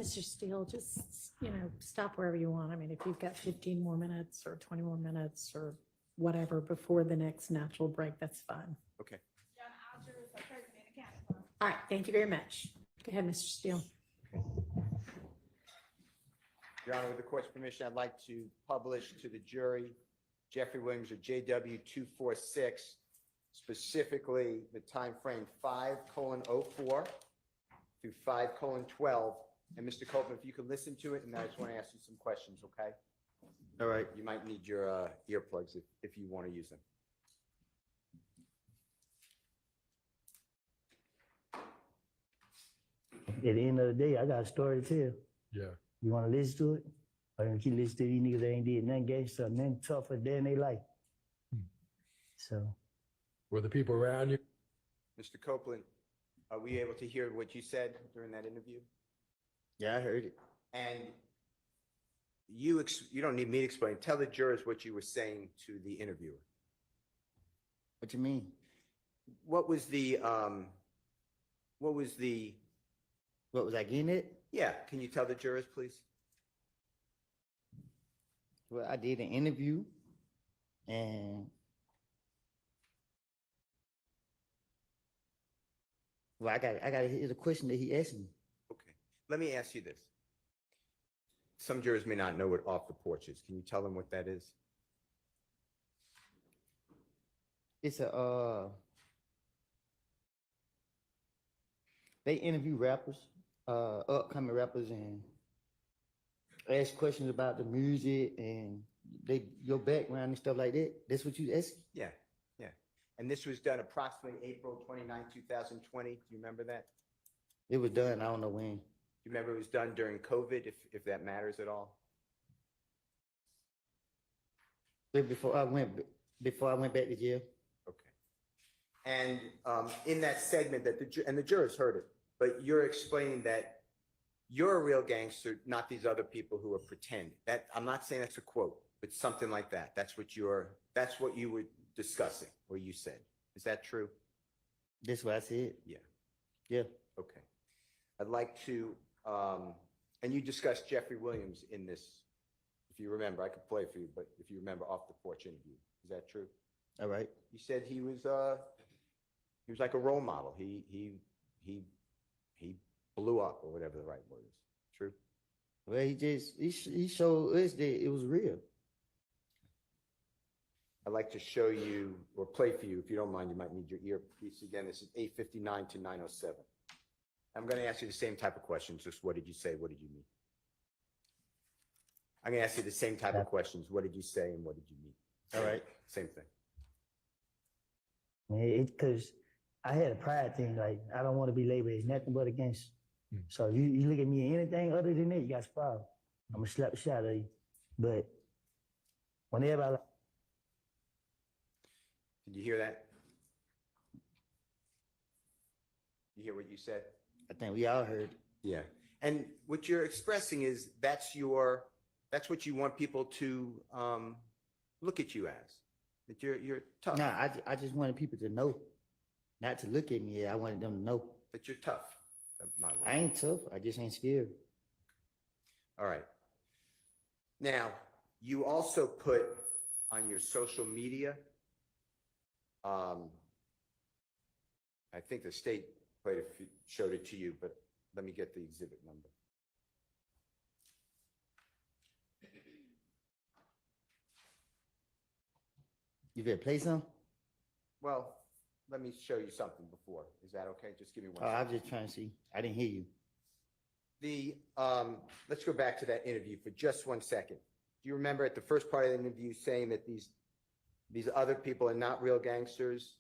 Speaker 7: Mr. Steele, just, stop wherever you want. I mean, if you've got 15 more minutes or 20 more minutes or whatever before the next natural break, that's fine.
Speaker 1: Okay.
Speaker 7: All right, thank you very much. Go ahead, Mr. Steele.
Speaker 1: Your Honor, with the court's permission, I'd like to publish to the jury Jeffrey Williams or JW 246, specifically the time frame 5:04 through 5:12. And Mr. Copeland, if you could listen to it, and I just want to ask you some questions, okay?
Speaker 2: All right.
Speaker 1: You might need your earplugs if you want to use them.
Speaker 13: At the end of the day, I got a story to tell.
Speaker 14: Yeah.
Speaker 13: You want to listen to it? Or you keep listening to these niggas that ain't did nothing gangster, nothing tougher than they life. So.
Speaker 14: Were the people around you?
Speaker 1: Mr. Copeland, are we able to hear what you said during that interview?
Speaker 2: Yeah, I heard it.
Speaker 1: And you don't need me to explain. Tell the jurors what you were saying to the interviewer.
Speaker 2: What you mean?
Speaker 1: What was I
Speaker 2: getting at?
Speaker 1: Yeah, can you tell the jurors, please?
Speaker 2: Well, I did an interview and I got hear the question that he asked me.
Speaker 1: Okay, let me ask you this. Some jurors may not know what off the porch is. Can you tell them what that is?
Speaker 2: It's they interview rappers, upcoming rappers, and ask questions about the music and your background and stuff like that. That's what you ask?
Speaker 1: Yeah. And this was done approximately April 29, 2020. Do you remember that?
Speaker 2: It was done, I don't know when.
Speaker 1: Do you remember it was done during COVID, if that matters at all?
Speaker 2: Before I went back to jail.
Speaker 1: Okay. And in that segment that the jurors heard it, but you're explaining that you're a real gangster, not these other people who are pretending. That I'm not saying that's a quote, but something like that. That's what you were discussing, or you said. Is that true?
Speaker 2: That's what I said.
Speaker 1: Yeah.
Speaker 2: Yeah.
Speaker 1: Okay. I'd like to, and you discussed Jeffrey Williams in this. If you remember, I could play for you, but if you remember off the porch interview, is that true?
Speaker 2: All right.
Speaker 1: You said he was like a role model. He blew up, or whatever the right word is. True?
Speaker 2: Well, he showed us that it was real.
Speaker 1: I'd like to show you or play for you. If you don't mind, you might need your earpiece again. This is 8:59 to 9:07. I'm going to ask you the same type of questions. Just what did you say? What did you mean? I'm going to ask you the same type of questions. What did you say and what did you mean?
Speaker 2: All right.
Speaker 1: Same thing.
Speaker 13: Because I had a pride thing, like, I don't want to be labeled as nothing but a gangster. So you look at me anything other than that, you got a problem. I'm going to slap the shit out of you. But whenever I...
Speaker 1: Did you hear that? You hear what you said?
Speaker 2: I think we all heard.
Speaker 1: Yeah. And what you're expressing is that's what you want people to look at you as. That you're tough.
Speaker 2: No, I just wanted people to know. Not to look at me. I wanted them to know.
Speaker 1: That you're tough.
Speaker 2: I ain't tough. I just ain't scared.
Speaker 1: All right. Now, you also put on your social media, I think the state showed it to you, but let me get the exhibit number.
Speaker 2: You better play some?
Speaker 1: Well, let me show you something before. Is that okay? Just give me one
Speaker 2: Oh,
Speaker 1: second.
Speaker 2: I'm just trying to see. I didn't hear you.
Speaker 1: Let's go back to that interview for just 1 second. Do you remember at the first part of the interview saying that these other people are not real gangsters?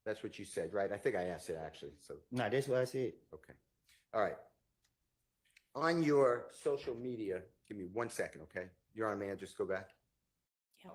Speaker 1: That's what you said, right? I think I asked it actually. So
Speaker 2: No, that's what I said.
Speaker 1: okay. All right. On your social media, give me 1 second, okay? Your Honor, may I just go back?
Speaker 7: Yeah.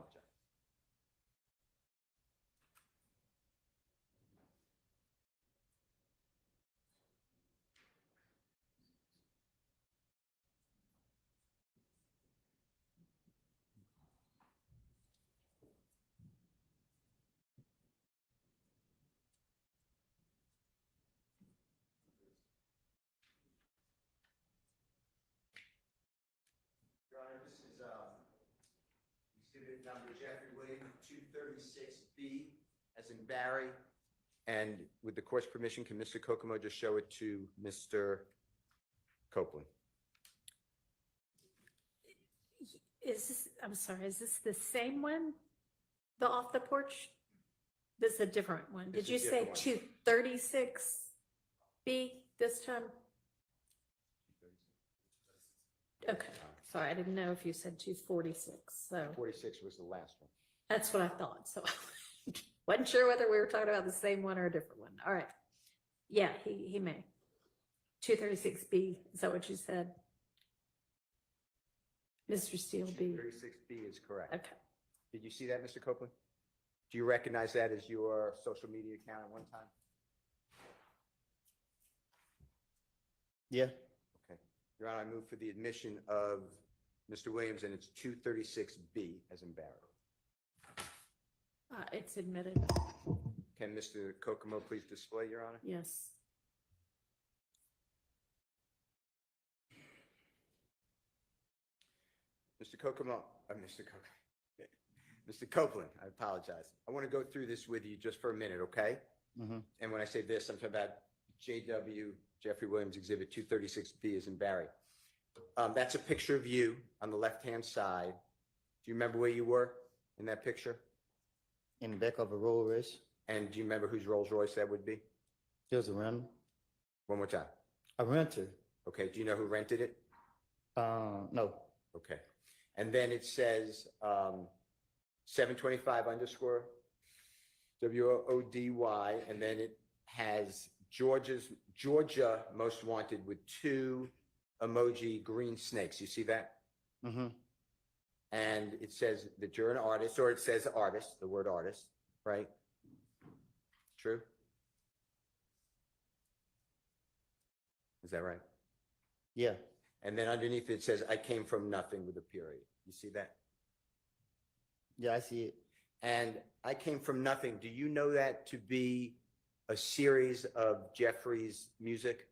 Speaker 1: number Jeffrey Williams, 236B, as in Barry. And with the court's permission, can Mr. Kokomo just show it to Mr. Copeland?
Speaker 7: Is this, I'm sorry, is this the same one? The off the porch? This is a different one.
Speaker 1: This
Speaker 7: Did you
Speaker 1: is a
Speaker 7: say
Speaker 1: different one.
Speaker 7: 236B this time? Okay, sorry, I didn't know if you said 246, so
Speaker 1: 46 was the last one.
Speaker 7: that's what I thought, so wasn't sure whether we were talking about the same one or a different one. All right. Yeah, he may. 236B, is that what you said? Mr. Steele B.
Speaker 1: 236B is correct.
Speaker 7: Okay.
Speaker 1: Did you see that, Mr. Copeland? Do you recognize that as your social media account at one time?
Speaker 2: Yeah.
Speaker 1: Okay. Your Honor, I move for the admission of Mr. Williams, and it's 236B as in Barry.
Speaker 7: It's admitted,
Speaker 1: Can Mr. Kokomo please display, Your Honor?
Speaker 7: yes.
Speaker 1: Mr. Kokomo, Mr. Copeland, I apologize. I want to go through this with you just for a minute, okay?
Speaker 2: Mm-hmm.
Speaker 1: And when I say this, I'm talking about JW, Jeffrey Williams Exhibit 236B as in Barry. That's a picture of you on the left-hand side. Do you remember where you were in that picture?
Speaker 2: In the back of a Rolls Royce.
Speaker 1: And do you remember whose Rolls Royce that would be?
Speaker 2: There was a rental.
Speaker 1: One more time.
Speaker 2: A renter.
Speaker 1: Okay, do you know who rented it?
Speaker 2: No.
Speaker 1: Okay. And then it says 725 underscore WODY, and then it has Georgia Most Wanted with 2 emoji green snakes. You see that?
Speaker 2: Mm-hmm.
Speaker 1: And it says that you're an artist, or it says artist, the word artist, right? True? Is that right?
Speaker 2: Yeah.
Speaker 1: And then underneath it says, I came from nothing with a period. You see that?
Speaker 2: Yeah, I see it.
Speaker 1: And I came from nothing. Do you know that to be a series of Jeffrey's music?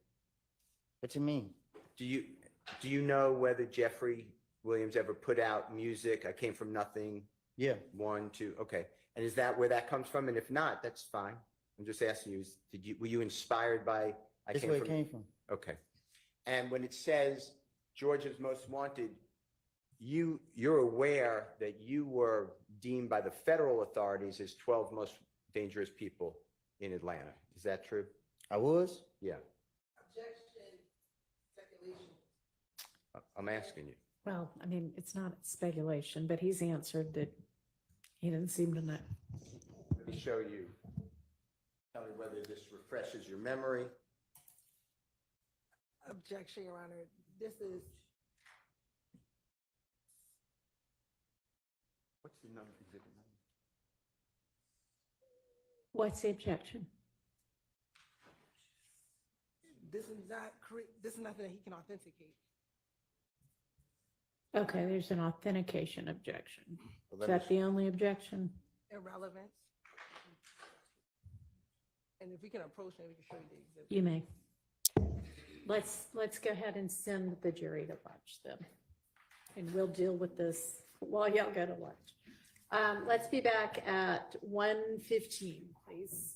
Speaker 2: What you mean?
Speaker 1: Do you know whether Jeffrey Williams ever put out music? I came from nothing.
Speaker 2: Yeah.
Speaker 1: 1, 2. Okay. And is that where that comes from? And if not, that's fine. I'm just asking you, were you inspired by
Speaker 2: That's where it came from.
Speaker 1: Okay. And when it says Georgia's Most Wanted, you're aware that you were deemed by the federal authorities as 12 most dangerous people in Atlanta. Is that true?
Speaker 2: I was?
Speaker 1: Yeah.
Speaker 10: Objection, speculation.
Speaker 1: I'm asking you.
Speaker 7: Well, I mean, it's not speculation, but he's answered that he didn't seem to know.
Speaker 1: Let me show you. Tell me whether this refreshes your memory.
Speaker 10: Objection, Your Honor. This is
Speaker 1: What's the number? Exhibit number?
Speaker 7: What's the objection?
Speaker 10: this is nothing that he can authenticate.
Speaker 7: Okay, there's an authentication objection.
Speaker 1: Well,
Speaker 7: Is
Speaker 1: let me
Speaker 7: that the only objection?
Speaker 10: Irrelevance. And if we can approach him, we can show you the exhibit.
Speaker 7: You may. Let's go ahead and send the jury to watch them. And we'll deal with this while y'all go to lunch. Let's be back at 1:15, please.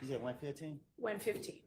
Speaker 2: You said 115?
Speaker 7: 1:15.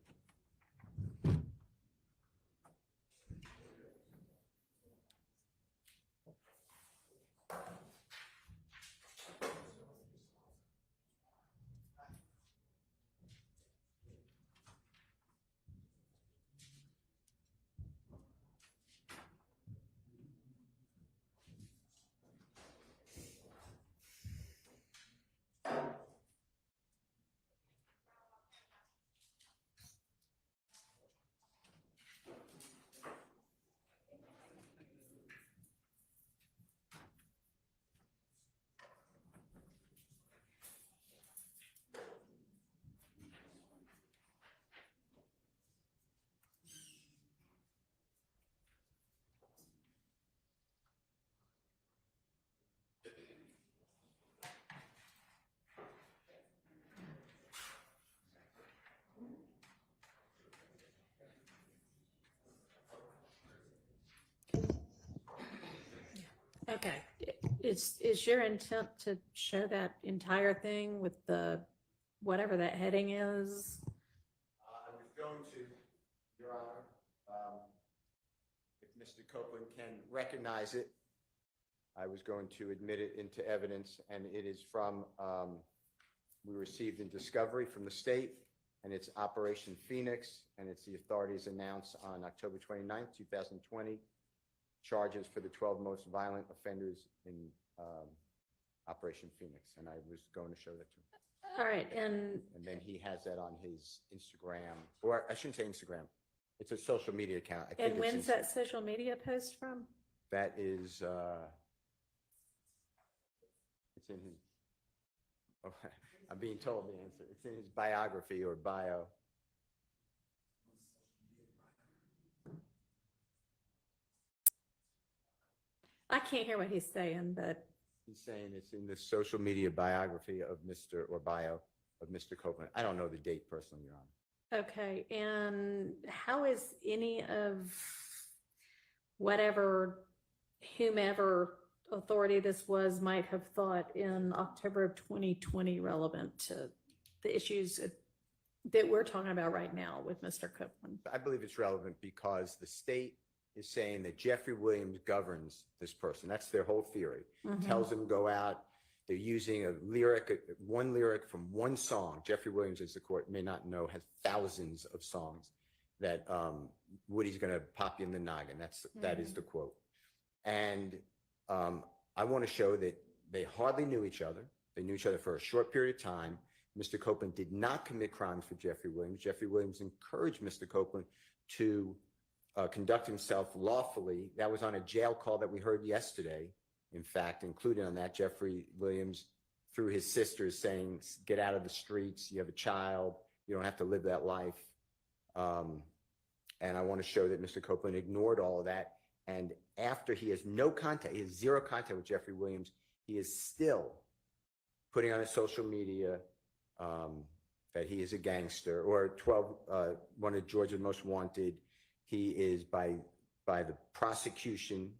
Speaker 7: is your intent to show that entire thing with the, whatever that heading is?
Speaker 1: I was going to, Your Honor, if Mr. Copeland can recognize it, I was going to admit it into evidence, and it is from, we received in discovery from the state, and it's Operation Phoenix, and it's the authorities announced on October 29th, 2020, charges for the 12 most violent offenders in Operation Phoenix, and I was going to show that to him.
Speaker 7: All right, and
Speaker 1: then he has that on his Instagram, or I shouldn't say Instagram. It's a social media account. I think
Speaker 7: and
Speaker 1: it's
Speaker 7: when's that social media post from?
Speaker 1: That is, it's in his, oh, I'm being told the answer. It's in his biography or bio.
Speaker 7: I can't hear what he's saying, but
Speaker 1: He's saying it's in the social media biography of Mr. or bio of Mr. Copeland. I don't know the date personally, Your Honor.
Speaker 7: okay. And how is any of whatever, whomever authority this was might have thought in October of 2020 relevant to the issues that we're talking about right now with Mr. Copeland?
Speaker 1: I believe it's relevant because the state is saying that Jeffrey Williams governs this person. That's their whole theory. Tells them go out. They're using a lyric, one lyric from one song. Jeffrey Williams, as the court may not know, has thousands of songs that Woody's going to pop you in the noggin. That is the quote. And I want to show that they hardly knew each other. They knew each other for a short period of time. Mr. Copeland did not commit crimes for Jeffrey Williams. Jeffrey Williams encouraged Mr. Copeland to conduct himself lawfully. That was on a jail call that we heard yesterday. In fact, included on that, Jeffrey Williams, through his sisters, saying, get out of the streets. You have a child. You don't have to live that life. And I want to show that Mr. Copeland ignored all of that. And after he has no contact, he has zero contact with Jeffrey Williams, he is still putting on his social media that he is a gangster, or 12, one of Georgia's most wanted. He is by the prosecution.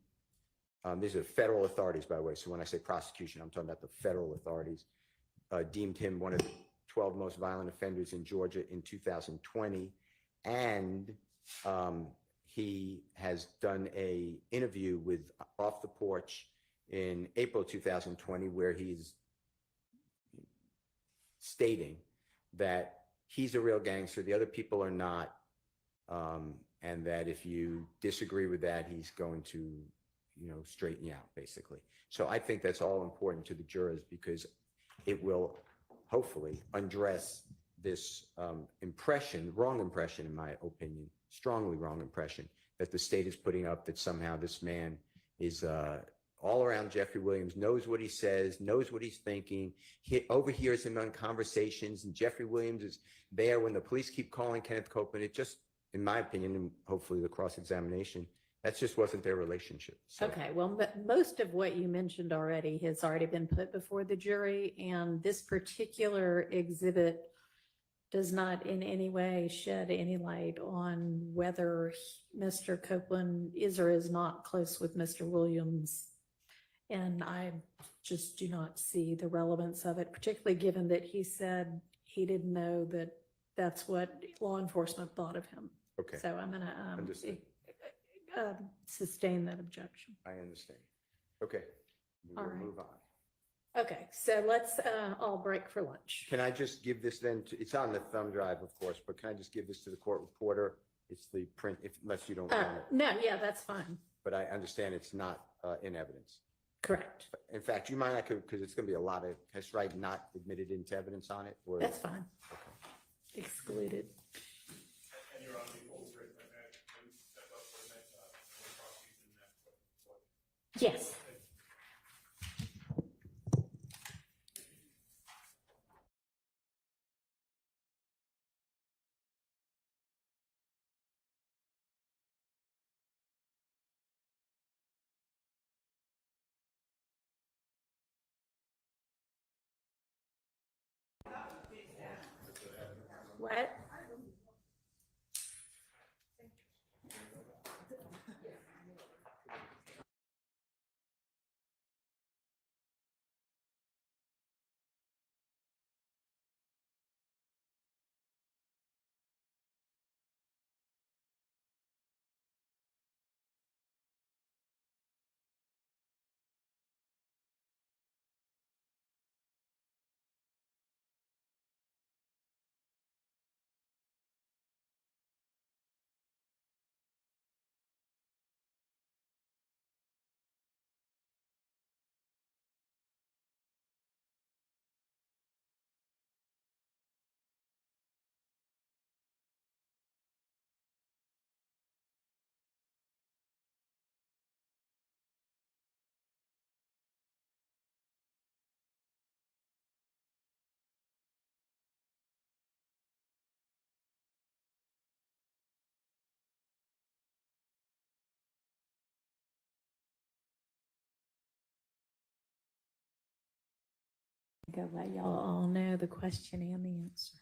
Speaker 1: These are federal authorities, by the way. So when I say prosecution, I'm talking about the federal authorities, deemed him one of the 12 most violent offenders in Georgia in 2020. And he has done a interview with Off the Porch in April 2020, where he's stating that he's a real gangster, the other people are not, and that if you disagree with that, he's going to, straighten you out, basically. So I think that's all important to the jurors, because it will hopefully undress this impression, wrong impression, in my opinion, strongly wrong impression, that the state is putting up, that somehow this man is all around Jeffrey Williams, knows what he says, knows what he's thinking. He overhears him on conversations, and Jeffrey Williams is there when the police keep calling Kenneth Copeland. It just, in my opinion, and hopefully the cross-examination, that just wasn't their relationship. So.
Speaker 7: Okay, well, most of what you mentioned already has already been put before the jury, and this particular exhibit does not in any way shed any light on whether Mr. Copeland is or is not close with Mr. Williams. And I just do not see the relevance of it, particularly given that he said he didn't know that that's what law enforcement thought of him.
Speaker 1: Okay.
Speaker 7: So I'm going to sustain that objection.
Speaker 1: I understand. Okay. We will move on.
Speaker 7: Okay, so let's all break for lunch.
Speaker 1: Can I just give this then to, it's on the thumb drive, of course, but can I just give this to the court reporter? It's the print, unless you don't want it.
Speaker 7: No, yeah, that's fine.
Speaker 1: But I understand it's not in evidence.
Speaker 7: Correct.
Speaker 1: In fact, you might not, because it's going to be a lot of, can I write not admitted into evidence on it? Or,
Speaker 7: That's fine.
Speaker 1: Okay.
Speaker 7: Excluded.
Speaker 9: And you're on the full straight, right? And step up for the next prosecution.
Speaker 7: Yes. What? I'll let y'all all know the question and the answer.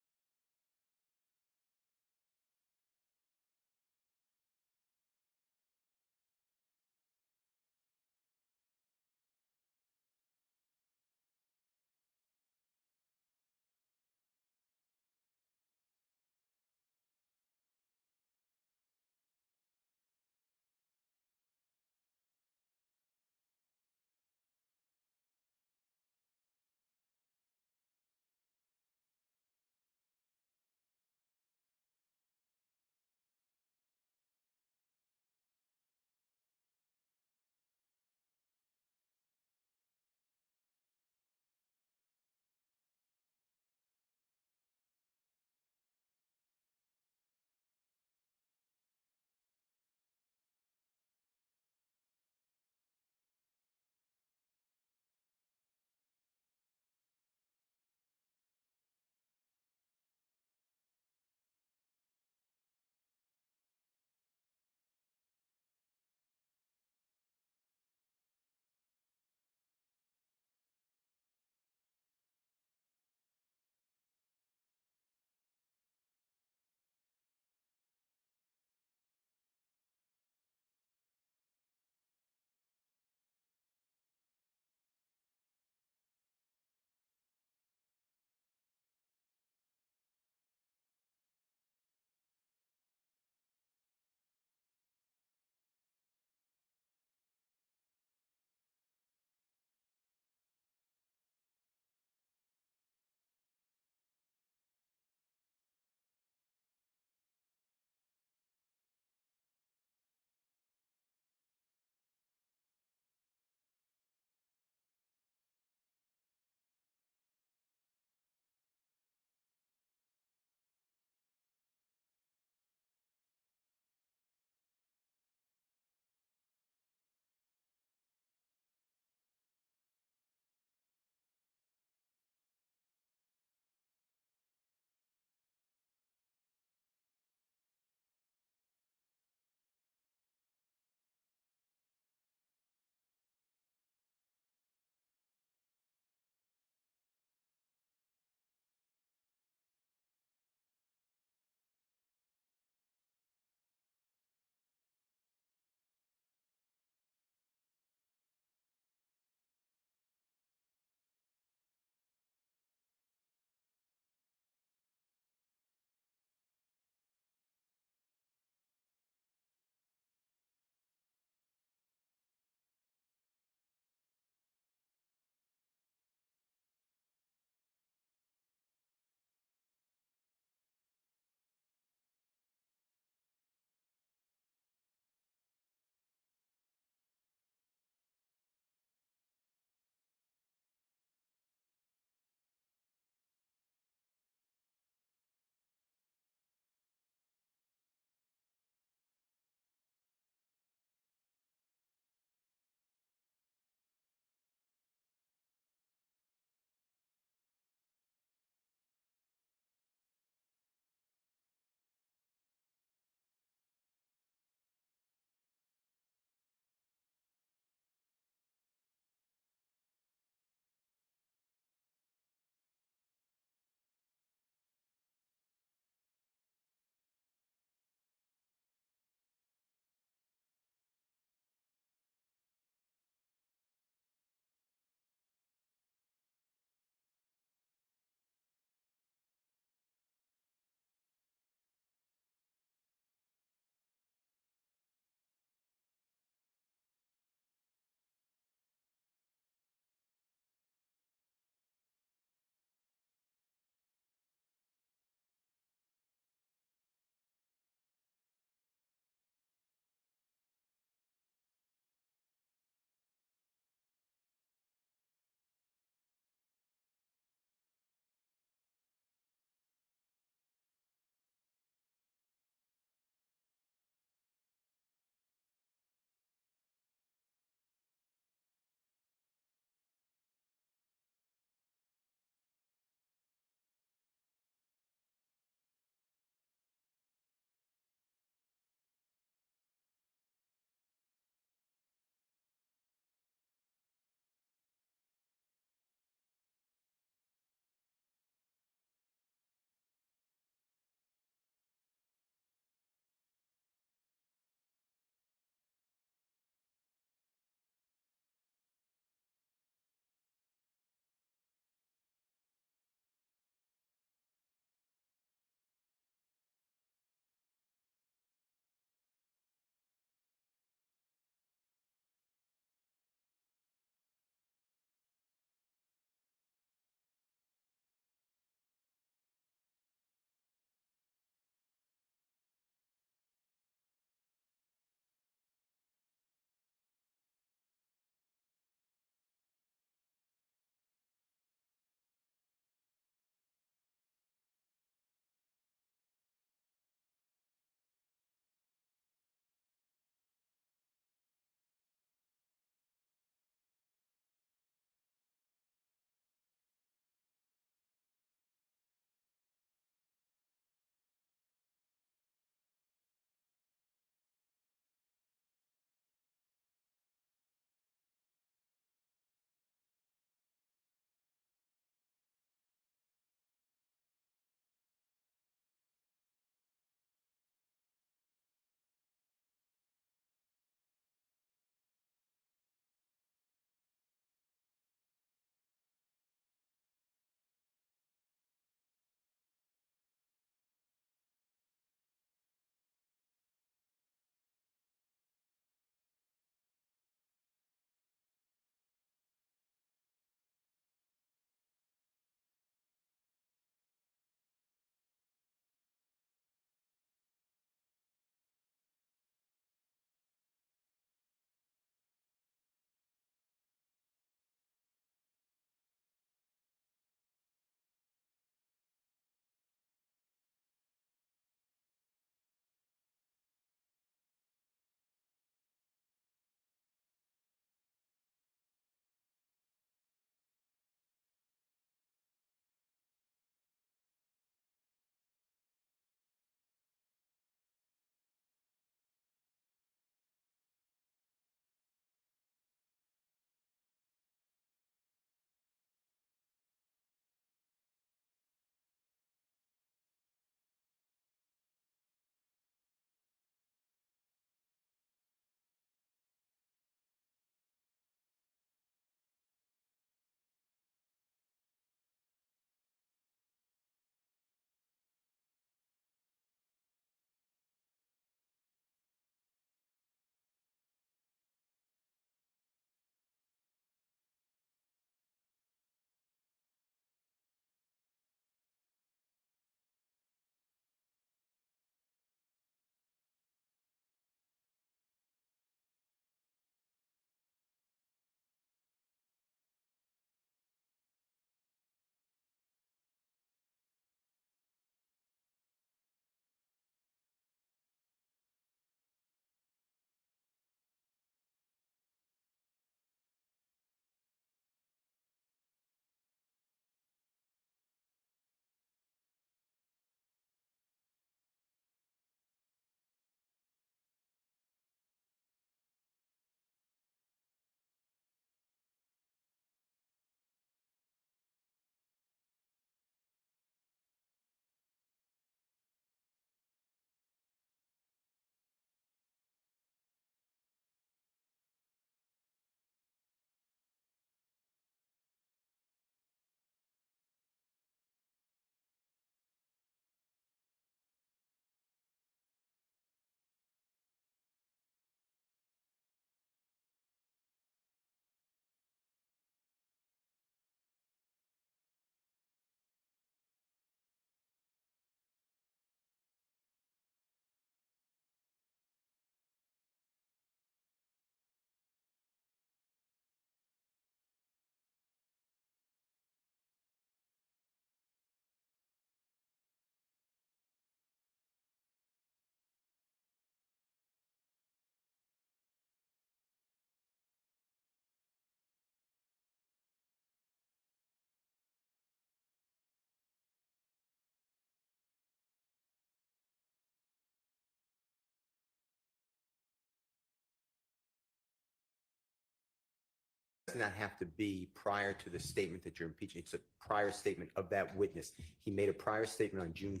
Speaker 1: not have to be prior to the statement that you're impeaching. It's a prior statement of that witness. He made a prior statement on June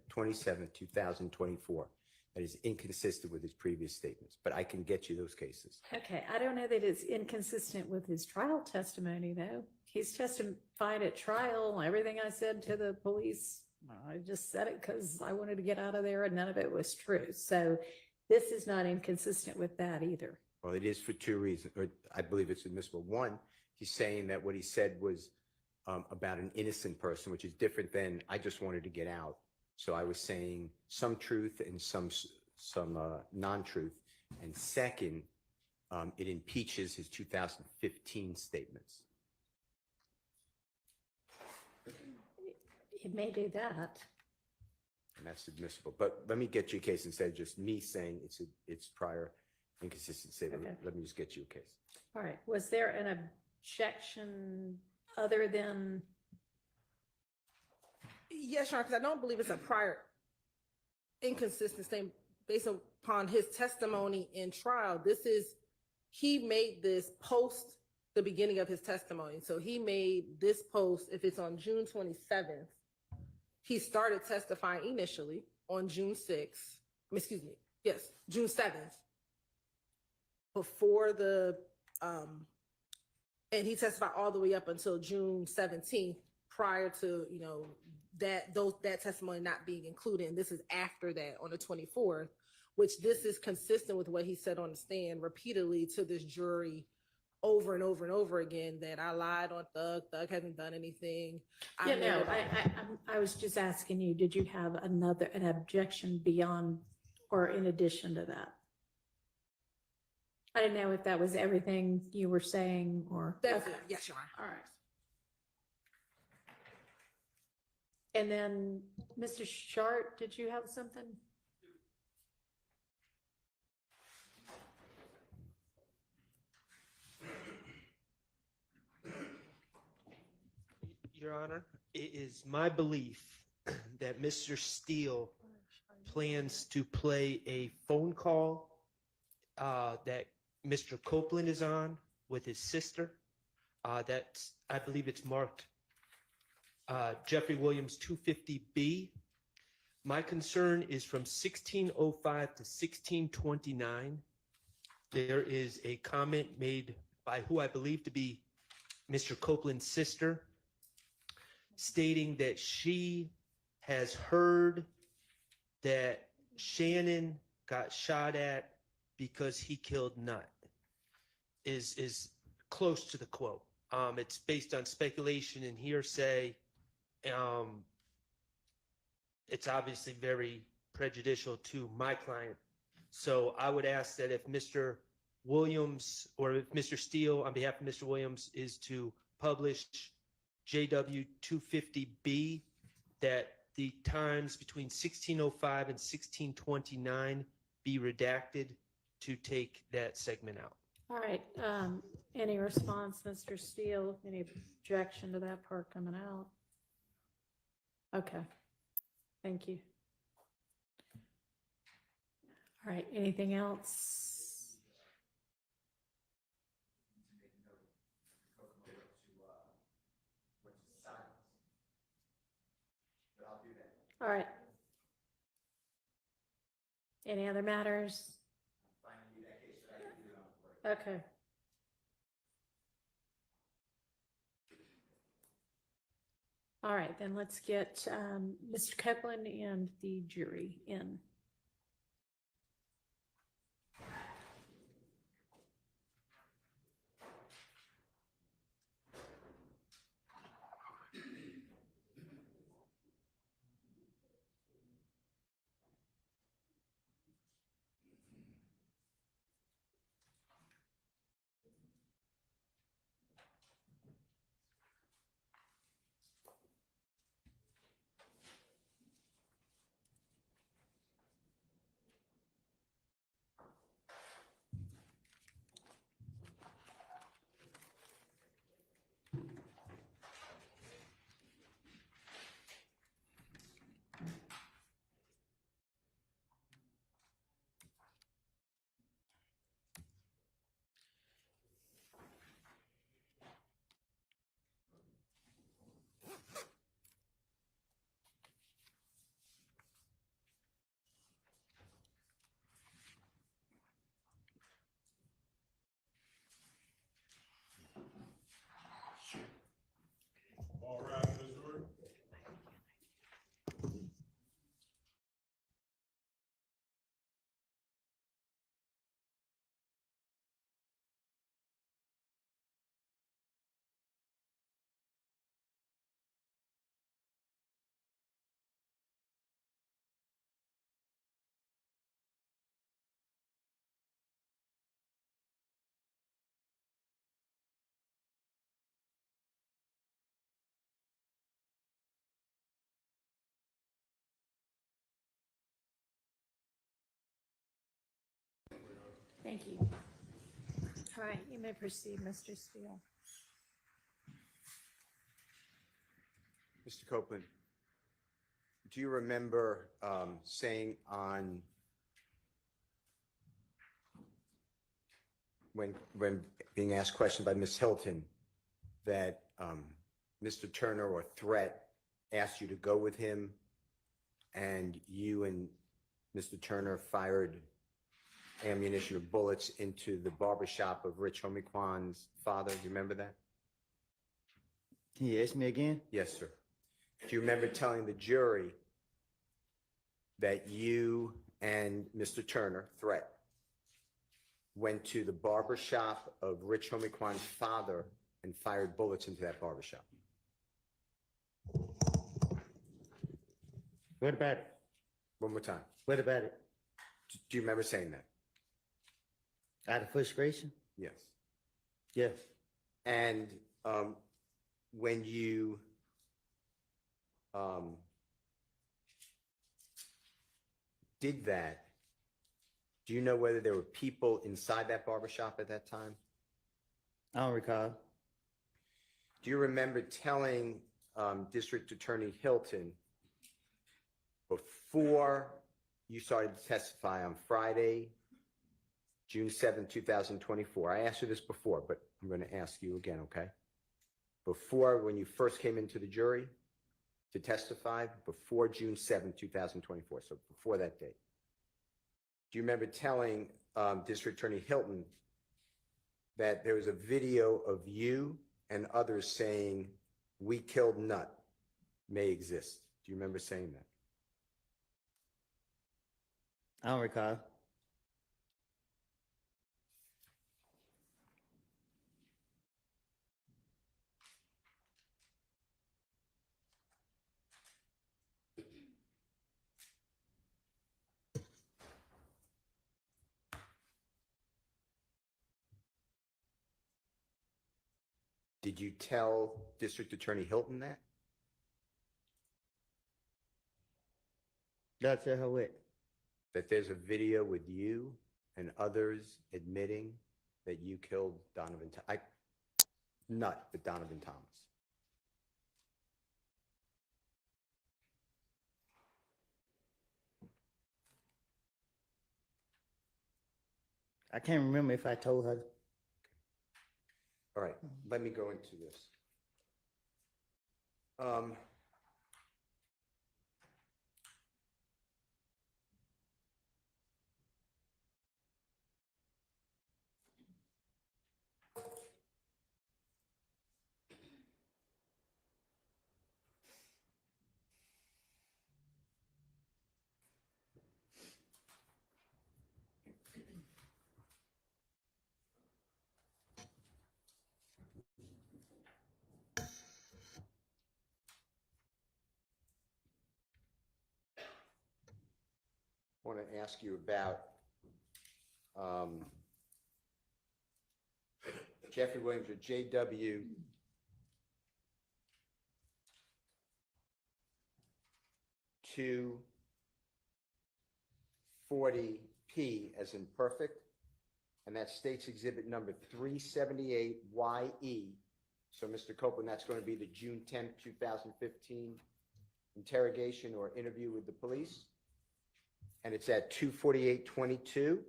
Speaker 1: 27, 2024 that is inconsistent with his previous statements, but I can get you those cases.
Speaker 7: Okay, I don't know that it's inconsistent with his trial testimony, though. He's testified at trial. Everything I said to the police, I just said it because I wanted to get out of there, and none of it was true. So this is not inconsistent with that either.
Speaker 1: Well, it is for two reasons, or I believe it's admissible. One, he's saying that what he said was about an innocent person, which is different than I just wanted to get out. So I was saying some truth and some non-truth. And second, it impeaches his 2015 statements.
Speaker 7: It may do that.
Speaker 1: And that's admissible. But let me get you a case instead of just me saying it's prior inconsistent statement.
Speaker 7: Okay.
Speaker 1: Let me just get you a case.
Speaker 7: All right. Was there an objection other than?
Speaker 10: Yes, Your Honor, because I don't believe it's a prior inconsistent statement based upon his testimony in trial. He made this post the beginning of his testimony. So he made this post, if it's on June 27th, he started testifying initially on June 6th, June 7th, before and he testified all the way up until June 17th, prior to, that testimony not being included. And this is after that on the 24th, which this is consistent with what he said on the stand repeatedly to this jury over and over and over again, that I lied on Thug. Thug hasn't done anything.
Speaker 7: I was just asking you, did you have an objection beyond or in addition to that? I didn't know if that was everything you were saying or.
Speaker 10: That's it. Yes, Your Honor.
Speaker 7: All right. And then, Mr. Shart, did you have something?
Speaker 15: Your Honor, it is my belief that Mr. Steele plans to play a phone call that Mr. Copeland is on with his sister. I believe it's marked Jeffrey Williams 250B. My concern is from 1605 to 1629. There is a comment made by who I believe to be Mr. Copeland's sister, stating that she has heard that Shannon got shot at because he killed Nutt, is close to the quote. It's based on speculation and hearsay. It's obviously very prejudicial to my client. So I would ask that if Mr. Williams or if Mr. Steele, on behalf of Mr. Williams, is to publish JW 250B, that the times between 1605 and 1629 be redacted to take that segment out.
Speaker 7: All right. Any response, Mr. Steele? Any objection to that part coming out? Okay. Thank you. All right. Anything else? All right. Any other matters? Okay. All right, then let's get Mr. Copeland and the jury in. Thank you.
Speaker 6: All right, you may proceed, Mr. Steele.
Speaker 1: Mr. Copeland, do you remember saying on when being asked questions by Ms. Hilton that Mr. Turner or Threat asked you to go with him and you and Mr. Turner fired ammunition or bullets into the barbershop of Rich Homiequan's father? Do you remember that?
Speaker 2: Can you ask me again?
Speaker 1: Yes, sir. Do you remember telling the jury that you and Mr. Turner, Threat, went to the barbershop of Rich Homiequan's father and fired bullets into that barbershop?
Speaker 2: What about it?
Speaker 1: One more time.
Speaker 2: What about it?
Speaker 1: Do you remember saying that?
Speaker 2: Out of frustration?
Speaker 1: Yes.
Speaker 2: Yes.
Speaker 1: And when you did that, do you know whether there were people inside that barbershop at that time?
Speaker 2: I don't recall.
Speaker 1: Do you remember telling District Attorney Hilton before you started to testify on Friday, June 7th, 2024? I asked you this before, but I'm going to ask you again, okay? Before, when you first came into the jury to testify, before June 7th, 2024, so before that date. Do you remember telling District Attorney Hilton that there was a video of you and others saying, "We killed Nut," may exist? Do you remember saying that?
Speaker 2: I don't recall.
Speaker 1: Did you tell District Attorney Hilton that?
Speaker 2: Did I tell her what?
Speaker 1: That there's a video with you and others admitting that you killed Donovan, Nut, but Donovan Thomas?
Speaker 2: I can't remember if I told her.
Speaker 1: All right, let me go into this. I want to ask you about Jeffrey Williams or JW (240P) as in perfect, and that states exhibit number 378YE. So, Mr. Copeland, that's going to be the June 10th, 2015 interrogation or interview with the police. And it's at 248:22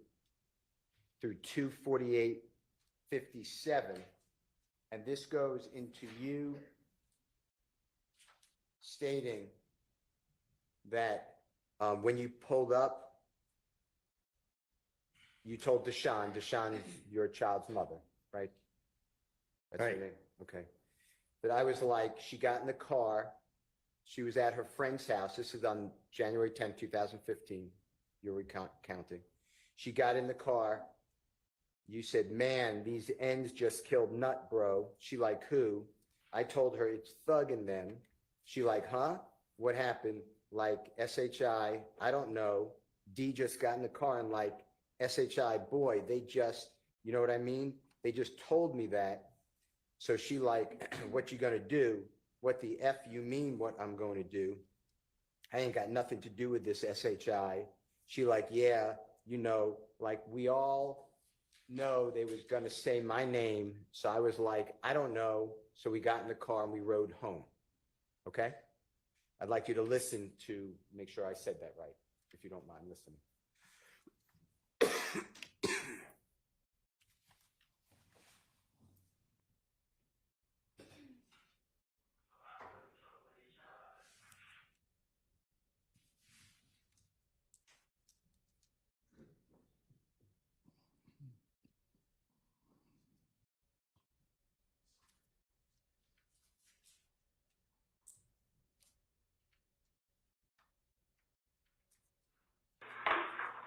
Speaker 1: through 248:57. And this goes into you stating that when you pulled up, you told Deshawn's your child's mother, right? That's
Speaker 2: Right.
Speaker 1: her name. Okay. That I was like, she got in the car. She was at her friend's house. This is on January 10th, 2015. You're recounting. She got in the car. You said, "Man, these ends just killed Nut, bro." She like, "Who?" I told her, "It's Thug and them." She like, "Huh? What happened?" Like, SHI, I don't know. D just got in the car and like, SHI, boy, they just, you know what I mean? They just told me that. So she like, "What you gonna do?" "What the F you mean what I'm going to do? I ain't got nothing to do with this, SHI." She like, "Yeah, you know, like we all know they was gonna say my name, so I was like, I don't know. So we got in the car and we rode home. Okay? I'd like you to listen to make sure I said that right, if you don't mind listening.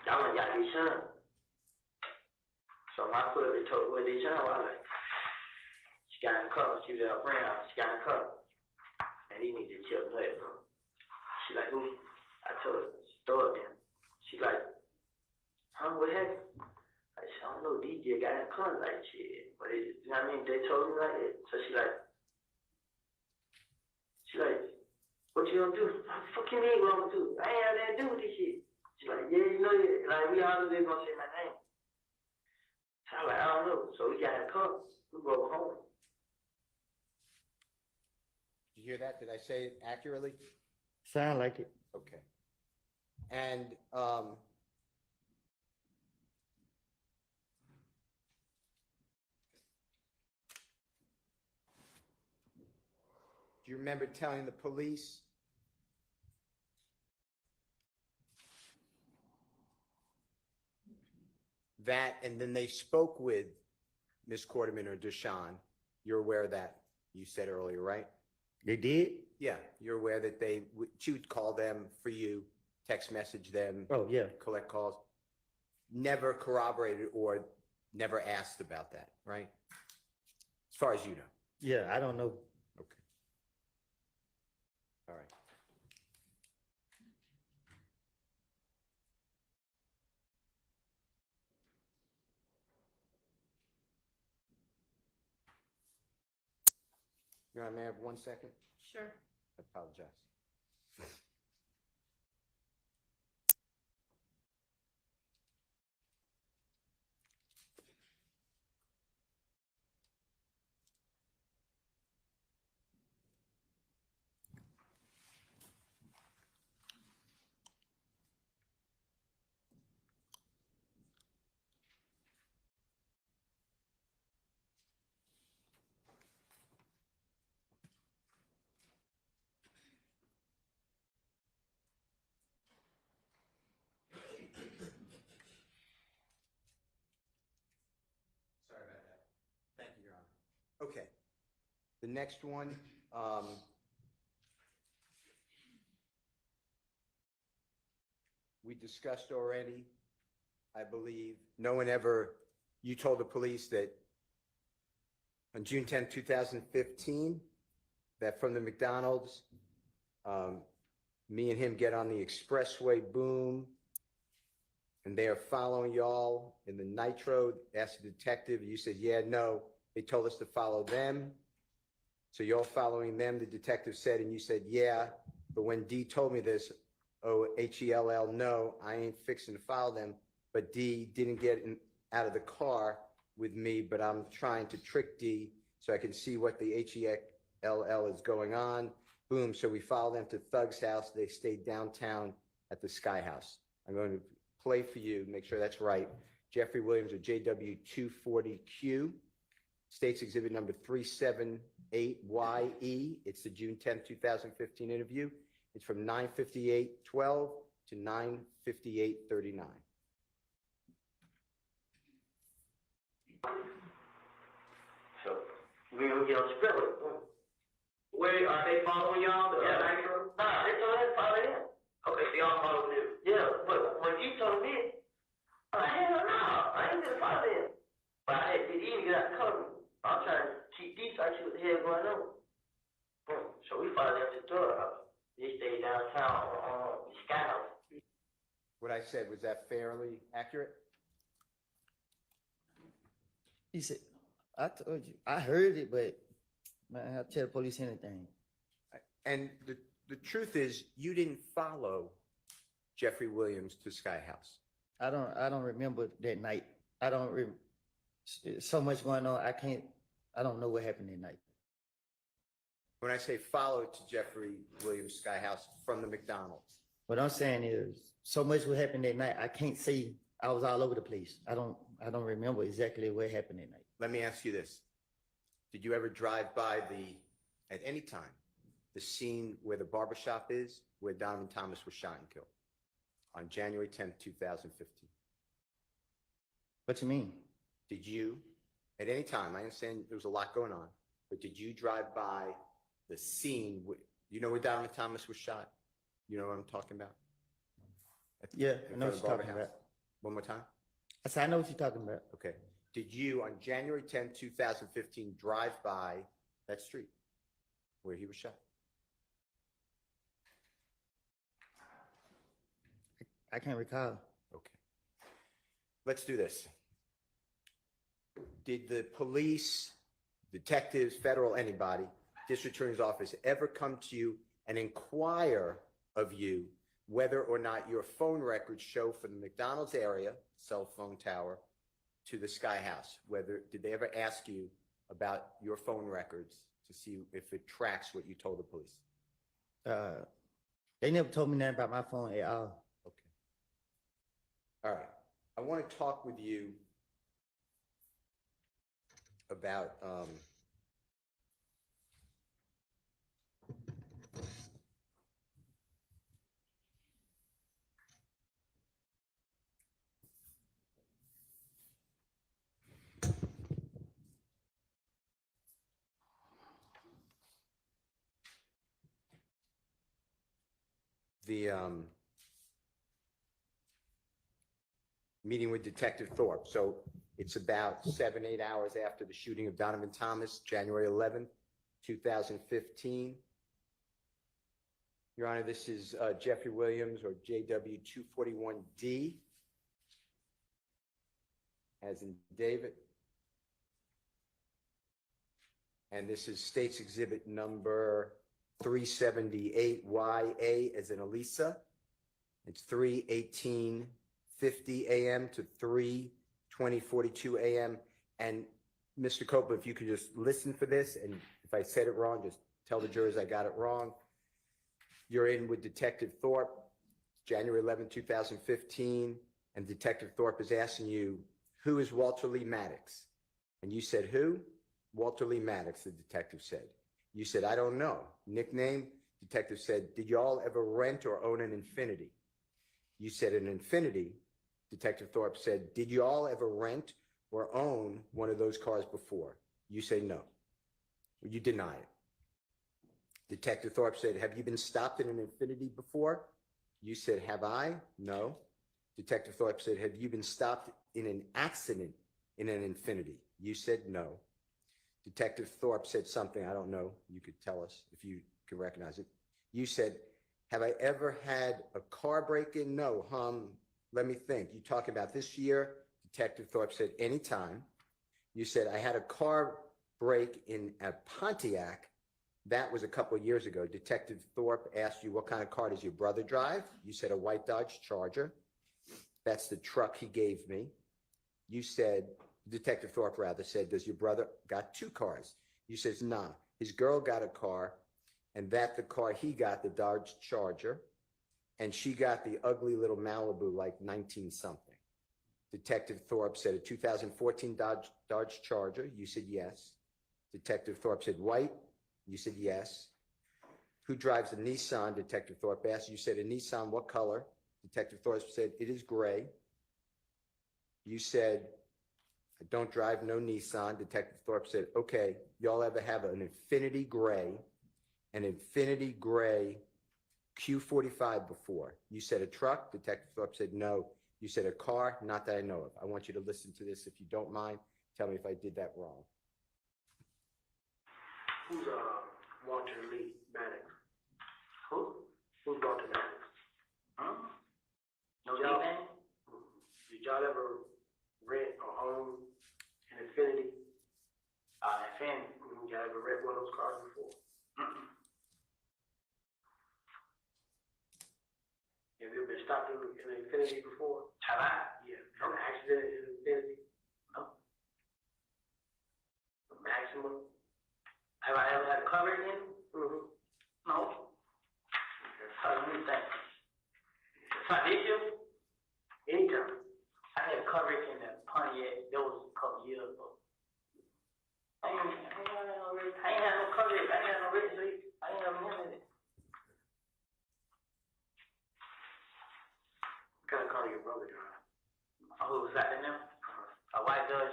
Speaker 8: Y'all ain't got any son. So my foot, they told where they son, I was like, she got in the car, she was at her friend's house, she got in the car. And he needed to chill play from. She like, who? I told her, throw it in. She like, huh, what happened? I said, I don't know, DJ got in the car like shit. But it, you know what I mean? They told me like that. So she like, what you gonna do? What the fuck you mean what I'm gonna do? I ain't had nothing to do with this shit. She like, yeah, you know, like we all they gonna say my name. So I like, I don't know. So we got in the car, we drove home.
Speaker 1: Did you hear that? Did I say it accurately?
Speaker 2: Sound like it.
Speaker 1: Okay. And do you remember telling the police that, and then they spoke with Miss Quarterman or Deshawn? You're aware of that, you said earlier, right?
Speaker 2: They did?
Speaker 1: Yeah, you're aware that she would call them for you, text message them.
Speaker 2: Oh, yeah.
Speaker 1: Collect calls. Never corroborated or never asked about that, right? As far as you know.
Speaker 2: Yeah, I don't know.
Speaker 1: Okay. All right. You know, I may have 1 second.
Speaker 7: Sure.
Speaker 1: I apologize. Sorry about that. Thank you, Your Honor. Okay. The next one, we discussed already, I believe. No one ever, you told the police that on June 10, 2015, that from the McDonald's, me and him get on the expressway, boom, and they are following y'all in the Nitro. Asked the detective, you said, yeah, no. They told us to follow them. So you're following them, the detective said, and you said, yeah. But when D told me this, Hell, no, I ain't fixing to follow them. But D didn't get out of the car with me, but I'm trying to trick D so I can see what the Hell is going on. Boom, so we follow them to Thug's house. They stayed downtown at the Sky House. I'm going to play for you, make sure that's right. Jeffrey Williams of JW240Q, State's Exhibit number 378YE. It's the June 10, 2015 interview. It's from 9:58:12 to 9:58:39.
Speaker 8: So we gonna get on Spiller. Wait, are they following y'all? Yeah. Nah, they told us to follow him. Okay, so y'all follow him. Yeah, but when you told me, hell no, I ain't gonna follow him. But I had to even get out the cover. I'm trying to keep these, I see what the hell going on. Boom. So we followed them to the door. They stayed downtown on the Sky House.
Speaker 1: What I said, was that fairly accurate?
Speaker 2: He said, I told you, I heard it, but man, I'll tell the police anything.
Speaker 1: And the truth is, you didn't follow Jeffrey Williams to Sky House.
Speaker 2: I don't remember that night. I don't So much going on. I don't know what happened that night.
Speaker 1: When I say follow to Jeffrey Williams Sky House from the McDonald's,
Speaker 2: What I'm saying is, so much what happened that night. I can't say I was all over the place. I don't remember exactly what happened that night.
Speaker 1: let me ask you this. Did you ever drive by at any time, the scene where the barbershop is, where Donovan Thomas was shot and killed on January 10th, 2015?
Speaker 2: What you mean?
Speaker 1: Did you, at any time, I understand there was a lot going on, but did you drive by the scene, you know where Donovan Thomas was shot? You know what I'm talking about?
Speaker 2: Yeah,
Speaker 1: In
Speaker 2: I know
Speaker 1: front
Speaker 2: what
Speaker 1: of
Speaker 2: you're
Speaker 1: the
Speaker 2: talking
Speaker 1: barber
Speaker 2: about.
Speaker 1: house. One more time?
Speaker 2: I said, I know what you're talking about.
Speaker 1: Okay. Did you, on January 10th, 2015, drive by that street where he was shot?
Speaker 2: I can't recall.
Speaker 1: Okay. Let's do this. Did the police, detectives, federal, anybody, district attorney's office ever come to you and inquire of you whether or not your phone records show from the McDonald's area, cell phone tower, to the Sky House? Did they ever ask you about your phone records to see if it tracks what you told the police?
Speaker 2: They never told me nothing about my phone at all.
Speaker 1: Okay. All right. I want to talk with you about the meeting with Detective Thorpe. So it's about 7-8 hours after the shooting of Donovan Thomas, January 11th, 2015. Your Honor, this is Jeffrey Williams, or JW 241D, as in David. And this is State's Exhibit number 378YA, as in Elisa. It's 3:18:50 a.m. to 3:20:42 a.m. And Mr. Copeland, if you could just listen for this, and if I said it wrong, just tell the jurors I got it wrong. You're in with Detective Thorpe, January 11, 2015, and Detective Thorpe is asking you, who is Walter Lee Maddox? And you said, who? Walter Lee Maddox, the detective said. You said, I don't know. Nickname? Detective said, did you all ever rent or own an Infiniti? You said, an Infiniti. Detective Thorpe said, did you all ever rent or own one of those cars before? You say no. You deny it. Detective Thorpe said, have you been stopped in an Infiniti before? You said, have I? No. Detective Thorpe said, have you been stopped in an accident in an Infiniti? You said no. Detective Thorpe said something, I don't know, you could tell us if you can recognize it. You said, have I ever had a car break-in? No, let me think. You talking about this year? Detective Thorpe said, anytime. You said, I had a car break in a Pontiac. That was a couple of years ago. Detective Thorpe asked you, what kind of car does your brother drive? You said, a white Dodge Charger. That's the truck he gave me. You said, Detective Thorpe rather said, does your brother got two cars? You says, nah, his girl got a car, and that the car he got, the Dodge Charger, and she got the ugly little Malibu, like 19 something. Detective Thorpe said, a 2014 Dodge Charger. You said yes. Detective Thorpe said, white. You said yes. Who drives a Nissan? Detective Thorpe asked. You said, a Nissan, what color? Detective Thorpe said, it is gray. You said, I don't drive no Nissan. Detective Thorpe said, okay, y'all ever have an Infiniti Gray Q45 before? You said a truck. Detective Thorpe said no. You said a car, not that I know of. I want you to listen to this. If you don't mind, tell me if I did that wrong.
Speaker 8: Who's Walter Lee Maddox? Who? Who's Walter Maddox? Huh? No y'all, did y'all ever rent or own an Infiniti? Infiniti. Y'all ever rent one of those cars before? Have you ever been stopped in an Infiniti before? Have I? Yeah. From an accident in an Infiniti? No.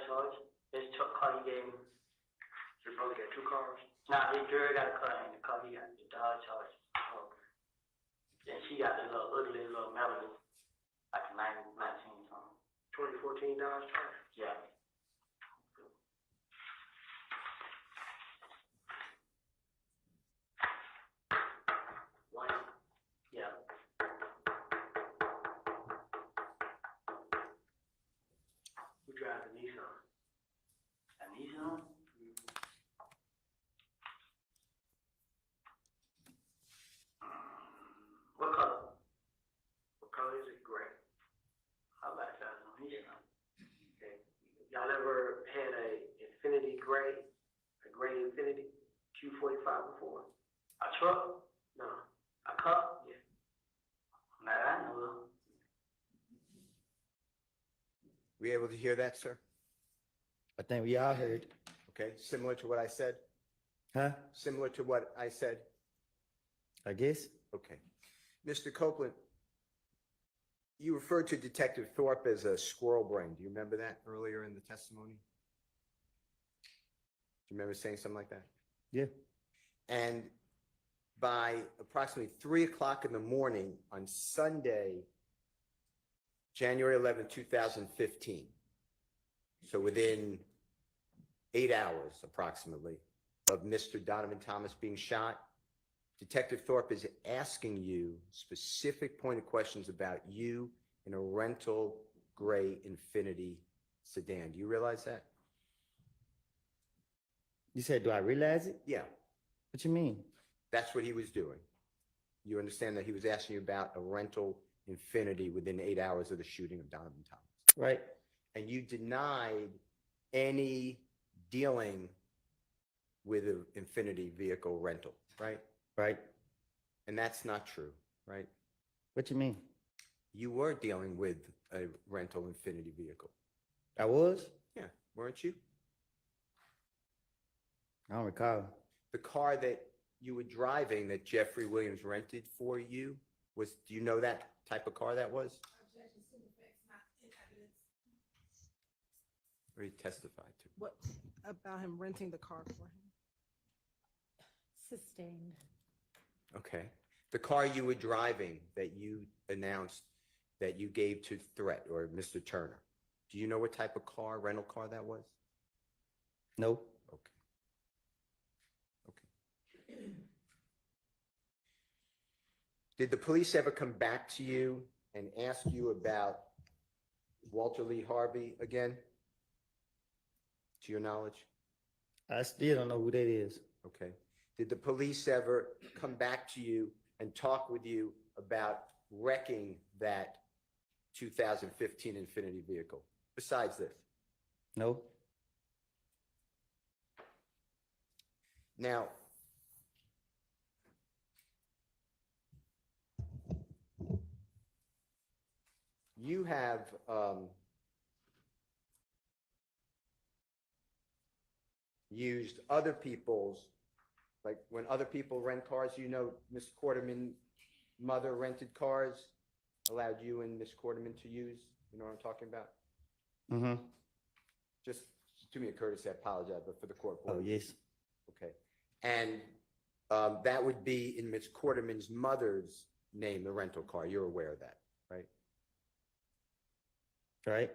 Speaker 8: Dodge Charge. His car he gave me. Your brother got 2 cars? Nah, his girl got a car and the car he got the Dodge Charge. Then she got the little ugly little Melody, like a 19 something. 2014 Dodge Charge? Yeah. One. Yeah. Who drives the Nissan? A Nissan? What color? What color is it? Gray. How about that on Nissan? Okay. Y'all ever had a Infinity Gray? A gray Infinity Q45 before? A truck? No. A cup? Yeah. Not that I know of.
Speaker 1: Were you able to hear that, sir?
Speaker 2: I think we all heard.
Speaker 1: Okay, similar to what I said?
Speaker 2: Huh?
Speaker 1: Similar to what I said?
Speaker 2: I guess.
Speaker 1: Okay. Mr. Copeland, you referred to Detective Thorpe as a squirrel brain. Do you remember that earlier in the testimony? Do you remember saying something like that?
Speaker 2: Yeah.
Speaker 1: And by approximately 3 o'clock in the morning on Sunday, January 11, 2015, so within 8 hours approximately of Mr. Donovan Thomas being shot, Detective Thorpe is asking you specific pointed questions about you in a rental gray Infinity sedan. Do you realize that?
Speaker 2: You said, do I realize it?
Speaker 1: Yeah,
Speaker 2: What you mean?
Speaker 1: that's what he was doing. You understand that he was asking you about a rental Infinity within 8 hours of the shooting of Donovan Thomas.
Speaker 2: Right.
Speaker 1: And you denied any dealing with an Infinity vehicle rental, right?
Speaker 2: Right.
Speaker 1: And that's not true, right?
Speaker 2: What you mean?
Speaker 1: You were dealing with a rental Infinity vehicle.
Speaker 2: I was?
Speaker 1: Yeah, weren't you?
Speaker 2: I don't recall.
Speaker 1: The car that you were driving that Jeffrey Williams rented for you was, do you know that type of car that was? Or he testified to?
Speaker 10: What about him renting the car for him?
Speaker 7: Sustained.
Speaker 1: Okay. The car you were driving that you announced that you gave to Threat or Mr. Turner, do you know what type of car, rental car that was?
Speaker 2: No.
Speaker 1: Okay. Okay. Did the police ever come back to you and ask you about Walter Lee Harvey again? To your knowledge?
Speaker 2: I still don't know who that is.
Speaker 1: Okay. Did the police ever come back to you and talk with you about wrecking that 2015 Infinity vehicle besides this?
Speaker 2: No.
Speaker 1: Now, you have used other people's, like when other people rent cars, you know, Miss Quarterman's mother rented cars, allowed you and Miss Quarterman to use, you know what I'm talking about?
Speaker 2: Mm-hmm.
Speaker 1: Just do me a courtesy, I apologize, but for the court.
Speaker 2: Oh, yes.
Speaker 1: Okay. And that would be in Miss Quarterman's mother's name, the rental car. You're aware of that, right?
Speaker 2: Right.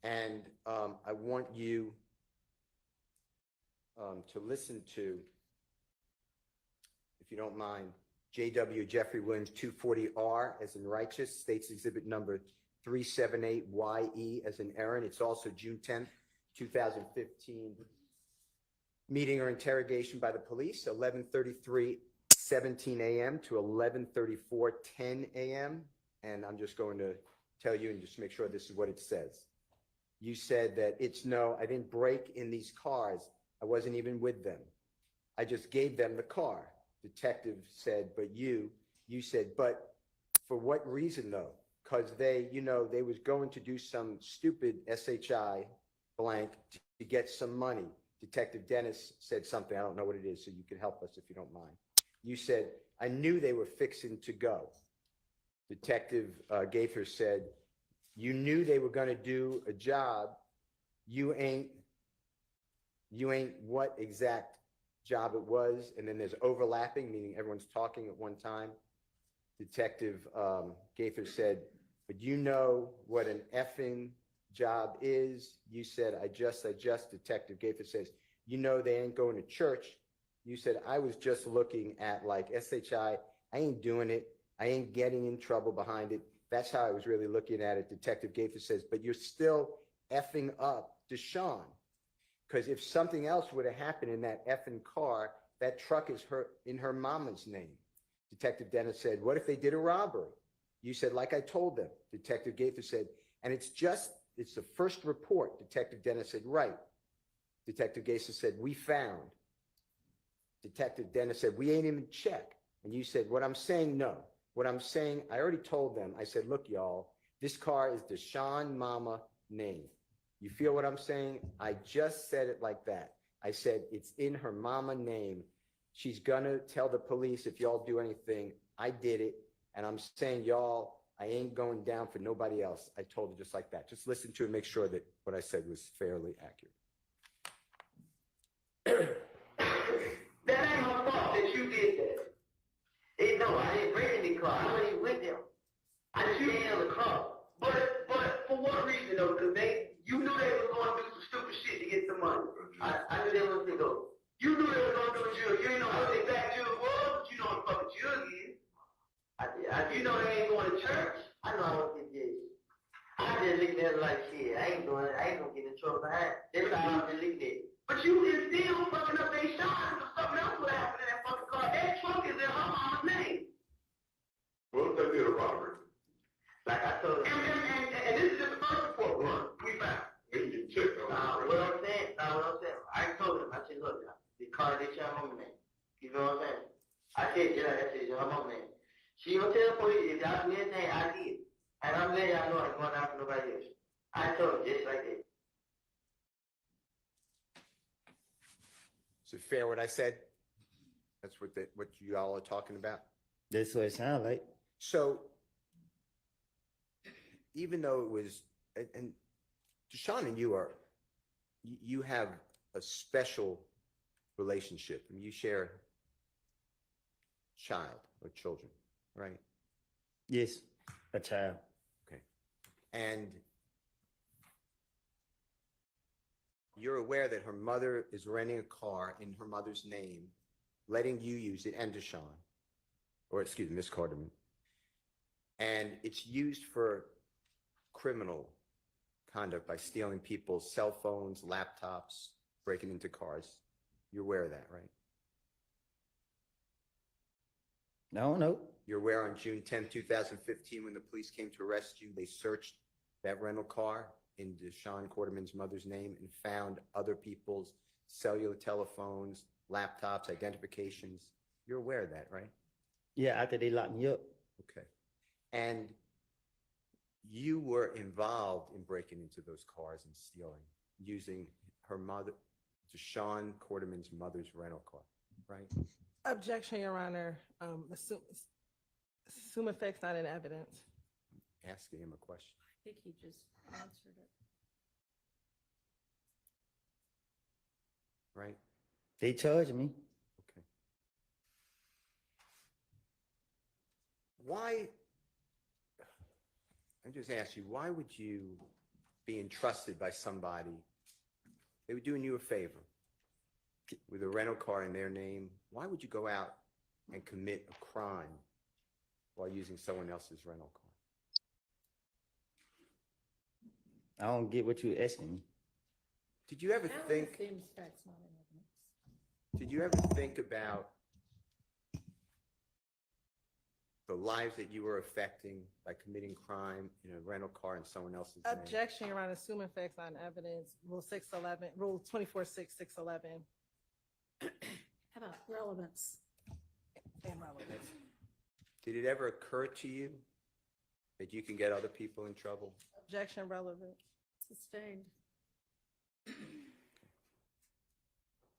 Speaker 1: And I want you to listen to, if you don't mind, JW Jeffrey Williams 240R as in righteous, states exhibit number 378YE as in Aaron. It's also June 10th, 2015 meeting or interrogation by the police, 11:33:17 a.m. to 11:34:10 a.m. And I'm just going to tell you and just make sure this is what it says. You said that I didn't break in these cars. I wasn't even with them. I just gave them the car. Detective said, but you said, but for what reason though? Because they was going to do some stupid SHI blank to get some money. Detective Dennis said something, I don't know what it is, so you can help us if you don't mind. You said, I knew they were fixing to go. Detective Gaither said, you knew they were going to do a job you ain't what exact job it was, and then there's overlapping, meaning everyone's talking at one time. Detective Gaither said, but you know what an effing job is? You said, I just. Detective Gaither says, you know they ain't going to church. You said, I was just looking at like SHI. I ain't doing it. I ain't getting in trouble behind it. That's how I was really looking at it. Detective Gaither says, but you're still effing up Deshaun. Because if something else would have happened in that effing car, that truck is in her mama's name. Detective Dennis said, what if they did a robbery? You said, like I told them. Detective Gaither said, and it's the first report. Detective Dennis said, right. Detective Gaither said, we found. Detective Dennis said, we ain't even check. And you said, what I'm saying, no. What I'm saying, I already told them. I said, look, y'all, this car is Deshaun Mama name. You feel what I'm saying? I just said it like that. I said, it's in her mama name. She's gonna tell the police if y'all do anything. I did it. And I'm saying, y'all, I ain't going down for nobody else. I told her just like that. Just listen to it, make sure that what I said was fairly accurate.
Speaker 8: That ain't my fault that you did that. No, I didn't bring any car. I wasn't even with them. I just held the car. But for what reason though? Because you knew they was going to do some stupid shit to get some money. I knew they was going to go. You knew they was going to go to jail. You didn't know how they back jail was, but you know what the fucking jail is. You know they ain't going to church. I know I won't get jail. I just looking at it like shit. I ain't going to get in trouble behind. That's how I've been looking at it. But you is still fucking up their shot because something else would happen in that fucking car. That truck is in her mama's name.
Speaker 9: What if they did a robbery?
Speaker 8: Like I told him. And this is just the first report run we found.
Speaker 9: Maybe you checked on it.
Speaker 8: What I'm saying, I told him, I said, look, the car that your mama name. You know what I'm saying? I said, your mama name. She gonna tell the police, if y'all do anything, I did. And I'm letting y'all know I ain't going out for nobody else. I told him just like that.
Speaker 1: Is it fair what I said? That's what you all are talking about?
Speaker 2: That's what it sounds like.
Speaker 1: So even though it was, and Deshaun and you have a special relationship. I mean, you share a child or children, right?
Speaker 2: Yes, a child.
Speaker 1: Okay. And you're aware that her mother is renting a car in her mother's name, letting you use it, and Deshaun, or excuse me, Miss Carterman. And it's used for criminal conduct by stealing people's cell phones, laptops, breaking into cars. You're aware of that, right?
Speaker 2: I don't know.
Speaker 1: You're aware on June 10, 2015, when the police came to arrest you, they searched that rental car in Deshaun Quarterman's mother's name and found other people's cellular telephones, laptops, identifications. You're aware of that, right?
Speaker 2: Yeah, after they locked me up.
Speaker 1: Okay. And you were involved in breaking into those cars and stealing, using her mother, Deshaun Quarterman's mother's rental car, right?
Speaker 10: Objection, Your Honor. Assume effect's not in evidence.
Speaker 1: Asking him a question.
Speaker 7: I think he just answered it.
Speaker 1: Right?
Speaker 2: They charged me.
Speaker 1: Okay. Why, I just ask you, why would you be entrusted by somebody? They were doing you a favor with a rental car in their name. Why would you go out and commit a crime while using someone else's rental car?
Speaker 2: I don't get what you're asking me.
Speaker 1: Did you ever think? Did you ever think about the lives that you were affecting by committing crime in a rental car in someone else's name?
Speaker 10: Objection, Your Honor. Assume effect's not in evidence. Rule 611, Rule 24-6-611.
Speaker 7: How about relevance?
Speaker 10: And relevance.
Speaker 1: Did it ever occur to you that you can get other people in trouble?
Speaker 10: Objection, relevant.
Speaker 7: Sustained.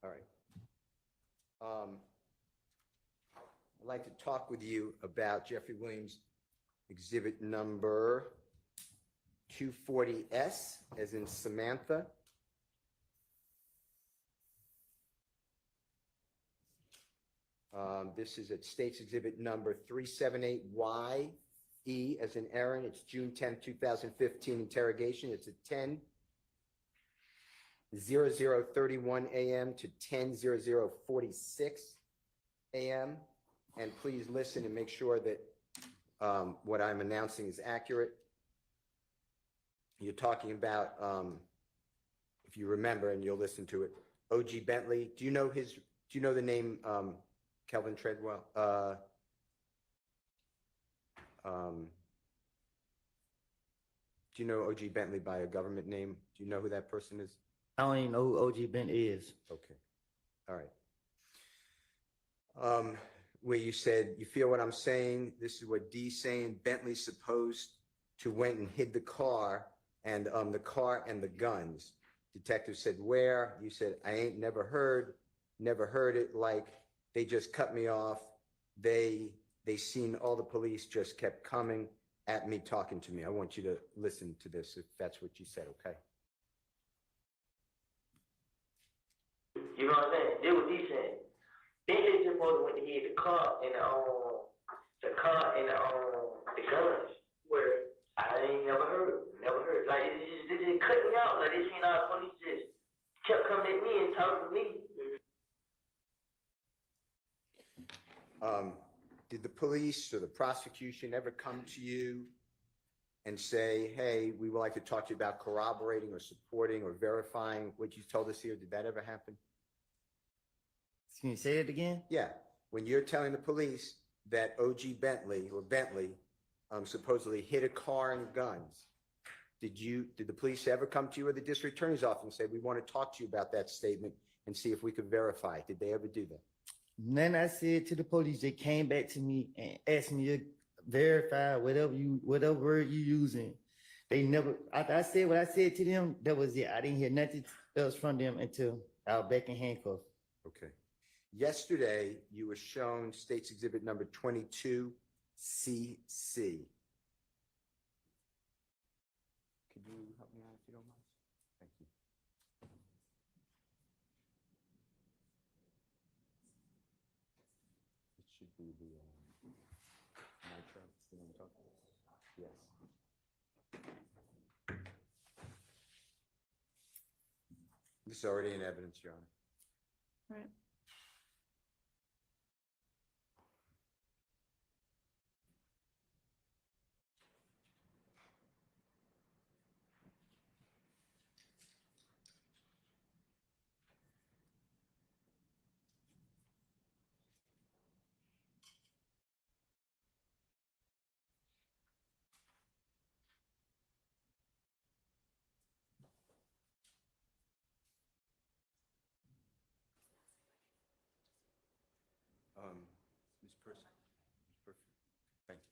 Speaker 1: All right. I'd like to talk with you about Jeffrey Williams exhibit number 240S, as in Samantha, This is at States Exhibit number 378Y, E as in Aaron. It's June 10th, 2015 interrogation. It's at 10:00:31 a.m. to 10:00:46 a.m. And please listen and make sure that what I'm announcing is accurate. You're talking about, if you remember, and you'll listen to it, O.G. Bentley. Do you know the name Kelvin Treadwell? Do you know O.G. Bentley by a government name? Do you know who that person is?
Speaker 2: I don't even know who OG Ben is.
Speaker 1: Okay. All right. Where you said, you feel what I'm saying? This is what D's saying. Bentley's supposed to went and hid the car and the guns. Detective said, where? You said, I ain't never heard it. Like they just cut me off. They seen all the police just kept coming at me, talking to me. I want you to listen to this if that's what you said, okay?
Speaker 4: You know what I'm saying? This what he said. Bentley just supposed to went to hit the car and the guns. Where I ain't never heard. Like they just cut me out. Like they seen all the police just kept coming at me and talking to me.
Speaker 1: Did the police or the prosecution ever come to you and say, hey, we would like to talk to you about corroborating or supporting or verifying what you told us here? Did that ever happen?
Speaker 2: Can you say it again?
Speaker 1: Yeah. When you're telling the police that O.G. Bentley supposedly hit a car and guns, did the police ever come to you or the district attorney's office and say, we want to talk to you about that statement and see if we could verify it? Did they ever do that?
Speaker 2: Then I said to the police, they came back to me and asked me to verify whatever word you using. They never, after I said what I said to them, that was it. I didn't hear nothing else from them until I was back in handcuffs.
Speaker 1: Okay. Yesterday, you were shown State's Exhibit number 22, CC. Could you help me out if you don't mind? Thank you. It should be the nitro. You know what I'm talking about? Yes. This is already in evidence, Your Honor.
Speaker 6: Right.
Speaker 1: Ms. Person. Perfect. Thank you.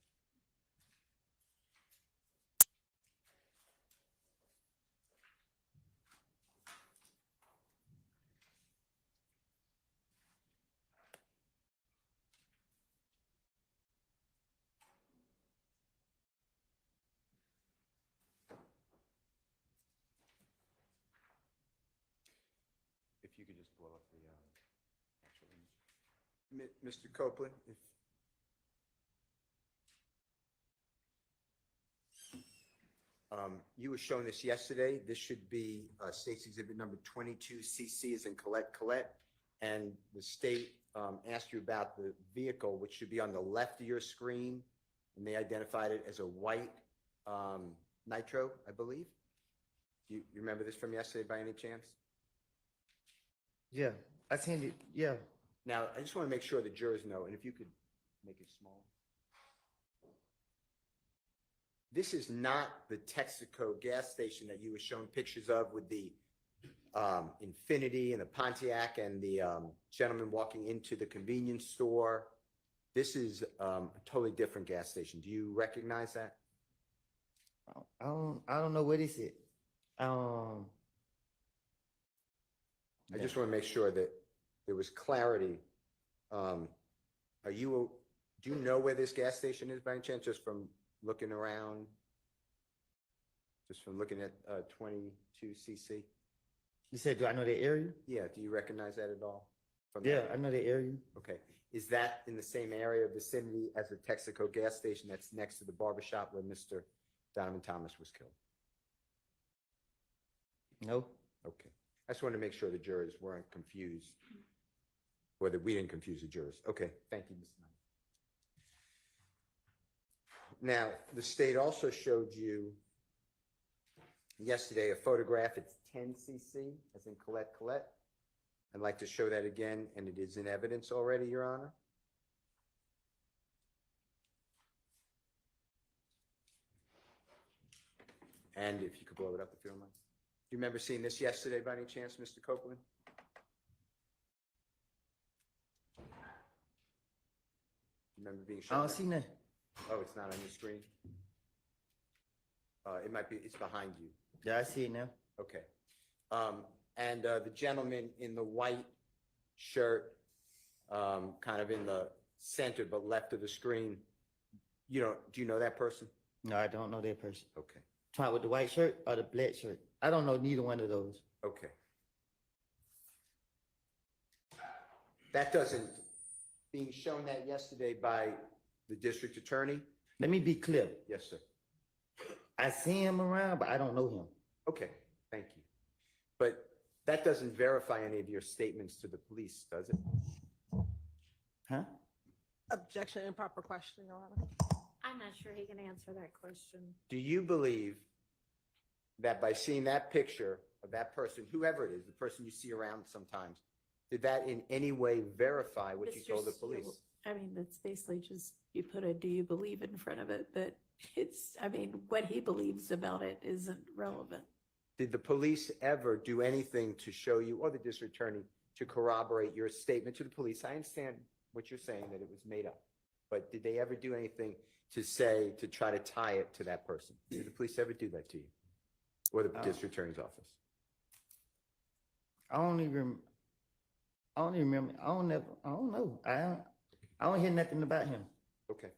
Speaker 1: If you could just blow up the actual image. Mr. Copeland, if you were shown this yesterday, this should be State's Exhibit number 22, CC is in Colette, and the state asked you about the vehicle, which should be on the left of your screen, and they identified it as a white Nitro, I believe. Do you remember this from yesterday by any chance?
Speaker 2: Yeah, I seen it. Yeah.
Speaker 1: Now, I just want to make sure the jurors know, and if you could make it small. This is not the Texaco gas station that you were showing pictures of with the Infiniti and the Pontiac and the gentleman walking into the convenience store. This is a totally different gas station. Do you recognize that?
Speaker 2: I don't know what is it.
Speaker 1: I just want to make sure that there was clarity. Do you know where this gas station is by any chance, just from looking around? Just from looking at 22 CC?
Speaker 2: You said, do I know that area?
Speaker 1: Yeah, do you recognize that at all? from
Speaker 2: Yeah,
Speaker 1: that?
Speaker 2: I know the area.
Speaker 1: Okay. Is that in the same area, vicinity as the Texaco gas station that's next to the barber shop where Mr. Donovan Thomas was killed?
Speaker 2: No.
Speaker 1: Okay. I just wanted to make sure the jurors weren't confused, or that we didn't confuse the jurors. Okay, thank you, Ms. Knight. Now, the state also showed you yesterday a photograph. It's 10 cc, as in Colette. I'd like to show that again, and it is in evidence already, Your Honor. And if you could blow it up, if you don't mind. Do you remember seeing this yesterday by any chance, Mr. Copeland? Remember being
Speaker 2: I
Speaker 1: shown?
Speaker 2: don't
Speaker 1: that?
Speaker 2: see nothing.
Speaker 1: Oh, it's not on your screen? It might be, it's behind you.
Speaker 2: Yeah, I see it now.
Speaker 1: Okay. And the gentleman in the white shirt, kind of in the center but left of the screen, do you know that person?
Speaker 2: No, I don't know that person.
Speaker 1: Okay.
Speaker 2: Try with the white shirt or the black shirt. I don't know neither one of those.
Speaker 1: Okay. That doesn't, being shown that yesterday by the district attorney?
Speaker 2: Let me be clear.
Speaker 1: Yes, sir.
Speaker 2: I see him around, but I don't know him.
Speaker 1: Okay, thank you. But that doesn't verify any of your statements to the police, does it?
Speaker 2: Huh?
Speaker 10: Objection, improper question, Your Honor.
Speaker 7: I'm not sure he can answer that question.
Speaker 1: Do you believe that by seeing that picture of that person, whoever it is, the person you see around sometimes, did that in any way verify what you
Speaker 7: Mr.
Speaker 1: told the
Speaker 7: Steele,
Speaker 1: police?
Speaker 7: I mean, that's basically just, you put a do you believe in front of it, but it's, I mean, what he believes about it isn't relevant.
Speaker 1: Did the police ever do anything to show you, or the district attorney, to corroborate your statement to the police? I understand what you're saying, that it was made up, but did they ever do anything to say, to try to tie it to that person? Did the police ever do that to you? Or the district attorney's office?
Speaker 2: I don't even remember. I don't know. I don't hear nothing about him.
Speaker 1: Okay.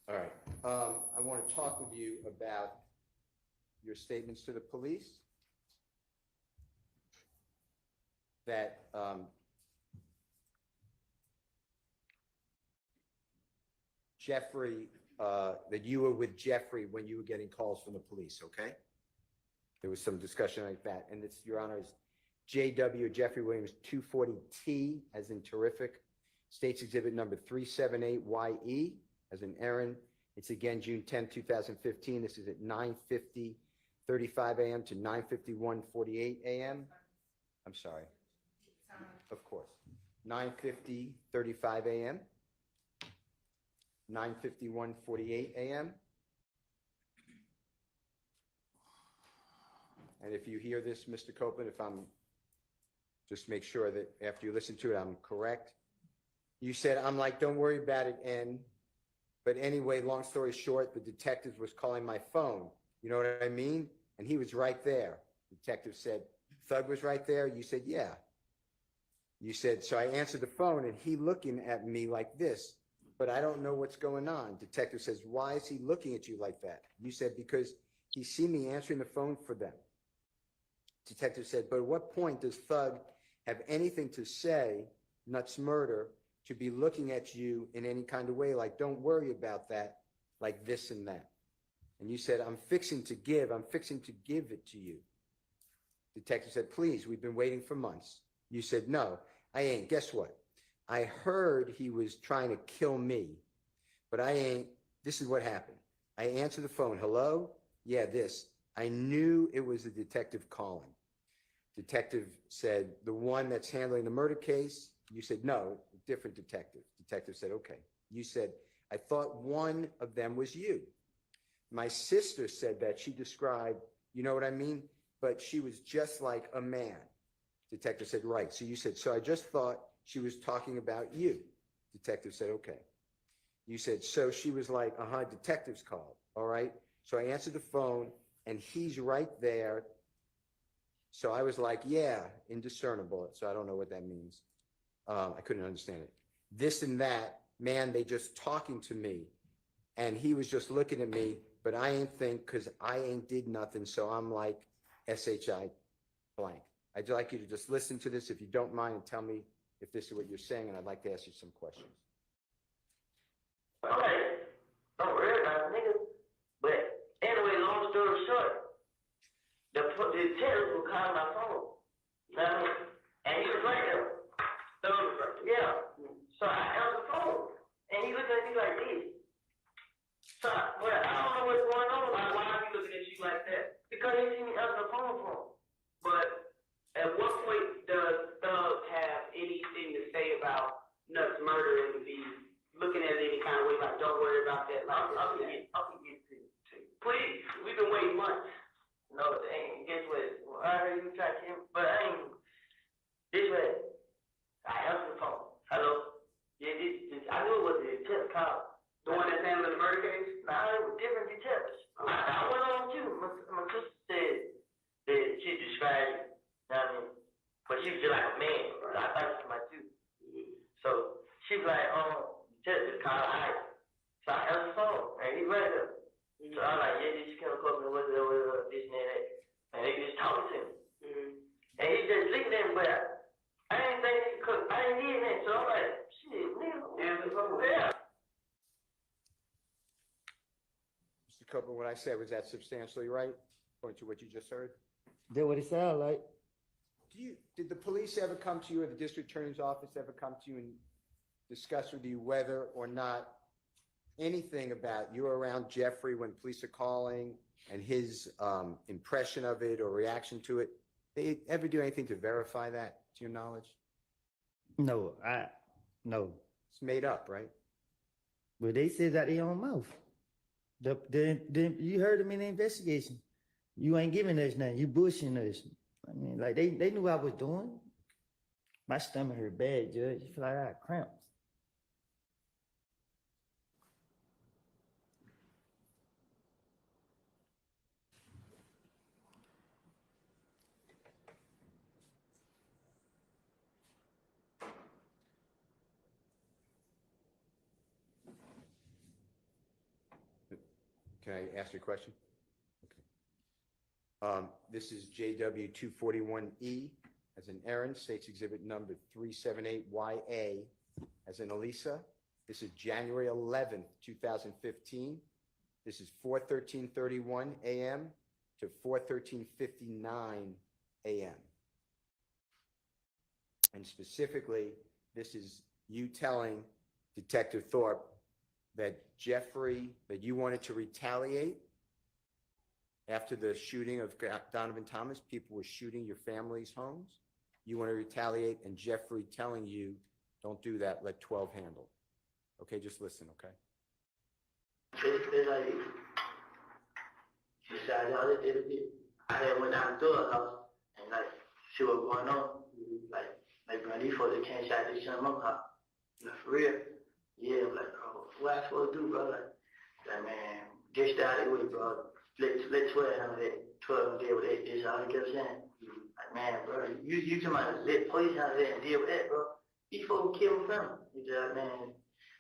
Speaker 1: All right. I want to talk with you about your statements to the police. That Jeffrey, that you were with Jeffrey when you were getting calls from the police, okay? There was some discussion like that, and it's, Your Honor, is JW Jeffrey Williams 240T, as in terrific, States Exhibit number 378YE, as in Aaron. It's again June 10, 2015. This is at 9:50:35 a.m. to 9:51:48 a.m. I'm sorry. Of course. 9:50:35 a.m. 9:51:48 a.m. And if you hear this, Mr. Copeland, if I'm, just make sure that after you listen to it, I'm correct. You said, I'm like, don't worry about it, and, but anyway, long story short, the detective was calling my phone. You know what I mean? And he was right there. The detective said, Thug was right there? You said, yeah. You said, so I answered the phone, and he looking at me like this, but I don't know what's going on. Detective says, why is he looking at you like that? You said, because he see me answering the phone for them. Detective said, but at what point does Thug have anything to say, nuts murder, to be looking at you in any kind of way, like, don't worry about that, like this and that? And you said, I'm fixing to give it to you. Detective said, please, we've been waiting for months. You said, no, I ain't. Guess what? I heard he was trying to kill me, but I ain't. This is what happened. I answered the phone. Hello? Yeah, this. I knew it was the detective calling. Detective said, the one that's handling the murder case? You said, no, different detective. Detective said, okay. You said, I thought one of them was you. My sister said that. She described, you know what I mean? But she was just like a man. Detective said, right. So you said, so I just thought she was talking about you. Detective said, okay. You said, so she was like, detective's called. All right. So I answered the phone and he's right there. So I was like, yeah, indiscernible. So I don't know what that means. I couldn't understand it. This and that, man, they just talking to me. And he was just looking at me, but I ain't think, because I ain't did nothing. So I'm like, SHI blank. I'd like you to just listen to this if you don't mind and tell me if this is what you're saying, and I'd like to ask you some questions.
Speaker 4: Okay, don't worry about it, nigga. But anyway, long story short, the terrorist will call my phone. You know what I mean? And he was right there. Yeah. So I answered the phone, and he looked at me like this. So, well, I don't know what's going on. Like, why are you looking at you like that? Because he seen me answer the phone for him. But at what point does Thug have anything to say about Nuts murder and be looking at it any kind of way? Like, don't worry about that. Like, I'll get to you. Please, we've been waiting months. No, and guess what? Well, I heard you try to, but I ain't. This way, I answered the phone. Hello? Yeah, this I knew it was a detective call. The one that's handling the murder case? Nah, it was different detectives. I went on too. My sister said that she described it. You know what I mean? But she was just like a man. I thought she was my too. So she was like, detective call Ike. So I answered the phone, and he right there. So I'm like, yeah, this chemical company, what this and that. And they just talking to him. And he just looking at me, but I ain't think he could, I ain't did that. So I'm like, shit, nigga, yeah.
Speaker 1: Mr. Copeland, what I said, was that substantially right, according to what you just heard?
Speaker 2: That what it sound like.
Speaker 1: Did the police ever come to you, or the district attorney's office ever come to you and discuss with you whether or not anything about you were around Jeffrey when police are calling and his impression of it or reaction to it? They ever do anything to verify that, to your knowledge?
Speaker 2: No.
Speaker 1: It's made up, right?
Speaker 2: Well, they said that their own mouth. You heard them in the investigation. You ain't giving us nothing. You bushing us. I mean, like they knew what I was doing. My stomach hurt bad, Judge. I feel like I got cramps.
Speaker 1: Can I ask you a question? Okay. This is JW 241E as an Aaron, states exhibit number 378YA as in Elisa. This is January 11th, 2015. This is 4:13:31 a.m. to 4:13:59 a.m. And specifically, this is you telling Detective Thorpe that that you wanted to retaliate after the shooting of Donovan Thomas. People were shooting your family's homes. You want to retaliate, and Jeffrey telling you, don't do that, let 12 handle. Okay, just listen, okay?
Speaker 8: It's like, she said, I had went down to her house and like, see what's going on. Like, man, these folks, they can't shot this shit in my house. Like, for real. Yeah, I'm like, oh, what I supposed to do, bro? Like, man, get started with it, bro. Let 12 handle that. 12 deal with that. That's all he kept saying. Like, man, bro, you come out and let police handle that and deal with that, bro. These folks kill my family. He said, man,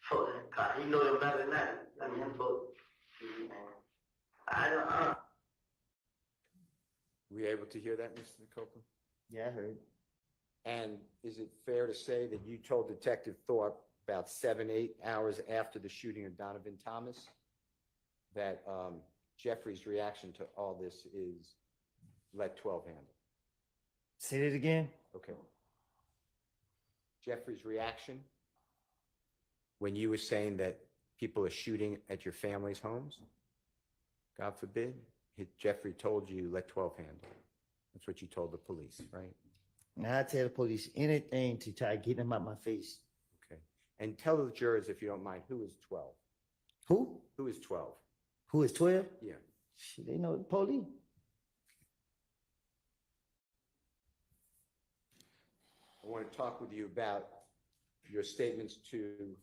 Speaker 8: folks, God, he know them better than that. I mean, them folks, man. I don't,
Speaker 1: Were you able to hear that, Mr. Copeland?
Speaker 2: Yeah, I heard.
Speaker 1: And is it fair to say that you told Detective Thorpe about 7-8 hours after the shooting of Donovan Thomas that Jeffrey's reaction to all this is let 12 handle?
Speaker 2: Say it again.
Speaker 1: Okay. Jeffrey's reaction when you were saying that people are shooting at your family's homes, God forbid, Jeffrey told you let 12 handle. That's what you told the police, right?
Speaker 2: Now I tell the police anything to try to get them out my face.
Speaker 1: Okay. And tell the jurors, if you don't mind, who is 12?
Speaker 2: Who?
Speaker 1: Who is 12?
Speaker 2: Who is 12?
Speaker 1: Yeah.
Speaker 2: Shit, they know the police.
Speaker 1: I want to talk with you about your statements to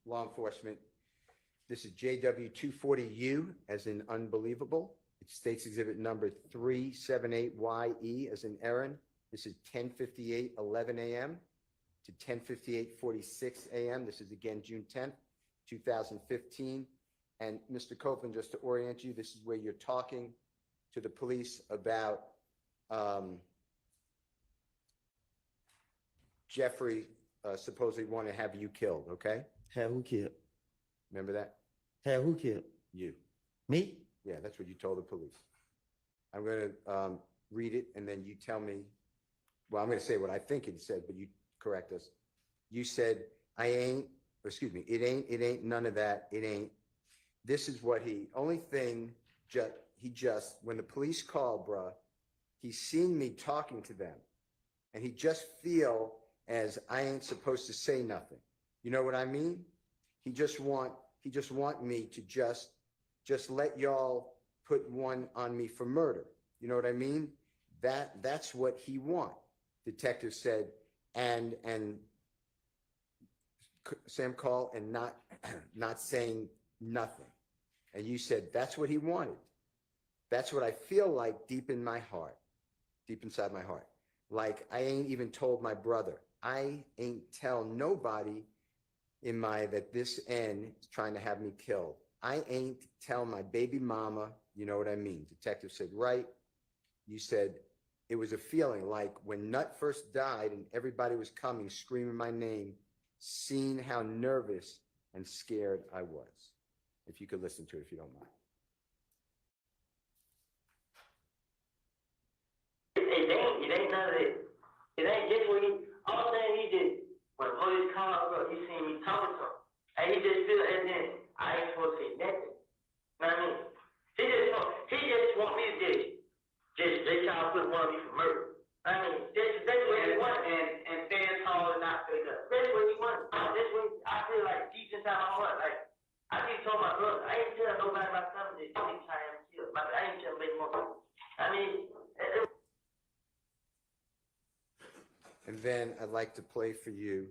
Speaker 1: law enforcement. This is JW240U as in unbelievable. It states exhibit number 378YE as in Aaron. This is 10:58:11 a.m. to 10:58:46 a.m. This is again June 10th, 2015. And Mr. Copeland, just to orient you, this is where you're talking to the police about Jeffrey supposedly want to have you killed, okay?
Speaker 2: Have who killed?
Speaker 1: Remember that?
Speaker 2: Have who killed?
Speaker 1: You.
Speaker 2: Me?
Speaker 1: Yeah, that's what you told the police. I'm going to read it, and then you tell me, well, I'm going to say what I think it said, but you correct us. You said, it ain't none of that. It ain't. This is what only thing, when the police called, bruh, he seen me talking to them, and he just feel as I ain't supposed to say nothing. You know what I mean? He just want me to just let y'all put one on me for murder. You know what I mean? That's what he want. Detective said, and Sam called and not saying nothing. And you said, that's what he wanted. That's what I feel like deep in my heart, deep inside my heart. Like I ain't even told my brother. I ain't tell nobody that this N is trying to have me killed. I ain't tell my baby mama, you know what I mean? Detective said, right. You said, it was a feeling like when Nut first died and everybody was coming, screaming my name, seeing how nervous and scared I was. If you could listen to it, if you don't mind.
Speaker 8: It ain't none of it. It ain't just what all thing he did. When the police called up, he seen me talking to him. And he just feel, and then I ain't supposed to say nothing. You know what I mean? He just want me to just they try to put one of me for murder. I mean, that's what he want. And stand tall and not fake up. That's what he want. That's what I feel like deep inside my heart. Like, I just told my brother, I ain't tell nobody about something that he trying to kill. I ain't tell baby mama. I mean,
Speaker 1: And then I'd like to play for you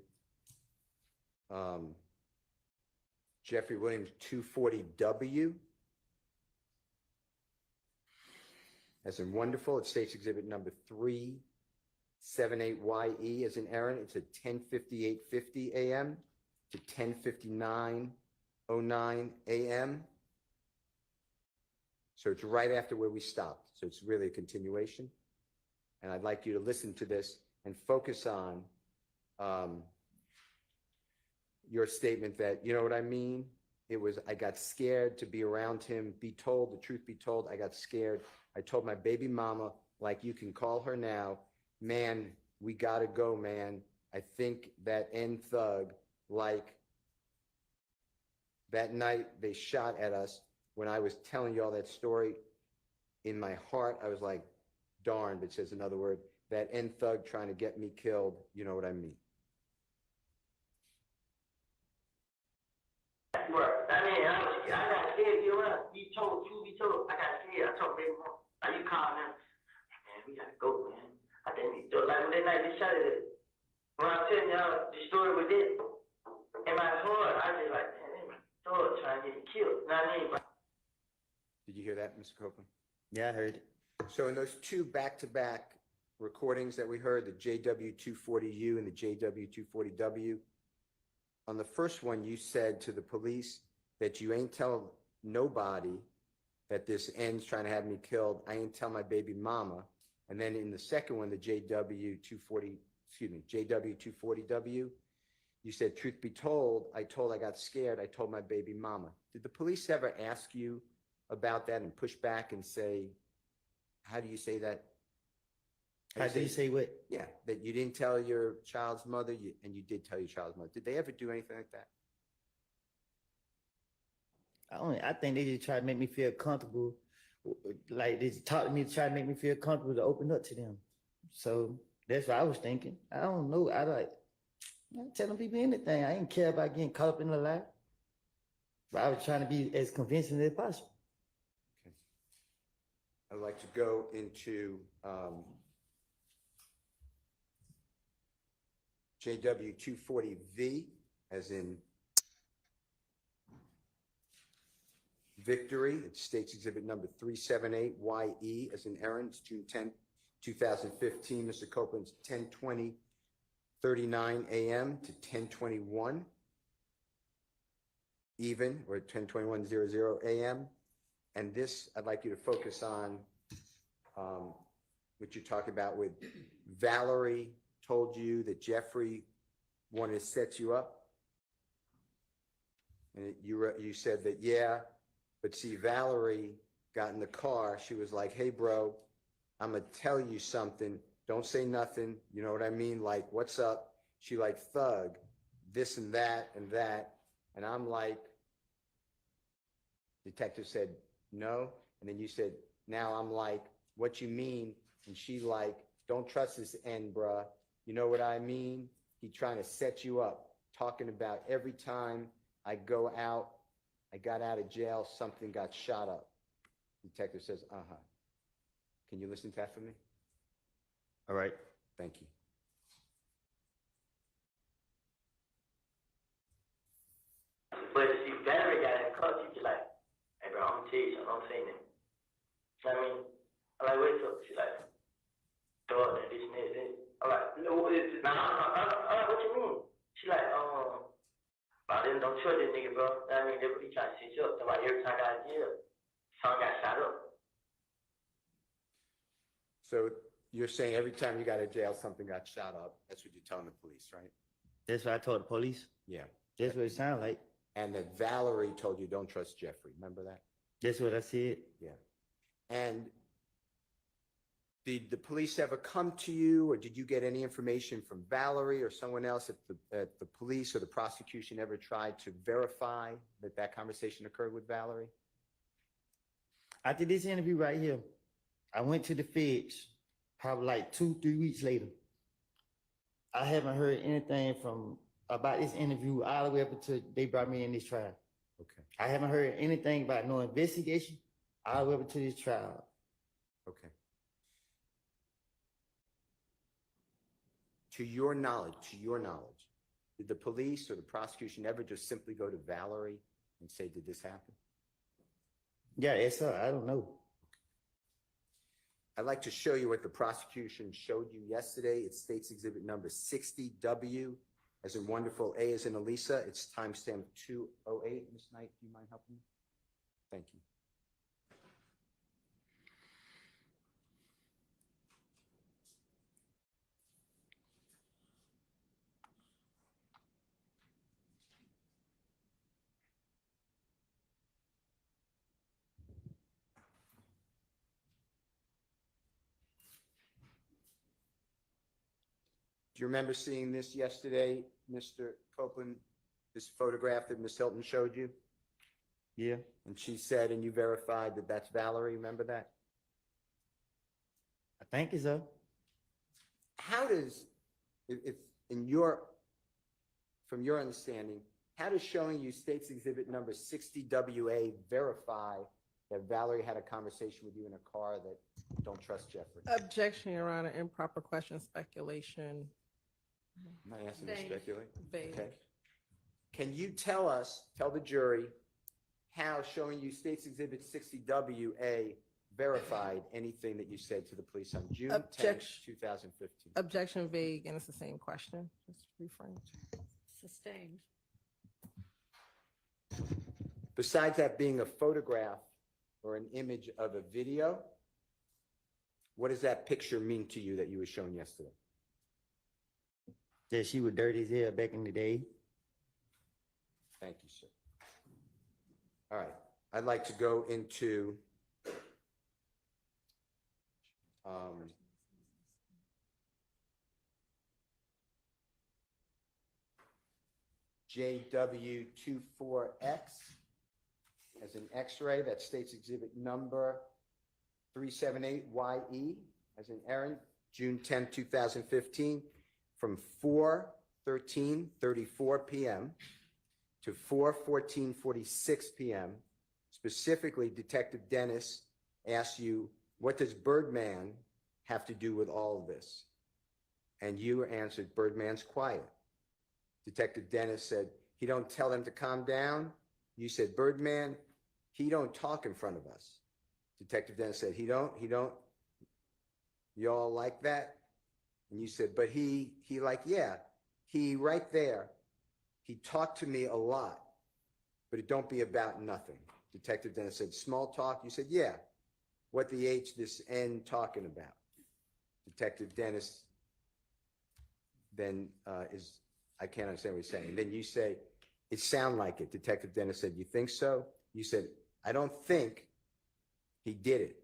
Speaker 1: Jeffrey Williams 240W. As in wonderful, it states exhibit number 378YE as in Aaron. It's at 10:58:50 a.m. to 10:59:09 a.m. So it's right after where we stopped. So it's really a continuation. And I'd like you to listen to this and focus on your statement that, you know what I mean? It was, I got scared to be around him, be told, the truth be told, I got scared. I told my baby mama, like you can call her now, man, we gotta go, man. I think that N thug, like that night they shot at us when I was telling you all that story, in my heart, I was like, darn, but says another word, that N thug trying to get me killed, you know what I mean?
Speaker 8: Right. I mean, I got scared to be around. Be told, truth be told, I got scared. I told baby mom, are you calling them? Man, we gotta go, man. I think we do. Like when that night they shot at it. When I'm telling y'all the story with it, in my heart, I just like, man, they thug trying to get me killed. You know what I mean?
Speaker 1: Did you hear that, Mr. Copeland?
Speaker 2: Yeah, I heard it.
Speaker 1: So in those two back-to-back recordings that we heard, the JW240U and the JW240W, on the first one, you said to the police that you ain't tell nobody that this N's trying to have me killed. I ain't tell my baby mama. And then in the second one, the JW240W, you said, truth be told, I got scared. I told my baby mama. Did the police ever ask you about that and push back and say, how do you say that?
Speaker 2: How do you say what?
Speaker 1: Yeah, that you didn't tell your child's mother, and you did tell your child's mother. Did they ever do anything like that?
Speaker 2: I think they just try to make me feel comfortable. Like they talk to me to try to make me feel comfortable to open up to them. So that's what I was thinking. I don't know. I ain't telling people anything. I ain't care about getting caught up in a lie. But I was trying to be as convincing as possible.
Speaker 1: Okay. I'd like to go into JW240V, as in Victory. It states exhibit number 378YE, as in Aaron. It's June 10, 2015. Mr. Copeland's 10:20 10:39 a.m. to 10:21 even, or 10:21:00 a.m. And this, I'd like you to focus on what you're talking about with Valerie told you that Jeffrey wanted to set you up. And you said that, yeah, but see, Valerie got in the car. She was like, hey, bro, I'm going to tell you something. Don't say nothing. You know what I mean? Like, what's up? She like, thug, this and that and that. And I'm like, detective said, no. And then you said, now I'm like, what you mean? And she like, don't trust this N, bruh. You know what I mean? He trying to set you up, talking about every time I go out, I got out of jail, something got shot up. Detective says, uh-huh. Can you listen to that for me?
Speaker 2: All right.
Speaker 1: Thank you.
Speaker 8: But see, Valerie got in caught, she like, hey bro, I'm gonna tell you something, I'm saying it. You know what I mean? I'm like, what's up? She like, dog, this and this. I'm like, no, what is it? Nah, what you mean? She like, I didn't don't trust this nigga, bro. You know what I mean? They really trying to set you up. That's why every time I got in jail, son got shot up.
Speaker 1: So you're saying every time you got out of jail, something got shot up. That's what you're telling the police, right?
Speaker 2: That's what I told the police.
Speaker 1: Yeah.
Speaker 2: That's what it sounded like.
Speaker 1: And that Valerie told you don't trust Jeffrey. Remember that?
Speaker 2: That's what I said.
Speaker 1: Yeah. And did the police ever come to you, or did you get any information from Valerie or someone else at the police or the prosecution ever tried to verify that that conversation occurred with Valerie?
Speaker 2: After this interview right here, I went to the feds probably like 2-3 weeks later. I haven't heard anything from about this interview all the way up until they brought me in this trial.
Speaker 1: Okay.
Speaker 2: I haven't heard anything about no investigation all the way up until this trial.
Speaker 1: Okay. To your knowledge, did the police or the prosecution ever just simply go to Valerie and say, did this happen?
Speaker 2: Yeah, it's I don't know.
Speaker 1: I'd like to show you what the prosecution showed you yesterday. It's State's Exhibit number 60W, as in wonderful, A as in Elisa. It's timestamp 208. Ms. Knight, do you mind helping me? Thank you. Do you remember seeing this yesterday, Mr. Copeland, this photograph that Ms. Hilton showed you?
Speaker 2: Yeah.
Speaker 1: And she said, and you verified that that's Valerie, remember that?
Speaker 2: I think it's so.
Speaker 1: How does, if from your understanding, how does showing you State's Exhibit number 60WA verify that Valerie had a conversation with you in a car that don't trust Jeffrey?
Speaker 10: Objection, Your Honor. Improper question, speculation.
Speaker 1: I'm not asking you to
Speaker 10: Vague.
Speaker 1: speculate.
Speaker 10: Vague.
Speaker 1: Okay. Can you tell the jury, how showing you State's Exhibit 60WA verified anything that you said to the police on June 10th,
Speaker 10: Objection.
Speaker 1: 2015?
Speaker 10: Objection vague, and it's the same question. Just reframe.
Speaker 7: Sustained.
Speaker 1: Besides that being a photograph or an image of a video, what does that picture mean to you that you were shown yesterday?
Speaker 2: That she was dirty as hell back in the day.
Speaker 1: Thank you, sir. All right, I'd like to go into JW24X as an X-ray. That State's Exhibit number 378YE as in Aaron, June 10, 2015, from 4:13:34 p.m. to 4:14:46 p.m. Specifically, Detective Dennis asked you, what does Birdman have to do with all of this? And you answered, Birdman's quiet. Detective Dennis said, he don't tell them to calm down. You said, Birdman, he don't talk in front of us. Detective Dennis said, he don't. You all like that? And you said, but he like, yeah, he right there, he talked to me a lot, but it don't be about nothing. Detective Dennis said, small talk. You said, yeah. What the H, this N talking about? Detective Dennis then I can't understand what he's saying. And then you say, it sound like it. Detective Dennis said, you think so? You said, I don't think he did it.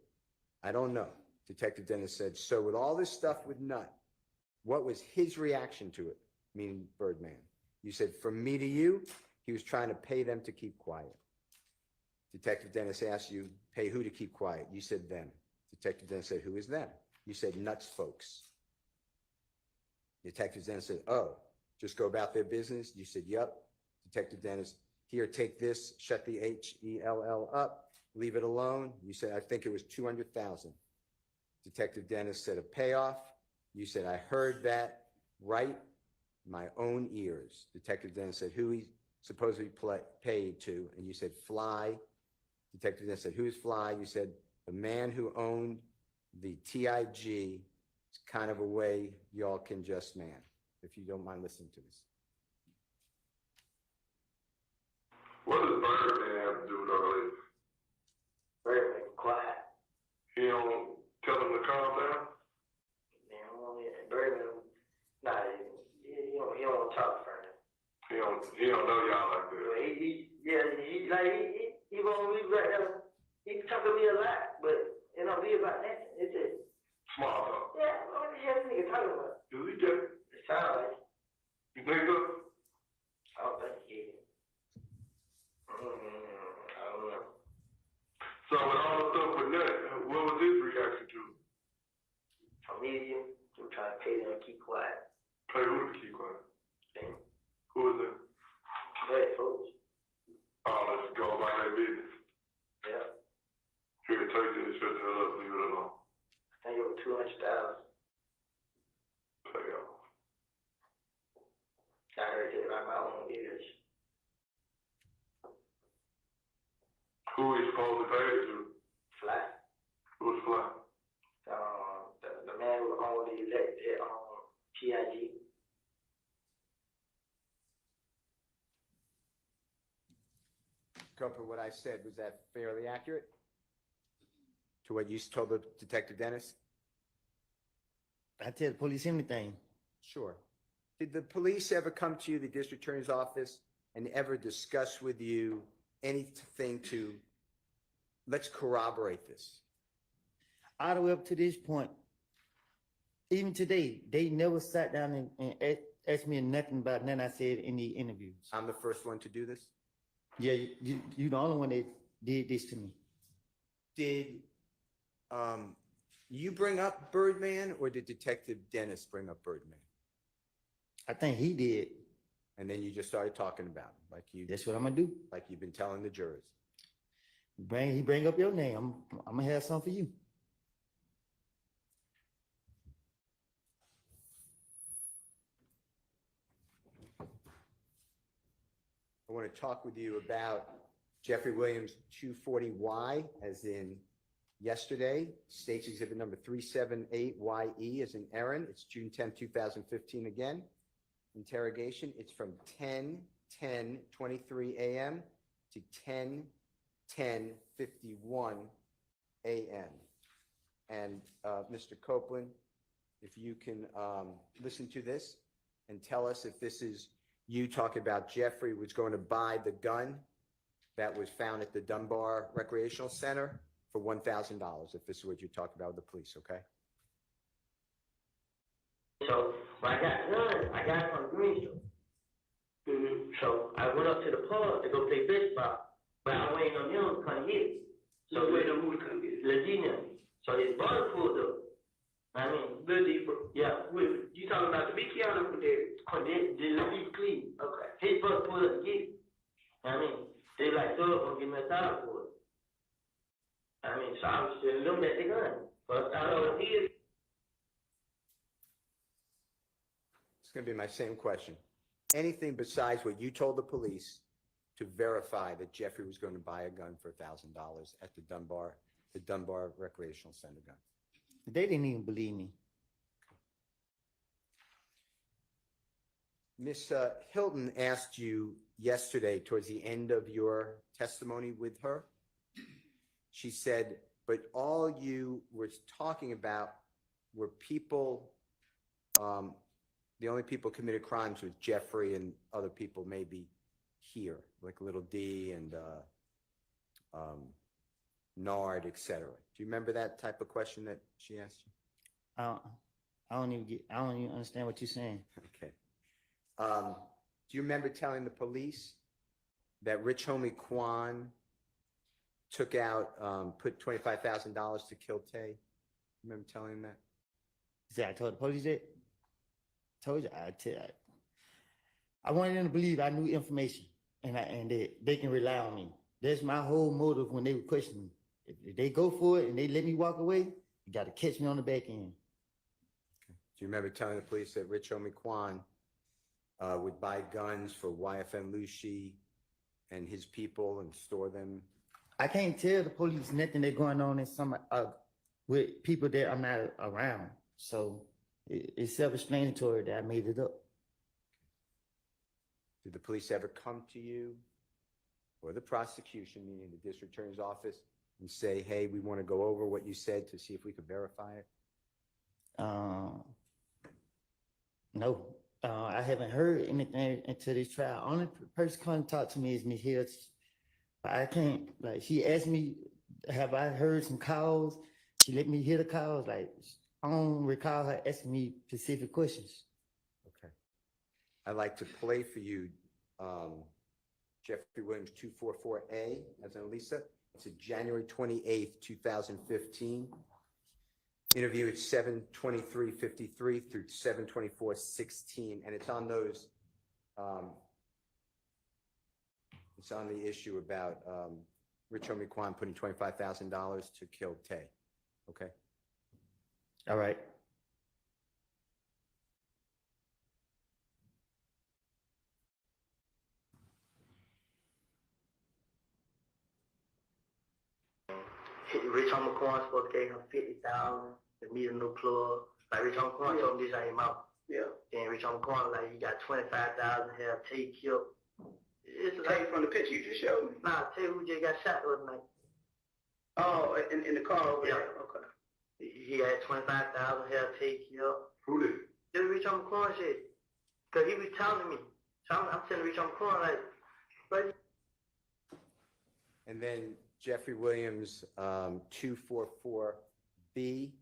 Speaker 1: I don't know. Detective Dennis said, so with all this stuff with Nut, what was his reaction to it? Meaning Birdman. You said, from me to you, he was trying to pay them to keep quiet. Detective Dennis asked you, pay who to keep quiet? You said them. Detective Dennis said, who is them? You said, Nuts folks. Detective Dennis said, oh, just go about their business? You said, yep. Detective Dennis, here, take this, shut the HELL up, leave it alone. You said, I think it was 200,000. Detective Dennis said, a payoff. You said, I heard that right my own ears. Detective Dennis said, who he supposedly paid to? And you said, Fly. Detective Dennis said, who's Fly? You said, the man who owned the TIG. It's kind of a way y'all can just man, if you don't mind listening to this.
Speaker 9: What does Birdman have to do with all this?
Speaker 8: Birdman, quiet.
Speaker 9: He don't tell him to calm down?
Speaker 8: Birdman, nah, he don't want to talk for him.
Speaker 9: He don't know y'all like that.
Speaker 8: He won't be right there. He talk to me a lot, but it don't be about that. It's just
Speaker 9: Small talk.
Speaker 8: yeah, what the hell this nigga talking about?
Speaker 9: Does he get it?
Speaker 8: It sounds like
Speaker 9: You think so?
Speaker 8: I don't think he is. I don't know.
Speaker 9: So with all the stuff with that, what was his reaction to it?
Speaker 8: Comedian, I'm trying to pay them to keep quiet.
Speaker 9: Pay who to keep quiet?
Speaker 8: Damn.
Speaker 9: Who is that?
Speaker 8: Bad folks.
Speaker 9: Oh, let's go about that business.
Speaker 8: Yeah.
Speaker 9: Here, take this, shut the hell up, leave it alone.
Speaker 8: I think it was 200,000.
Speaker 9: Pay off.
Speaker 8: I heard it by my own ears.
Speaker 9: Who is supposed to pay it to?
Speaker 8: Fly.
Speaker 9: Who's Fly?
Speaker 8: The man who owned the TIG.
Speaker 1: Cooper, what I said, was that fairly accurate to what you told the Detective Dennis?
Speaker 2: I tell the police anything.
Speaker 1: Sure. Did the police ever come to you, the district attorney's office, and ever discuss with you anything to, let's corroborate this?
Speaker 2: All the way up to this point, even today, they never sat down and asked me nothing about nothing I said in the interviews.
Speaker 1: I'm the first one to do this?
Speaker 2: Yeah, you the only one that did this to me.
Speaker 1: Did you bring up Birdman, or did Detective Dennis bring up Birdman?
Speaker 2: I think he did.
Speaker 1: And then you just started talking about him, like you.
Speaker 2: That's what I'm gonna do.
Speaker 1: Like you've been telling the jurors.
Speaker 2: He bring up your name. I'm gonna have something for you.
Speaker 1: I want to talk with you about Jeffrey Williams 240Y, as in yesterday, State's Exhibit number 378YE, as in Aaron. It's June 10, 2015 again. Interrogation, it's from 10:10:23 a.m. to 10:10:51 a.m. And Mr. Copeland, if you can listen to this and tell us if this is you talking about Jeffrey was going to buy the gun that was found at the Dunbar Recreational Center for $1,000, if this is what you're talking about with the police, okay?
Speaker 8: So when I got the gun, I got it from Greenstone. So I went up to the pub to go play baseball, but I waiting on him to come get it. So waiting on who to come get it? Legina. So his brother pulled up. I mean, you talking about the big Keanu from there? Clean. Okay. His brother pulled up to get it. I mean, they like, so gonna give me $1,000 for it. I mean, so I was just looking at the gun. But I don't see it.
Speaker 1: It's going to be my same question. Anything besides what you told the police to verify that Jeffrey was going to buy a gun for $1,000 at the Dunbar Recreational Center gun?
Speaker 2: They didn't even believe me.
Speaker 1: Miss Hilton asked you yesterday towards the end of your testimony with her. She said, but all you were talking about were people, the only people committed crimes was Jeffrey and other people maybe here, like Little D and Nard, etc. Do you remember that type of question that she asked you?
Speaker 2: I don't even understand what you're saying.
Speaker 1: Okay. Do you remember telling the police that Rich Homie Quan took out, put $25,000 to kill Tay? Remember telling him that?
Speaker 2: See, I told the police that. Told you, I wanted them to believe I knew information and that they can rely on me. That's my whole motive when they were questioning me. If they go for it and they let me walk away, you got to catch me on the back end.
Speaker 1: Do you remember telling the police that Rich Homie Quan would buy guns for YFN Lucy and his people and store them?
Speaker 2: I can't tell the police nothing that's going on in some with people that I'm not around. So it's self-explanatory that I made it up.
Speaker 1: Did the police ever come to you or the prosecution, meaning the district attorney's office, and say, hey, we want to go over what you said to see if we could verify it?
Speaker 2: No, I haven't heard anything until this trial. Only person come talk to me is Miss Hills. But I can't, like, she asked me, have I heard some calls? She let me hear the calls. Like, I don't recall her asking me specific questions.
Speaker 1: Okay. I'd like to play for you Jeffrey Williams 244A as an Lisa. It's a January 28th, 2015. Interview at 7:23:53 through 7:24:16, and it's on those. It's on the issue about Rich Homie Quan putting $25,000 to kill Tay. Okay.
Speaker 2: All right.
Speaker 8: Rich Homie Quan supposed to give him 50,000 to meet a new plug. Like Rich Homie Quan told him this out his mouth. Yeah. Then Rich Homie Quan like, you got 25,000 to have Tay killed. It's like from the picture you just showed me. Nah, Tay who just got shot the other night. Oh, in the car over there. Okay. He had 25,000 to have Tay killed. Who did? This Rich Homie Quan shit. Cause he was telling me. So I'm telling Rich Homie Quan like, but.
Speaker 1: And then Jeffrey Williams 244B.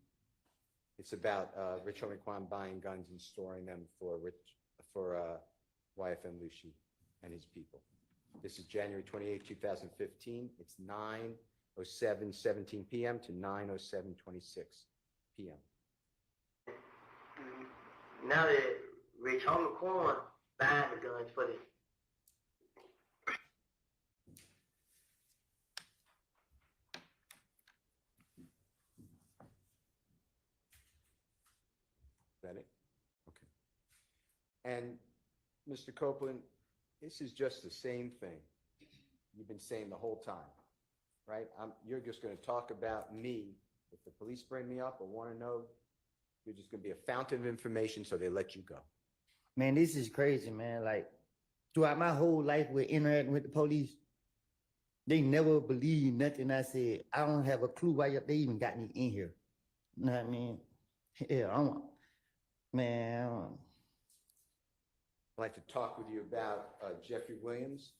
Speaker 1: It's about Rich Homie Quan buying guns and storing them for YFN Lucy and his people. This is January 28, 2015. It's 9:07:17 p.m. to 9:07:26 p.m.
Speaker 8: Now that Rich Homie Quan buying the guns for this.
Speaker 1: Is that it? Okay. And Mr. Copeland, this is just the same thing you've been saying the whole time, right? You're just going to talk about me. If the police bring me up or want to know, you're just going to be a fountain of information, so they let you go.
Speaker 2: Man, this is crazy, man. Like, throughout my whole life with interacting with the police, they never believed nothing I said. I don't have a clue why they even got me in here. You know what I mean? Yeah, man.
Speaker 1: I'd like to talk with you about Jeffrey Williams,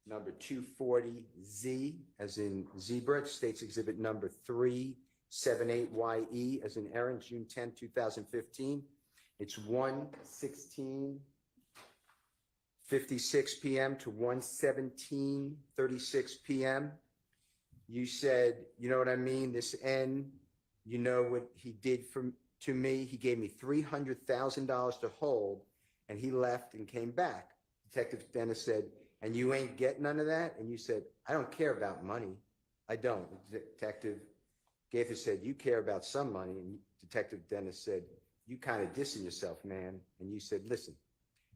Speaker 1: number 240Z, as in zebra, States Exhibit number 378YE, as in Aaron, June 10, 2015. It's 1:16:56 p.m. to 1:17:36 p.m. You said, you know what I mean? This N, you know what he did to me? He gave me $300,000 to hold, and he left and came back. Detective Dennis said, and you ain't get none of that? And you said, I don't care about money. I don't. Detective Gaither said, you care about some money. And Detective Dennis said, you kind of dissing yourself, man. And you said, listen,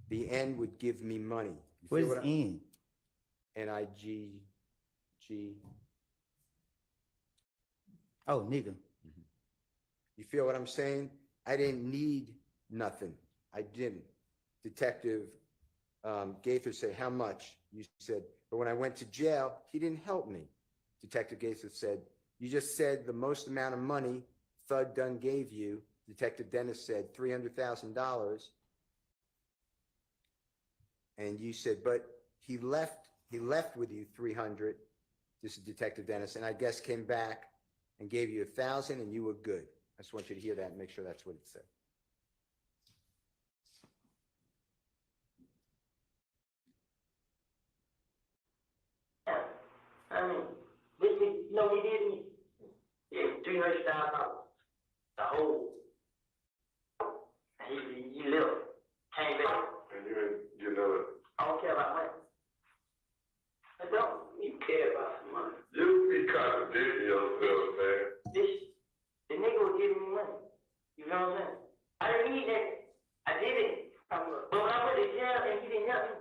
Speaker 1: the N would give me money.
Speaker 2: What is N?
Speaker 1: N-I-G-G.
Speaker 2: Oh, nigga.
Speaker 1: You feel what I'm saying? I didn't need nothing. I didn't. Detective Gaither said, how much? You said, but when I went to jail, he didn't help me. Detective Gaither said, you just said the most amount of money Thud Dunn gave you. Detective Dennis said $300,000. And you said, but he left with you 300. This is Detective Dennis, and I guess came back and gave you 1,000 and you were good. I just want you to hear that and make sure that's what it said.
Speaker 8: I mean, we didn't. Yeah, $300,000. The whole. And he left. Came back.
Speaker 9: And you know it.
Speaker 8: I don't care about money. I don't. You care about some money.
Speaker 9: You be contradicting yourself, man.
Speaker 8: The nigga was giving me money. You know what I'm saying? I didn't need that. I did it. But when I went to jail and he didn't help me,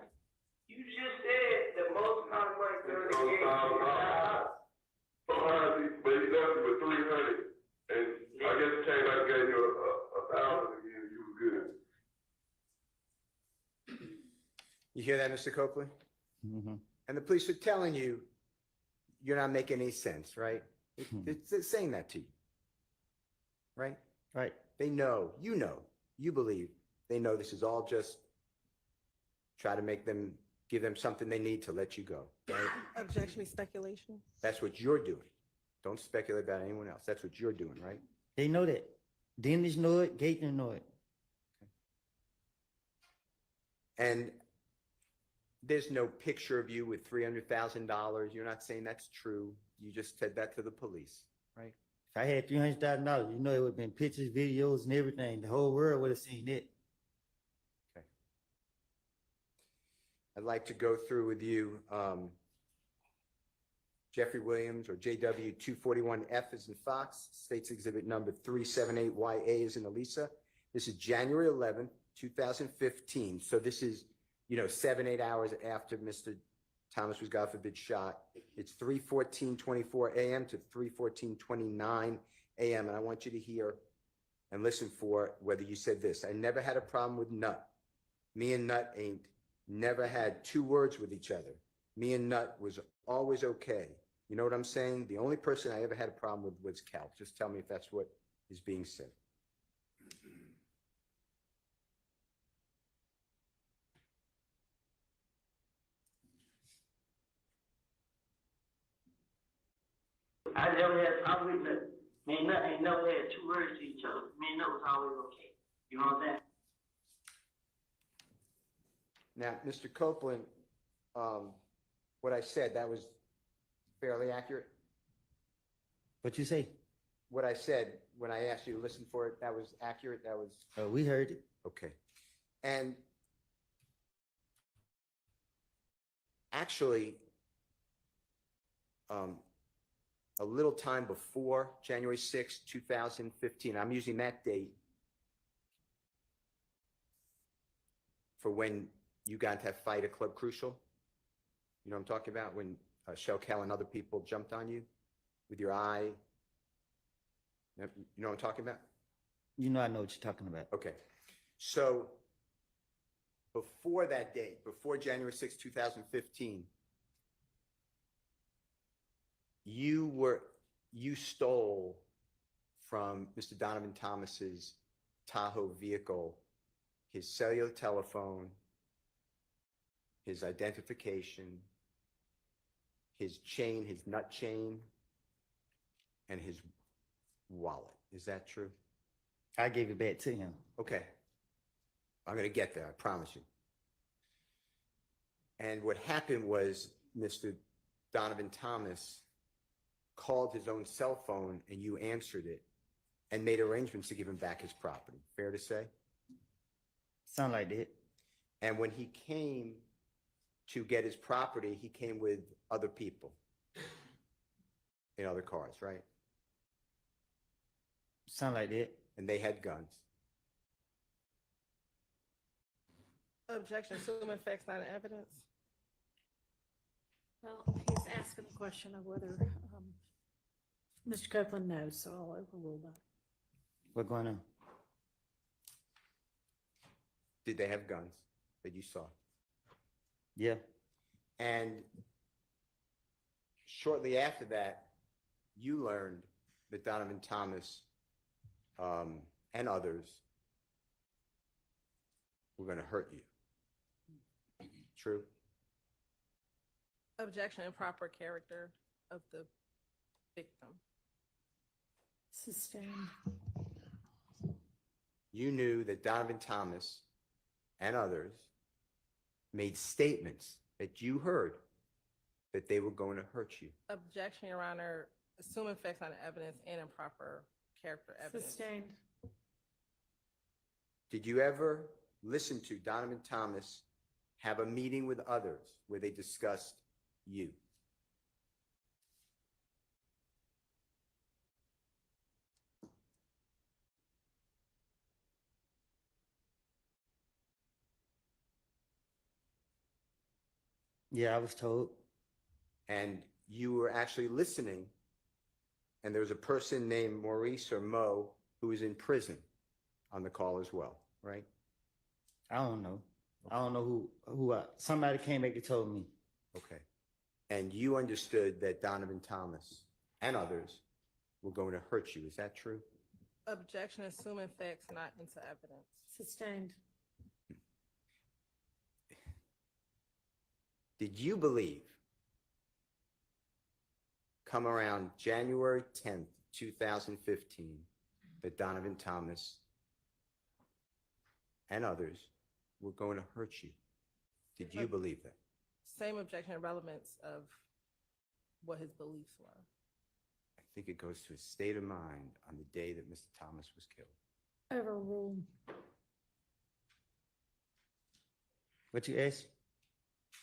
Speaker 8: you just said the most amount of money Thud gave me was $5.
Speaker 9: But he left you with 300, and I guess he came back and gave you a 1,000 again. You were good.
Speaker 1: You hear that, Mr. Copeland?
Speaker 2: Mm-hmm.
Speaker 1: And the police are telling you you're not making any sense, right? It's saying that to you, right?
Speaker 2: Right.
Speaker 1: They know, you believe they know this is all just try to make them, give them something they need to let you go, right?
Speaker 10: Objection, speculation.
Speaker 1: That's what you're doing. Don't speculate about anyone else. That's what you're doing, right?
Speaker 2: They know that. Dennis know it, Gaither know it.
Speaker 1: And there's no picture of you with $300,000. You're not saying that's true. You just said that to the police, right?
Speaker 2: If I had $300,000, you know, it would have been pictures, videos, and everything. The whole world would have seen it.
Speaker 1: Okay. I'd like to go through with you Jeffrey Williams, or JW 241F is in Fox, States Exhibit number 378YA is in Elisa. This is January 11th, 2015. So this is, 7-8 hours after Mr. Thomas was, God forbid, shot. It's 3:14:24 a.m. to 3:14:29 a.m. And I want you to hear and listen for whether you said this. I never had a problem with Nut. Me and Nut ain't never had two words with each other. Me and Nut was always okay. You know what I'm saying? The only person I ever had a problem with was Cal. Just tell me if that's what is being said.
Speaker 8: I never had a problem with nothing. Me and Nut ain't never had two words to each other. Me and Nut was always okay. You know what I'm saying?
Speaker 1: Now, Mr. Copeland, what I said, that was fairly accurate?
Speaker 2: What you say?
Speaker 1: What I said when I asked you to listen for it, that was accurate? That was,
Speaker 2: We heard it.
Speaker 1: okay. And actually, a little time before January 6, 2015, I'm using that date for when you got into that fight at Club Crucial. You know what I'm talking about? When Shellcal and other people jumped on you with your eye. You know what I'm talking about?
Speaker 2: You know I know what you're talking about.
Speaker 1: Okay. So before that date, before January 6, 2015, you stole from Mr. Donovan Thomas's Tahoe vehicle his cellular telephone, his identification, his chain, his nut chain, and his wallet. Is that true?
Speaker 2: I gave it back to him.
Speaker 1: Okay. I'm going to get there, I promise you. And what happened was Mr. Donovan Thomas called his own cell phone and you answered it and made arrangements to give him back his property. Fair to say?
Speaker 2: Sound like that.
Speaker 1: And when he came to get his property, he came with other people in other cars, right?
Speaker 2: Sound like that.
Speaker 1: And they had guns.
Speaker 10: Objection, assuming facts not evidence.
Speaker 7: Well, he's asking the question of whether Mr. Copeland knows, so I'll overrule that.
Speaker 2: What's going on?
Speaker 1: Did they have guns that you saw?
Speaker 2: Yeah.
Speaker 1: And shortly after that, you learned that Donovan Thomas and others were going to hurt you. True?
Speaker 10: Objection, improper character of the victim.
Speaker 7: Sustained.
Speaker 1: You knew that Donovan Thomas and others made statements that you heard that they were going to hurt you.
Speaker 10: Objection, Your Honor, assuming facts on evidence and improper character evidence.
Speaker 7: Sustained.
Speaker 1: Did you ever listen to Donovan Thomas have a meeting with others where they discussed you?
Speaker 2: Yeah, I was told.
Speaker 1: And you were actually listening, and there was a person named Maurice or Mo who was in prison on the call as well, right?
Speaker 2: I don't know. I don't know somebody came back and told me.
Speaker 1: Okay. And you understood that Donovan Thomas and others were going to hurt you. Is that true?
Speaker 10: Objection, assuming facts not into evidence.
Speaker 7: Sustained.
Speaker 1: Did you believe, come around January 10th, 2015, that Donovan Thomas and others were going to hurt you? Did you believe that?
Speaker 10: Same objection and relevance of what his beliefs were.
Speaker 1: I think it goes to his state of mind on the day that Mr. Thomas was killed.
Speaker 7: Overruled.
Speaker 2: What you asked?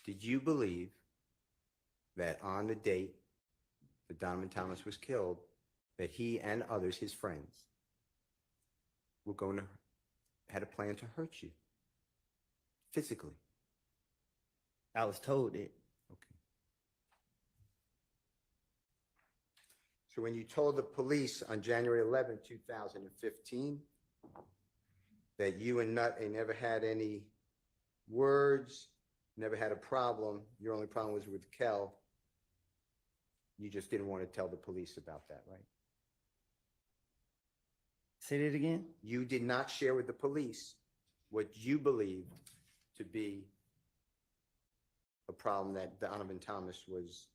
Speaker 1: Did you believe that on the date that Donovan Thomas was killed, that he and others, his friends, were going to, had a plan to hurt you physically?
Speaker 2: I was told it.
Speaker 1: Okay. So when you told the police on January 11, 2015, that you and Nut never had any words, never had a problem, your only problem was with Kel, you just didn't want to tell the police about that, right?
Speaker 2: Say that again?
Speaker 1: You did not share with the police what you believed to be a problem that Donovan Thomas was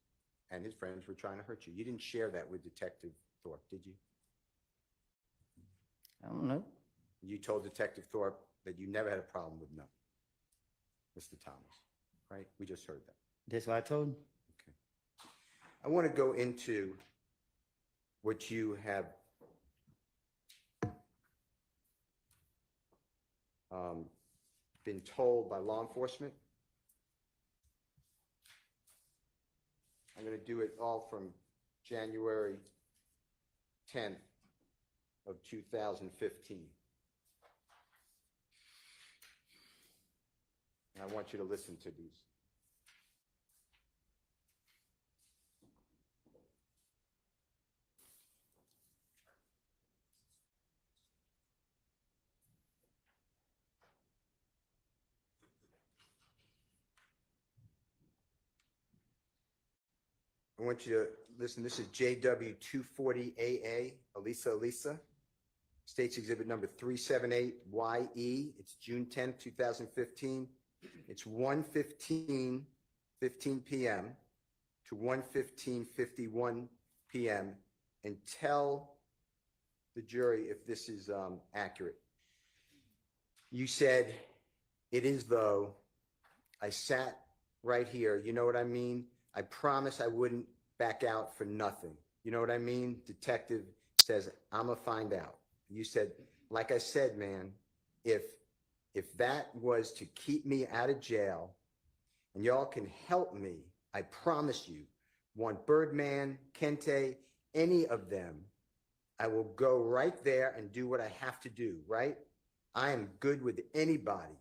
Speaker 1: and his friends were trying to hurt you. You didn't share that with Detective Thorpe, did you?
Speaker 2: I don't know.
Speaker 1: You told Detective Thorpe that you never had a problem with Nut, Mr. Thomas, right? We just heard that.
Speaker 2: That's what I told him.
Speaker 1: Okay. I want to go into what you have been told by law enforcement. I'm going to do it all from January 10th of 2015. And I want you to listen to these. I want you to listen. This is JW 240AA, Elisa, States Exhibit number 378YE. It's June 10th, 2015. It's 1:15 p.m. to 1:51 p.m. and tell the jury if this is accurate. You said, it is though. I sat right here. You know what I mean? I promise I wouldn't back out for nothing. You know what I mean? Detective says, I'm gonna find out. You said, like I said, man, if that was to keep me out of jail and y'all can help me, I promise you, want Birdman, Kente, any of them, I will go right there and do what I have to do, right? I am good with anybody.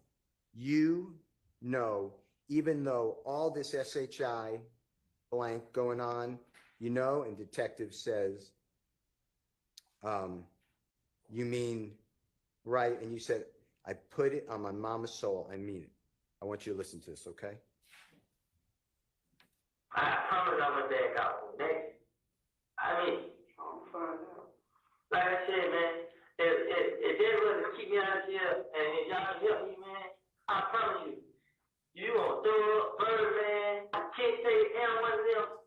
Speaker 1: You know, even though all this SHI blank going on, you know, and detective says, you mean, right? And you said, I put it on my mama's soul. I mean it. I want you to listen to this, okay?
Speaker 4: I promise I'm gonna back out. Next, I mean, I'm find out. Like I said, man, if they was to keep me out of jail and if y'all can help me, man, I promise you, you gonna throw up, Birdman, can't say and one of them.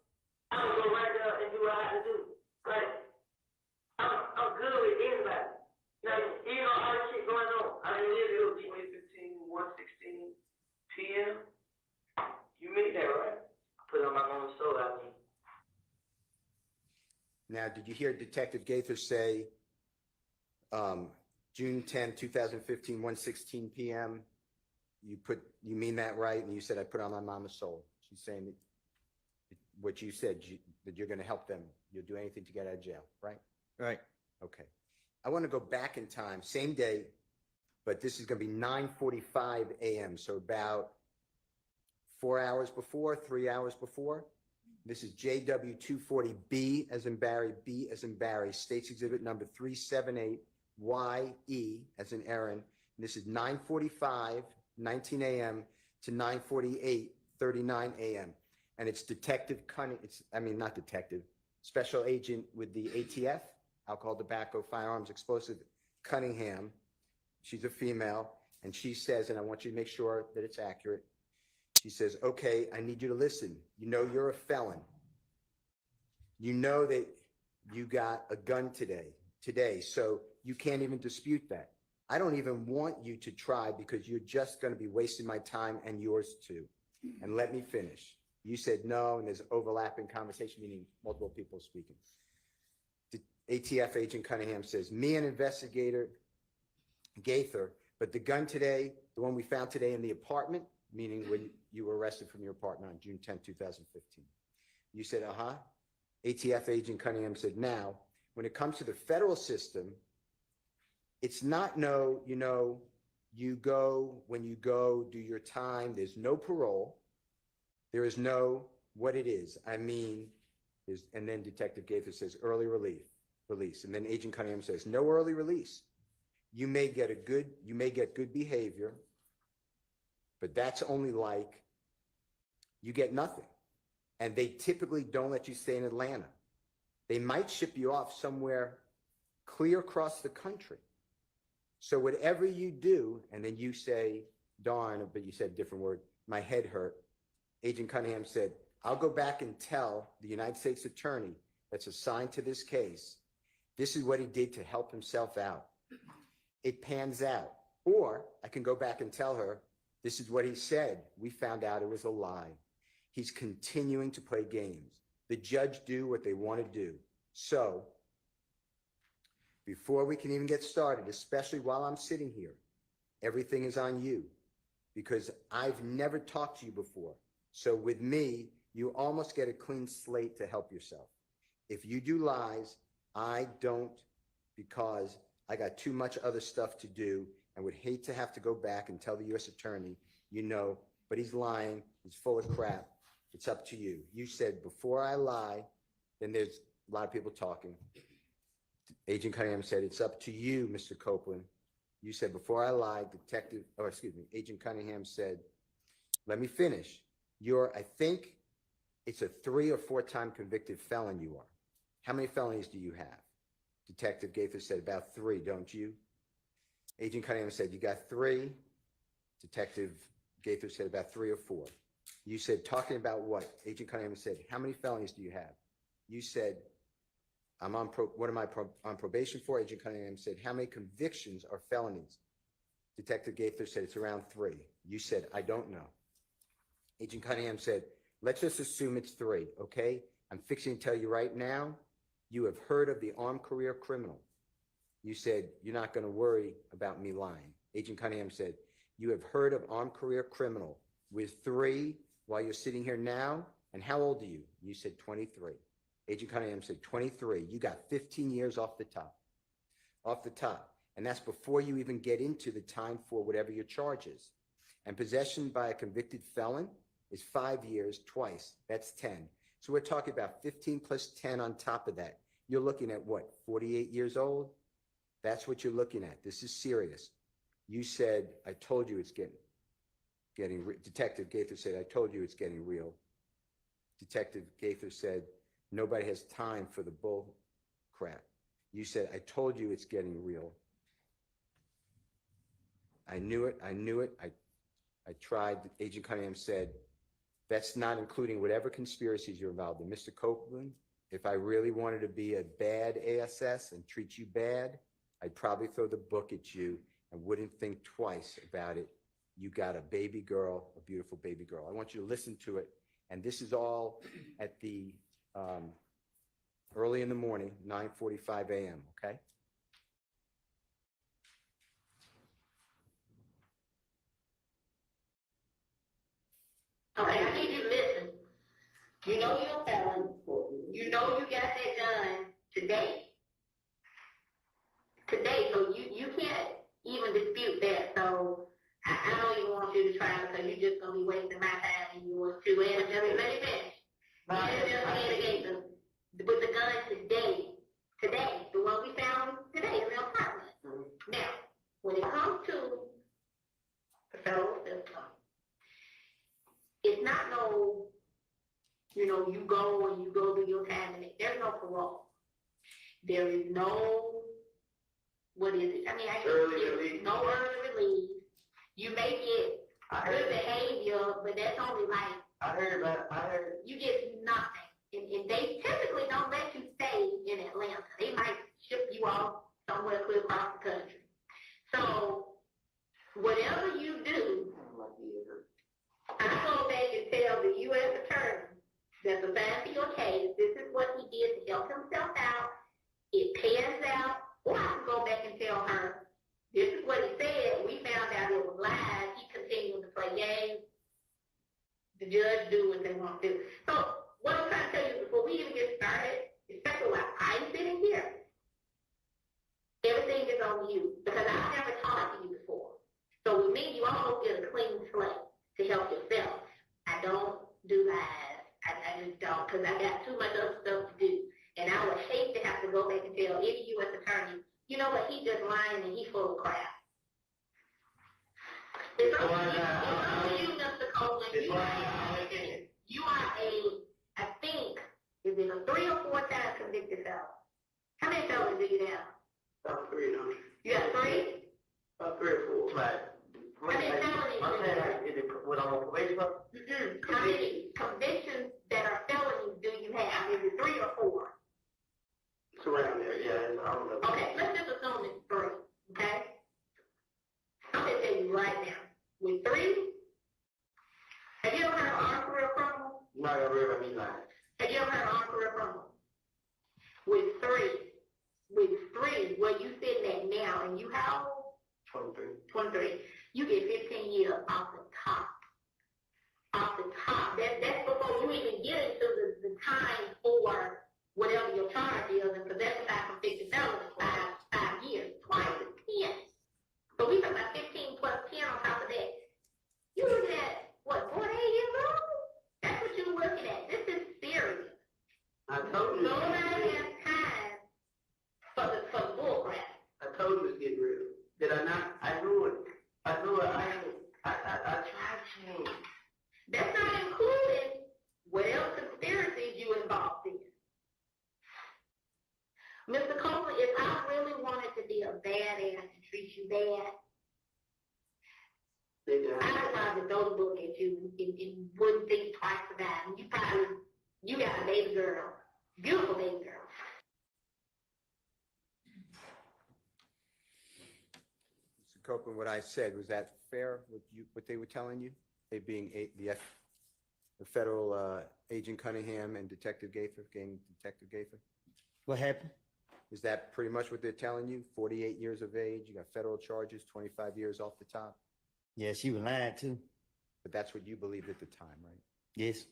Speaker 4: I'm gonna go right there and do what I have to do. Like, I'm good with anybody. Like, you know, all this shit going on. I mean, it was 2015, 1:16 p.m. You made that, right? Put on my own soul, I mean.
Speaker 1: Now, did you hear Detective Gaither say June 10, 2015, 1:16 p.m.? You mean that right? And you said, I put on my mama's soul. She's saying that what you said, that you're going to help them. You'll do anything to get out of jail, right?
Speaker 2: Right.
Speaker 1: Okay. I want to go back in time, same day, but this is going to be 9:45 a.m. So about 4 hours before, 3 hours before. This is JW 240B as in Barry, B as in Barry, States Exhibit number 378YE as in Aaron. And this is 9:45, 19 a.m. to 9:48, 39 a.m. And it's Detective Cunningham, not detective, Special Agent with the ATF, Alcohol, Tobacco, Firearms, Explosive, Cunningham. She's a female, and she says, and I want you to make sure that it's accurate. She says, okay, I need you to listen. You know you're a felon. You know that you got a gun today, so you can't even dispute that. I don't even want you to try because you're just going to be wasting my time and yours too. And let me finish. You said no, and there's overlapping conversation, meaning multiple people speaking. The ATF agent Cunningham says, me and investigator Gaither, but the gun today, the one we found today in the apartment, meaning when you were arrested from your apartment on June 10, 2015. You said, ATF agent Cunningham said, now, when it comes to the federal system, it's not you go, when you go, do your time, there's no parole. There is no what it is. And then Detective Gaither says, early release. And then Agent Cunningham says, no early release. You may get good behavior, but that's only like you get nothing. And they typically don't let you stay in Atlanta. They might ship you off somewhere clear across the country. So whatever you do, and then you say, darn, but you said a different word, my head hurt. Agent Cunningham said, I'll go back and tell the United States attorney that's assigned to this case, this is what he did to help himself out. It pans out. Or I can go back and tell her, this is what he said. We found out it was a lie. He's continuing to play games. The judge do what they want to do. So before we can even get started, especially while I'm sitting here, everything is on you because I've never talked to you before. So with me, you almost get a clean slate to help yourself. If you do lies, I don't, because I got too much other stuff to do and would hate to have to go back and tell the U.S. attorney, but he's lying, he's full of crap. It's up to you. You said, before I lie, then there's a lot of people talking. Agent Cunningham said, it's up to you, Mr. Copeland. You said, before I lie, Agent Cunningham said, let me finish. I think it's a 3 or 4 time convicted felon you are. How many felonies do you have? Detective Gaither said, about 3, don't you? Agent Cunningham said, you got 3. Detective Gaither said, about 3 or 4. You said, talking about what? Agent Cunningham said, how many felonies do you have? You said, what am I on probation for? Agent Cunningham said, how many convictions are felonies? Detective Gaither said, it's around 3. You said, I don't know. Agent Cunningham said, let's just assume it's 3, okay? I'm fixing to tell you right now, you have heard of the armed career criminal. You said, you're not going to worry about me lying. Agent Cunningham said, you have heard of armed career criminal with 3 while you're sitting here now, and how old are you? You said 23. Agent Cunningham said 23. You got 15 years off the top. And that's before you even get into the time for whatever your charge is. And possession by a convicted felon is 5 years twice. That's 10. So we're talking about 15 plus 10 on top of that. You're looking at what, 48 years old? That's what you're looking at. This is serious. You said, I told you it's Detective Gaither said, I told you it's getting real. Detective Gaither said, nobody has time for the bull crap. You said, I told you it's getting real. I knew it. I tried. Agent Cunningham said, that's not including whatever conspiracies you're involved in. Mr. Copeland, if I really wanted to be a bad ASS and treat you bad, I'd probably throw the book at you and wouldn't think twice about it. You got a baby girl, a beautiful baby girl. I want you to listen to it. And this is all at the early in the morning, 9:45 a.m., okay?
Speaker 16: Okay, I need you to listen. You know you're a felon. You know you got that gun today. Today, so you can't even dispute that. So I don't even want you to try because you're just gonna be wasting my time and yours too. And let me finish. With the gun today, the one we found today in the apartment. Now, when it comes to the federal system, it's not no, you go do your time and there's no parole. There is no, what is it? I mean, no early release. You may get good behavior, but that's only like, you get nothing. And they typically don't let you stay in Atlanta. They might ship you off somewhere clear across the country. So, whatever you do, I go back and tell the U.S. attorney that's assigned to your case, this is what he did to help himself out. It pans out. Or I can go back and tell her, this is what he said. We found out it was lies. He continued to play games. The judge do what they want to do. So, what I'm trying to tell you before we even get started, especially while I'm sitting here, everything is on you because I've never talked to you before. So with me, you almost get a clean slate to help yourself. I don't do lies. I just don't because I got too much other stuff to do. And I would hate to have to go back and tell any U.S. attorney, you know what, he just lying and he full of crap. It's up to you, Mr. Copeland. You are I think, is it a 3 or 4 times convicted felon? How many felons do you have?
Speaker 8: About 3, no?
Speaker 16: You got 3?
Speaker 8: About 3 or 4. Right.
Speaker 16: How many felonies?
Speaker 8: I'm saying, like, is it what I'm on probation for?
Speaker 16: How many convictions that are felonies do you have? Is it 3 or 4?
Speaker 8: It's around there, yeah. I don't know.
Speaker 16: Okay, let's just assume it's 3, okay? I'm going to tell you right now. With 3, have you ever heard of armed career criminal?
Speaker 8: You're not gonna remember me lying.
Speaker 16: Have you ever heard of armed career criminal? With 3, where you sitting at now, and you how old? 23. You get 15 years off the top. Off the top. That's before you even get into the time for whatever your charge is, and possession by convicted felon is 5 years. Twice is 10. So we talk about 15 plus 10 on top of that. You looking at, what, 48 years old? That's what you're looking at. This is serious.
Speaker 8: I told you.
Speaker 16: Nobody has time for the bull crap.
Speaker 8: I told you it's getting real. Did I not? I knew it. I tried to change.
Speaker 16: That's not including whatever conspiracies you involved in. Mr. Copeland, if I really wanted to be a badass and treat you bad, I would probably throw the book at you and wouldn't think twice about it. You got a baby girl. Beautiful baby girl.
Speaker 1: Mr. Copeland, what I said, was that fair, what they were telling you? They being the federal Agent Cunningham and Detective Gaither, Detective Gaither?
Speaker 2: What happened?
Speaker 1: Is that pretty much what they're telling you? 48 years of age, you got federal charges, 25 years off the top?
Speaker 2: Yeah, she was lying too.
Speaker 1: But that's what you believed at the time, right?
Speaker 2: Yes.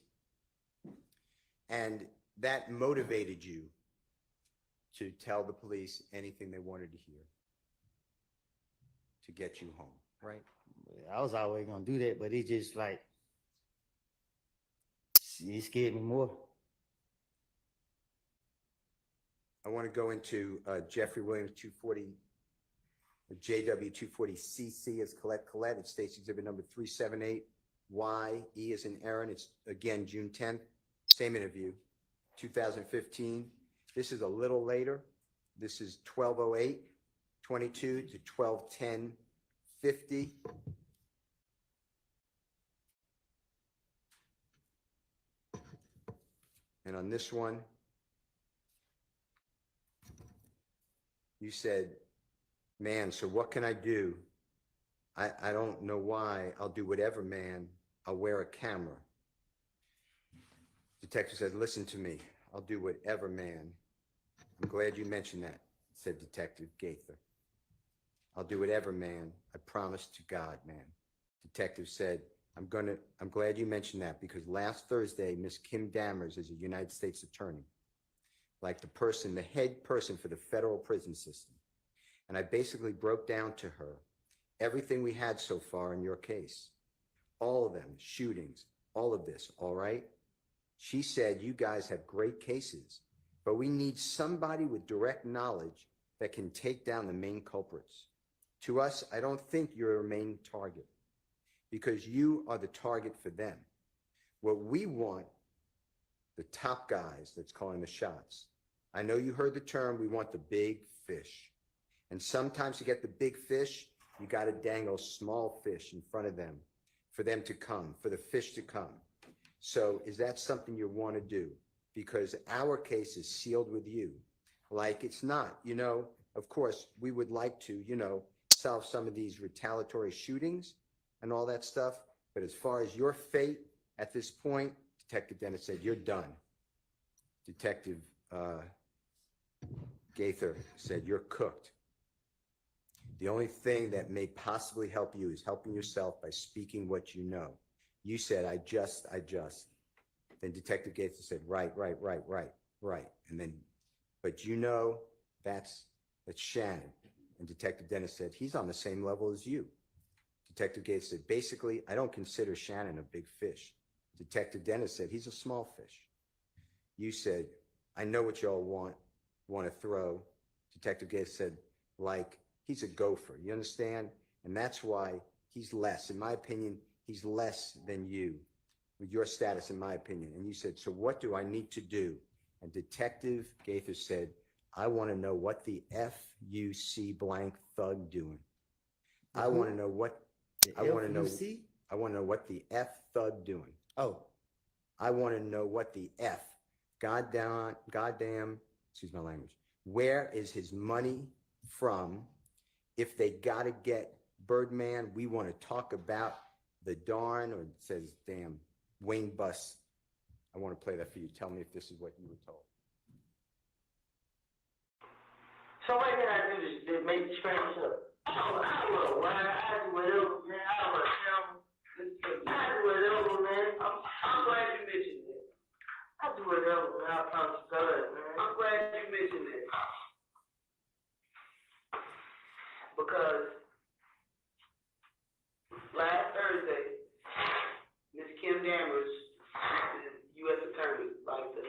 Speaker 1: And that motivated you to tell the police anything they wanted to hear to get you home, right?
Speaker 2: I was always gonna do that, but it just like it scared me more.
Speaker 1: I want to go into Jeffrey Williams 240 JW 240CC is Colette Colette. It's State's Exhibit number 378. YE is in Aaron. It's again June 10th. Same interview, 2015. This is a little later. This is 12:08:22 to 12:10:50. And on this one, you said, man, so what can I do? I don't know why. I'll do whatever, man. I'll wear a camera. Detective said, listen to me. I'll do whatever, man. I'm glad you mentioned that, said Detective Gaither. I'll do whatever, man. I promise to God, man. Detective said, I'm glad you mentioned that because last Thursday, Miss Kim Dammers is a United States attorney, like the head person for the federal prison system. And I basically broke down to her everything we had so far in your case, all of them, shootings, all of this, all right? She said, you guys have great cases, but we need somebody with direct knowledge that can take down the main culprits. To us, I don't think you're a main target because you are the target for them. What we want, the top guys that's calling the shots. I know you heard the term, we want the big fish. And sometimes to get the big fish, you got to dangle small fish in front of them for them to come, for the fish to come. So is that something you want to do? Because our case is sealed with you. Like it's not, of course, we would like to, solve some of these retaliatory shootings and all that stuff. But as far as your fate at this point, Detective Dennis said, you're done. Detective Gaither said, you're cooked. The only thing that may possibly help you is helping yourself by speaking what you know. You said, I just. Then Detective Gaither said, right. And then, but that's Shannon. And Detective Dennis said, he's on the same level as you. Detective Gaither said, basically, I don't consider Shannon a big fish. Detective Dennis said, he's a small fish. You said, I know what y'all want to throw. Detective Gaither said, like, he's a gopher, you understand? And that's why he's less. In my opinion, he's less than you with your status, in my opinion. And you said, so what do I need to do? And Detective Gaither said, I want to know what the F-U-C blank thug doing. I want to know what, I want to know what the F thug doing. Oh, I want to know what the F, goddamn, excuse my language, where is his money from? If they got to get Birdman, we want to talk about the darn, or it says, damn, Wayne Bus. I want to play that for you. Tell me if this is what you were told.
Speaker 8: So what can I do to make you scratch up? I don't know why. I do whatever, man. I don't know. I do whatever, man. I'm glad you mentioned that. I do whatever, man. I promise God, man. I'm glad you mentioned that. Because last Thursday, Miss Kim Dammers, the U.S. Attorney, like the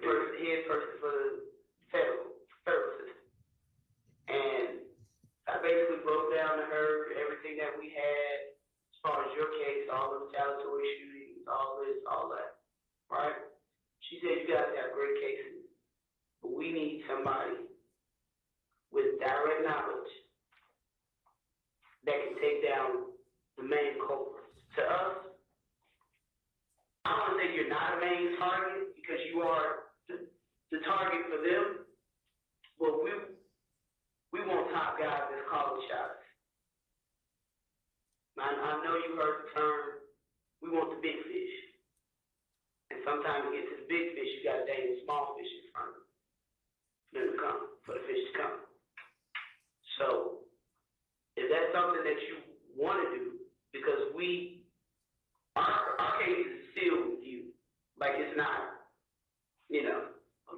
Speaker 8: head person for the federal system. And I basically broke down to her everything that we had as far as your case, all the retaliatory shootings, all this, all that, right? She said, you guys have great cases, but we need somebody with direct knowledge that can take down the main culprits. To us, I don't want to say you're not a main target because you are the target for them, but we want top guys that's calling shots. I know you heard the term, we want the big fish. And sometimes to get to the big fish, you got to dang the small fish in front of them to come, for the fish to come. So, if that's something that you want to do, because our case is sealed with you, like it's not,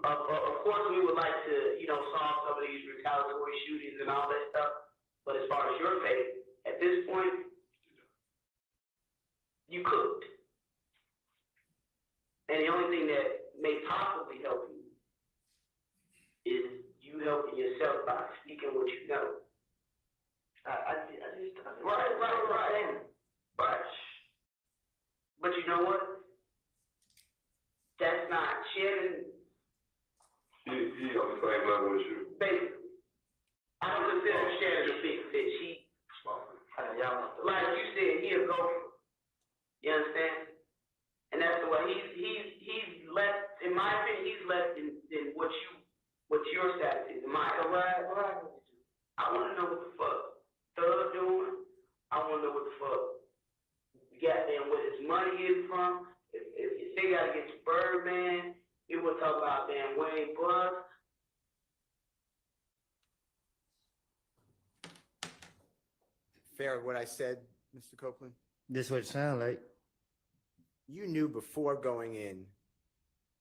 Speaker 8: of course we would like to, solve some of these retaliatory shootings and all that stuff, but as far as your fate, at this point, you cooked. And the only thing that may possibly help you is you helping yourself by speaking what you know. Right. But you know what? That's not sharing.
Speaker 9: He on the same level as you.
Speaker 8: Basically, I don't consider sharing the big fish. Like you said, he a gopher. You understand? And that's the way he's less. In my opinion, he's less than what your status is. In my right. I want to know what the fuck Thug doing. I want to know what the fuck goddamn where his money is from. If they gotta get to Birdman, people talk about damn Wayne Bus.
Speaker 1: Fair what I said, Mr. Copeland?
Speaker 2: This what it sound like.
Speaker 1: You knew before going in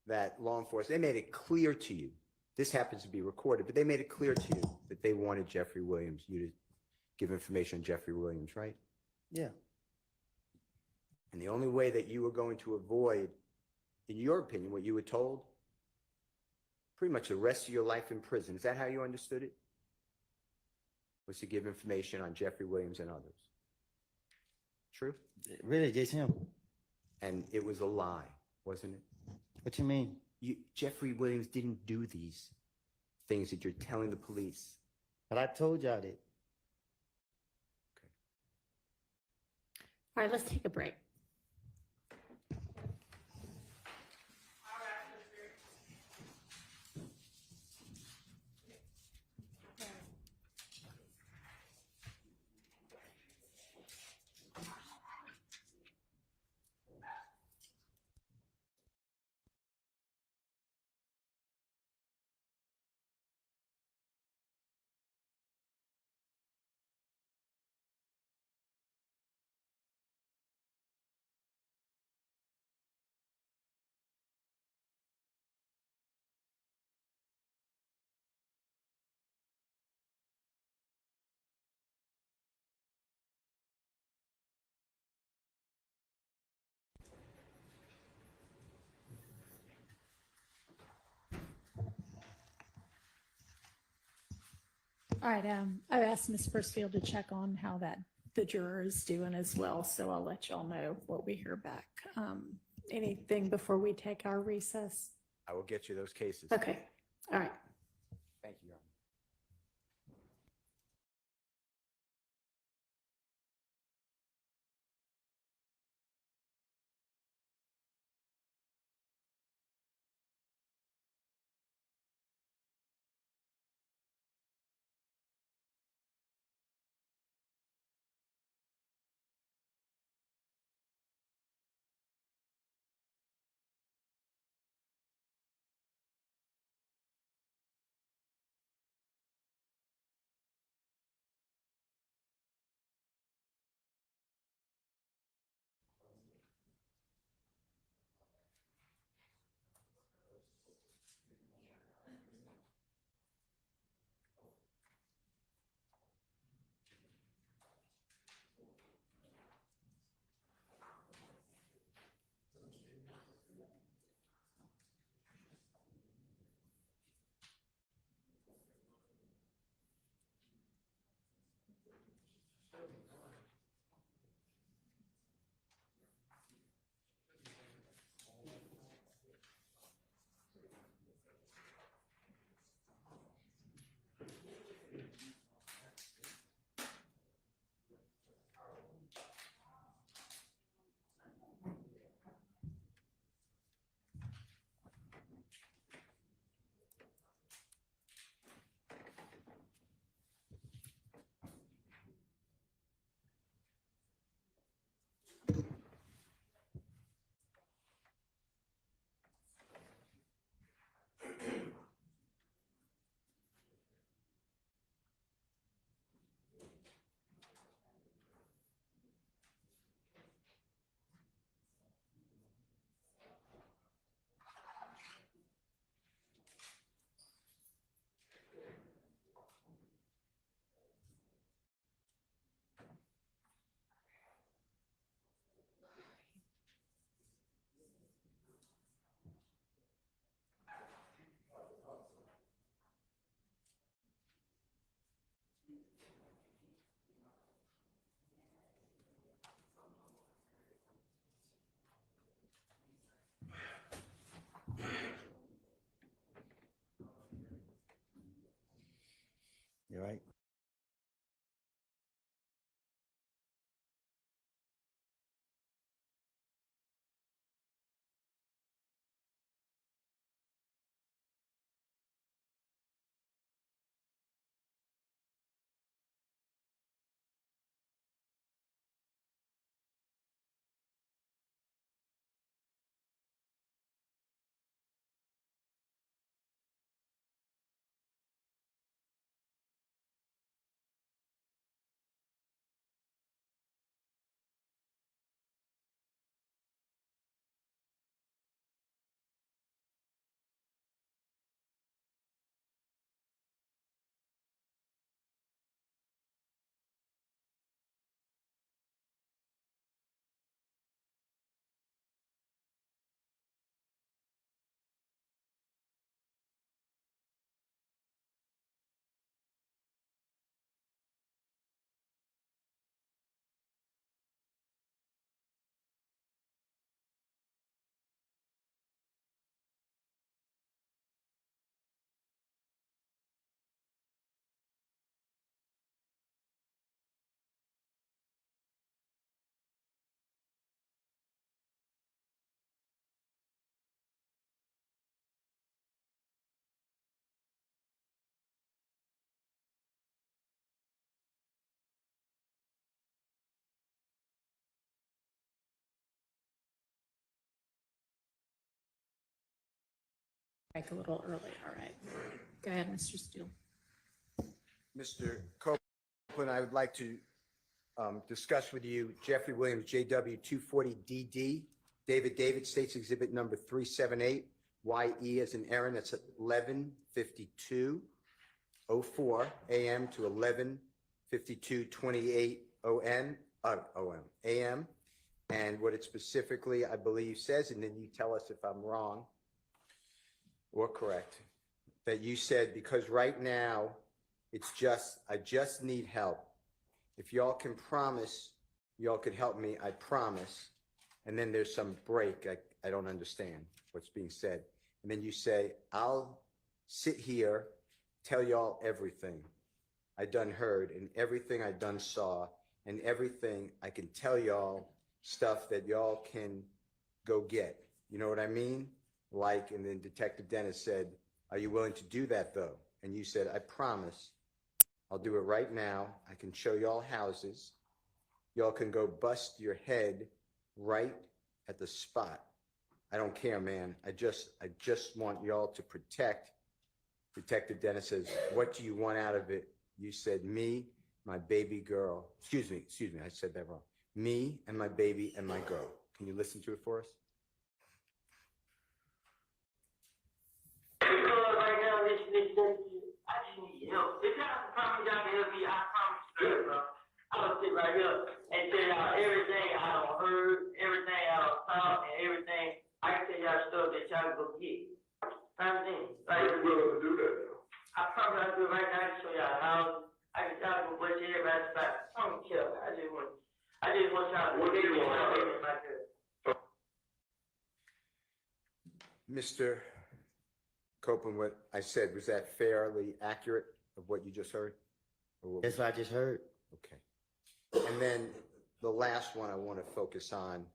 Speaker 1: that law enforcement, they made it clear to you, this happens to be recorded, but they made it clear to you that they wanted Jeffrey Williams, you to give information on Jeffrey Williams, right?
Speaker 2: Yeah.
Speaker 1: And the only way that you were going to avoid, in your opinion, what you were told, pretty much the rest of your life in prison, is that how you understood it? Was to give information on Jeffrey Williams and others. True?
Speaker 2: Really, just him.
Speaker 1: And it was a lie, wasn't it?
Speaker 2: What you mean?
Speaker 1: Jeffrey Williams didn't do these things that you're telling the police.
Speaker 2: But I told y'all that.
Speaker 7: All right, let's take a break. All right, I've asked Ms. Firstfield to check on how the juror is doing as well, so I'll let y'all know what we hear back. Anything before we take our recess?
Speaker 1: I will get you those cases.
Speaker 7: Okay, all right.
Speaker 1: Thank you, Your Honor.
Speaker 7: Break a little early, all right. Go ahead, Mr. Steele.
Speaker 1: Mr. Copeland, I would like to discuss with you Jeffrey Williams, JW 240DD, David, States Exhibit number 378, YE as in Aaron, that's at 11:52:04 a.m. to 11:52:28 a.m. And what it specifically, I believe, says, and then you tell us if I'm wrong or correct, that you said, because right now, I just need help. If y'all can promise, y'all could help me, I promise. And then there's some break. I don't understand what's being said. And then you say, I'll sit here, tell y'all everything I done heard and everything I done saw and everything I can tell y'all, stuff that y'all can go get. You know what I mean? Like, and then Detective Dennis said, are you willing to do that though? And you said, I promise. I'll do it right now. I can show y'all houses. Y'all can go bust your head right at the spot. I don't care, man. I just want y'all to protect. Detective Dennis says, what do you want out of it? You said, me, my baby girl. Excuse me, I said that wrong. Me and my baby and my girl. Can you listen to it for us?
Speaker 8: Right now, I just need help. If y'all promise y'all can help me, I promise you, bro. I'm gonna sit right here and tell y'all everything I done heard, everything I done saw, and everything. I can tell y'all stuff that y'all go get. Like,
Speaker 9: Are you willing to do that now?
Speaker 8: I promise I'll do it right now. I can show y'all how. I can y'all go butcher everybody's spot. I don't care. I just want y'all to
Speaker 9: What do you
Speaker 8: get
Speaker 9: want?
Speaker 8: like that.
Speaker 1: Mr. Copeland, what I said, was that fairly accurate of what you just heard?
Speaker 2: That's what I just heard.
Speaker 1: Okay. And then the last one I want to focus on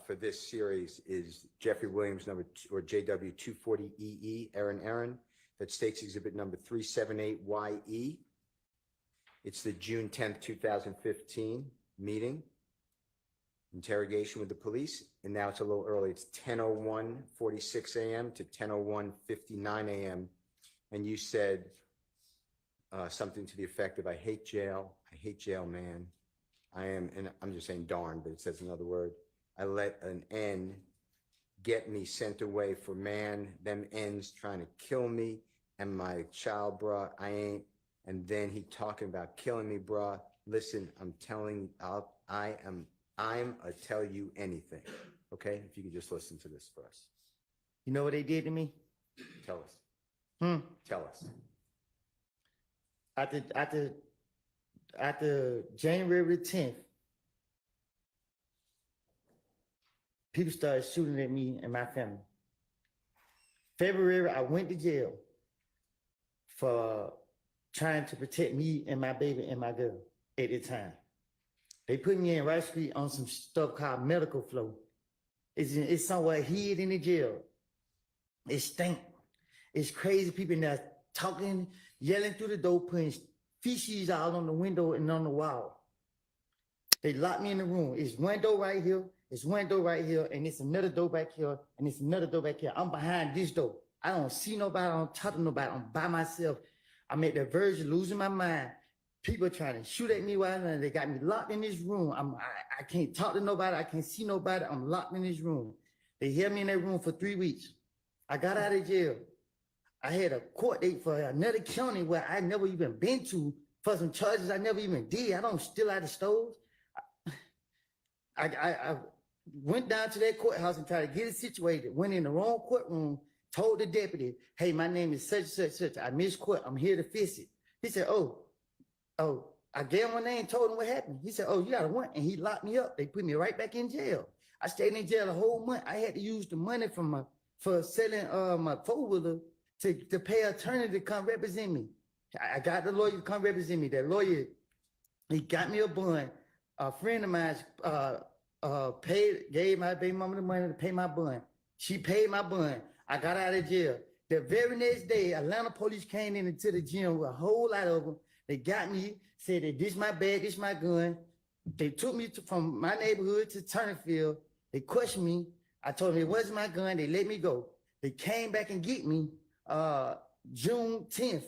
Speaker 1: for this series is Jeffrey Williams, or JW 240EE, Aaron, that States Exhibit number 378YE. It's the June 10th, 2015 meeting, interrogation with the police, and now it's a little early. It's 10:01:46 a.m. to 10:01:59 a.m. And you said something to the effect of, I hate jail, man. And I'm just saying darn, but it says another word. I let an N get me sent away for man, them N's trying to kill me and my child, bruh, I ain't. And then he talking about killing me, bruh. Listen, I'm a tell you anything. Okay? If you could just listen to this for us.
Speaker 2: You know what they did to me?
Speaker 1: Tell us. Tell us.
Speaker 2: After January 10th, people started shooting at me and my family. February, I went to jail for trying to protect me and my baby and my girl at the time. They put me in Rice Street on some stuff called medical flow. It's somewhere hid in the jail. It stink. It's crazy people in there talking, yelling through the door, putting feces all on the window and on the wall. They locked me in the room. It's one door right here, it's one door right here, and it's another door back here, and it's another door back here. I'm behind this door. I don't see nobody, I don't talk to nobody, I'm by myself. I'm at the verge of losing my mind. People trying to shoot at me while they got me locked in this room. I can't talk to nobody, I can't see nobody, I'm locked in this room. They held me in that room for 3 weeks. I got out of jail. I had a court date for another county where I never even been to for some charges I never even did. I don't steal out of stores. I went down to that courthouse and tried to get it situated, went in the wrong courtroom, told the deputy, hey, my name is such, such, such. I missed court, I'm here to fix it. He said, oh, I gave him my name, told him what happened. He said, oh, you got a warrant, and he locked me up. They put me right back in jail. I stayed in jail a whole month. I had to use the money for selling my four-wheeler to pay an attorney to come represent me. I got the lawyer to come represent me. That lawyer, he got me a bond. A friend of mine gave my baby mama the money to pay my bond. She paid my bond. I got out of jail. The very next day, Atlanta police came into the gym with a whole lot of them. They got me, said that this my bag, this my gun. They took me from my neighborhood to Turnerfield. They questioned me. I told them it wasn't my gun. They let me go. They came back and get me June 10th.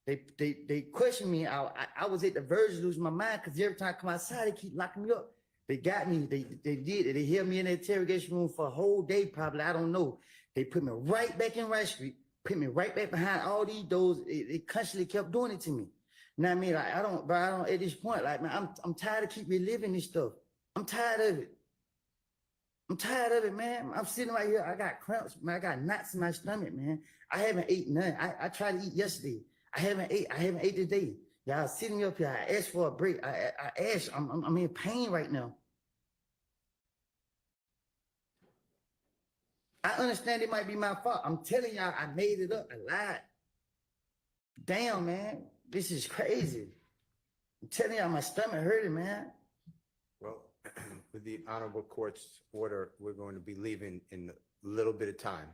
Speaker 2: They questioned me. I was at the verge of losing my mind because every time I come outside, they keep locking me up. They got me. They did it. They held me in the interrogation room for a whole day, probably. I don't know. They put me right back in Rice Street, put me right back behind all these doors. They constantly kept doing it to me. Now I mean, like, I don't at this point, like, man, I'm tired of keep reliving this stuff. I'm tired of it. I'm tired of it, man. I'm sitting right here. I got cramps, man. I got knots in my stomach, man. I haven't ate none. I tried to eat yesterday. I haven't ate today. Y'all sitting up here. I asked for a break. I asked. I'm in pain right now. I understand it might be my fault. I'm telling y'all, I made it up. I lied. Damn, man. This is crazy. I'm telling y'all, my stomach hurting, man.
Speaker 1: Well, with the honorable court's order, we're going to be leaving in a little bit of time.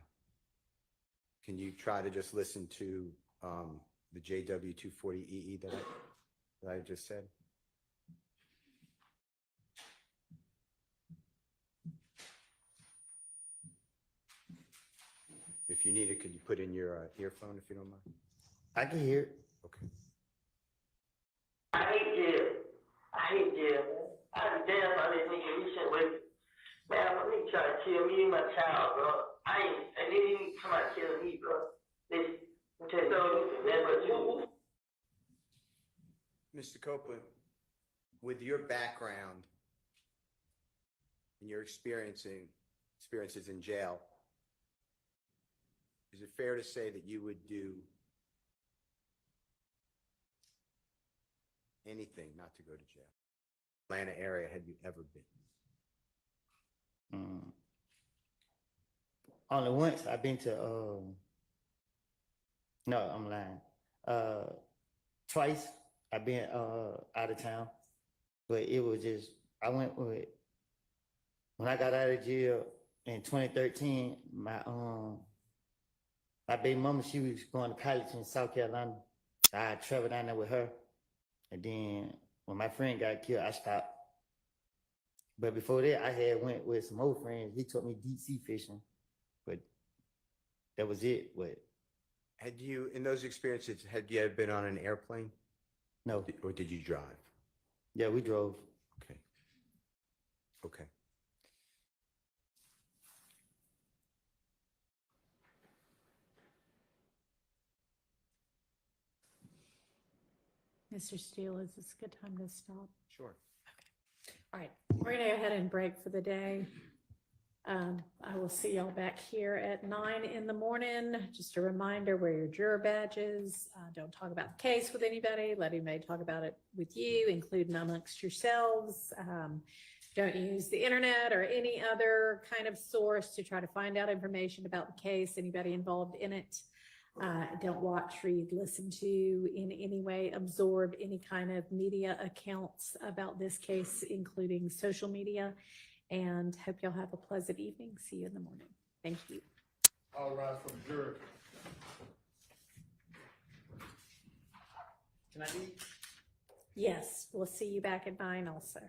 Speaker 1: Can you try to just listen to the JW 240EE that I just said? If you need it, could you put in your earphone if you don't mind?
Speaker 2: I can hear it.
Speaker 1: Okay.
Speaker 4: I hate jail. I hate jail, man. I'd be damn how this nigga reach away. Man, my nigga try to kill me and my child, bro. And then he come out killing me, bro. Listen, I'm telling you, that's what you.
Speaker 1: Mr. Copeland, with your background and your experiences in jail, is it fair to say that you would do anything not to go to jail? Atlanta area, had you ever been?
Speaker 2: Only once I've been to, no, I'm lying. Twice I've been out of town, but it was just, I went with, when I got out of jail in 2013, my baby mama, she was going to college in South Carolina. I traveled down there with her. And then when my friend got killed, I stopped. But before that, I had went with some old friends. He took me deep sea fishing, but that was it. But
Speaker 1: Had you, in those experiences, had you ever been on an airplane?
Speaker 2: No.
Speaker 1: Or did you drive?
Speaker 2: Yeah, we drove.
Speaker 1: Okay. Okay.
Speaker 7: Mr. Steele, is this a good time to stop?
Speaker 1: Sure.
Speaker 7: All right, we're gonna go ahead and break for the day. I will see y'all back here at 9 in the morning. Just a reminder, wear your juror badges. Don't talk about the case with anybody. Let anybody talk about it with you, including amongst yourselves. Don't use the internet or any other kind of source to try to find out information about the case, anybody involved in it. Don't watch, read, listen to, in any way absorb any kind of media accounts about this case, including social media. And hope y'all have a pleasant evening. See you in the morning. Thank you.
Speaker 11: All rise for the jury.
Speaker 2: Can I leave?
Speaker 7: Yes, we'll see you back at 9 also.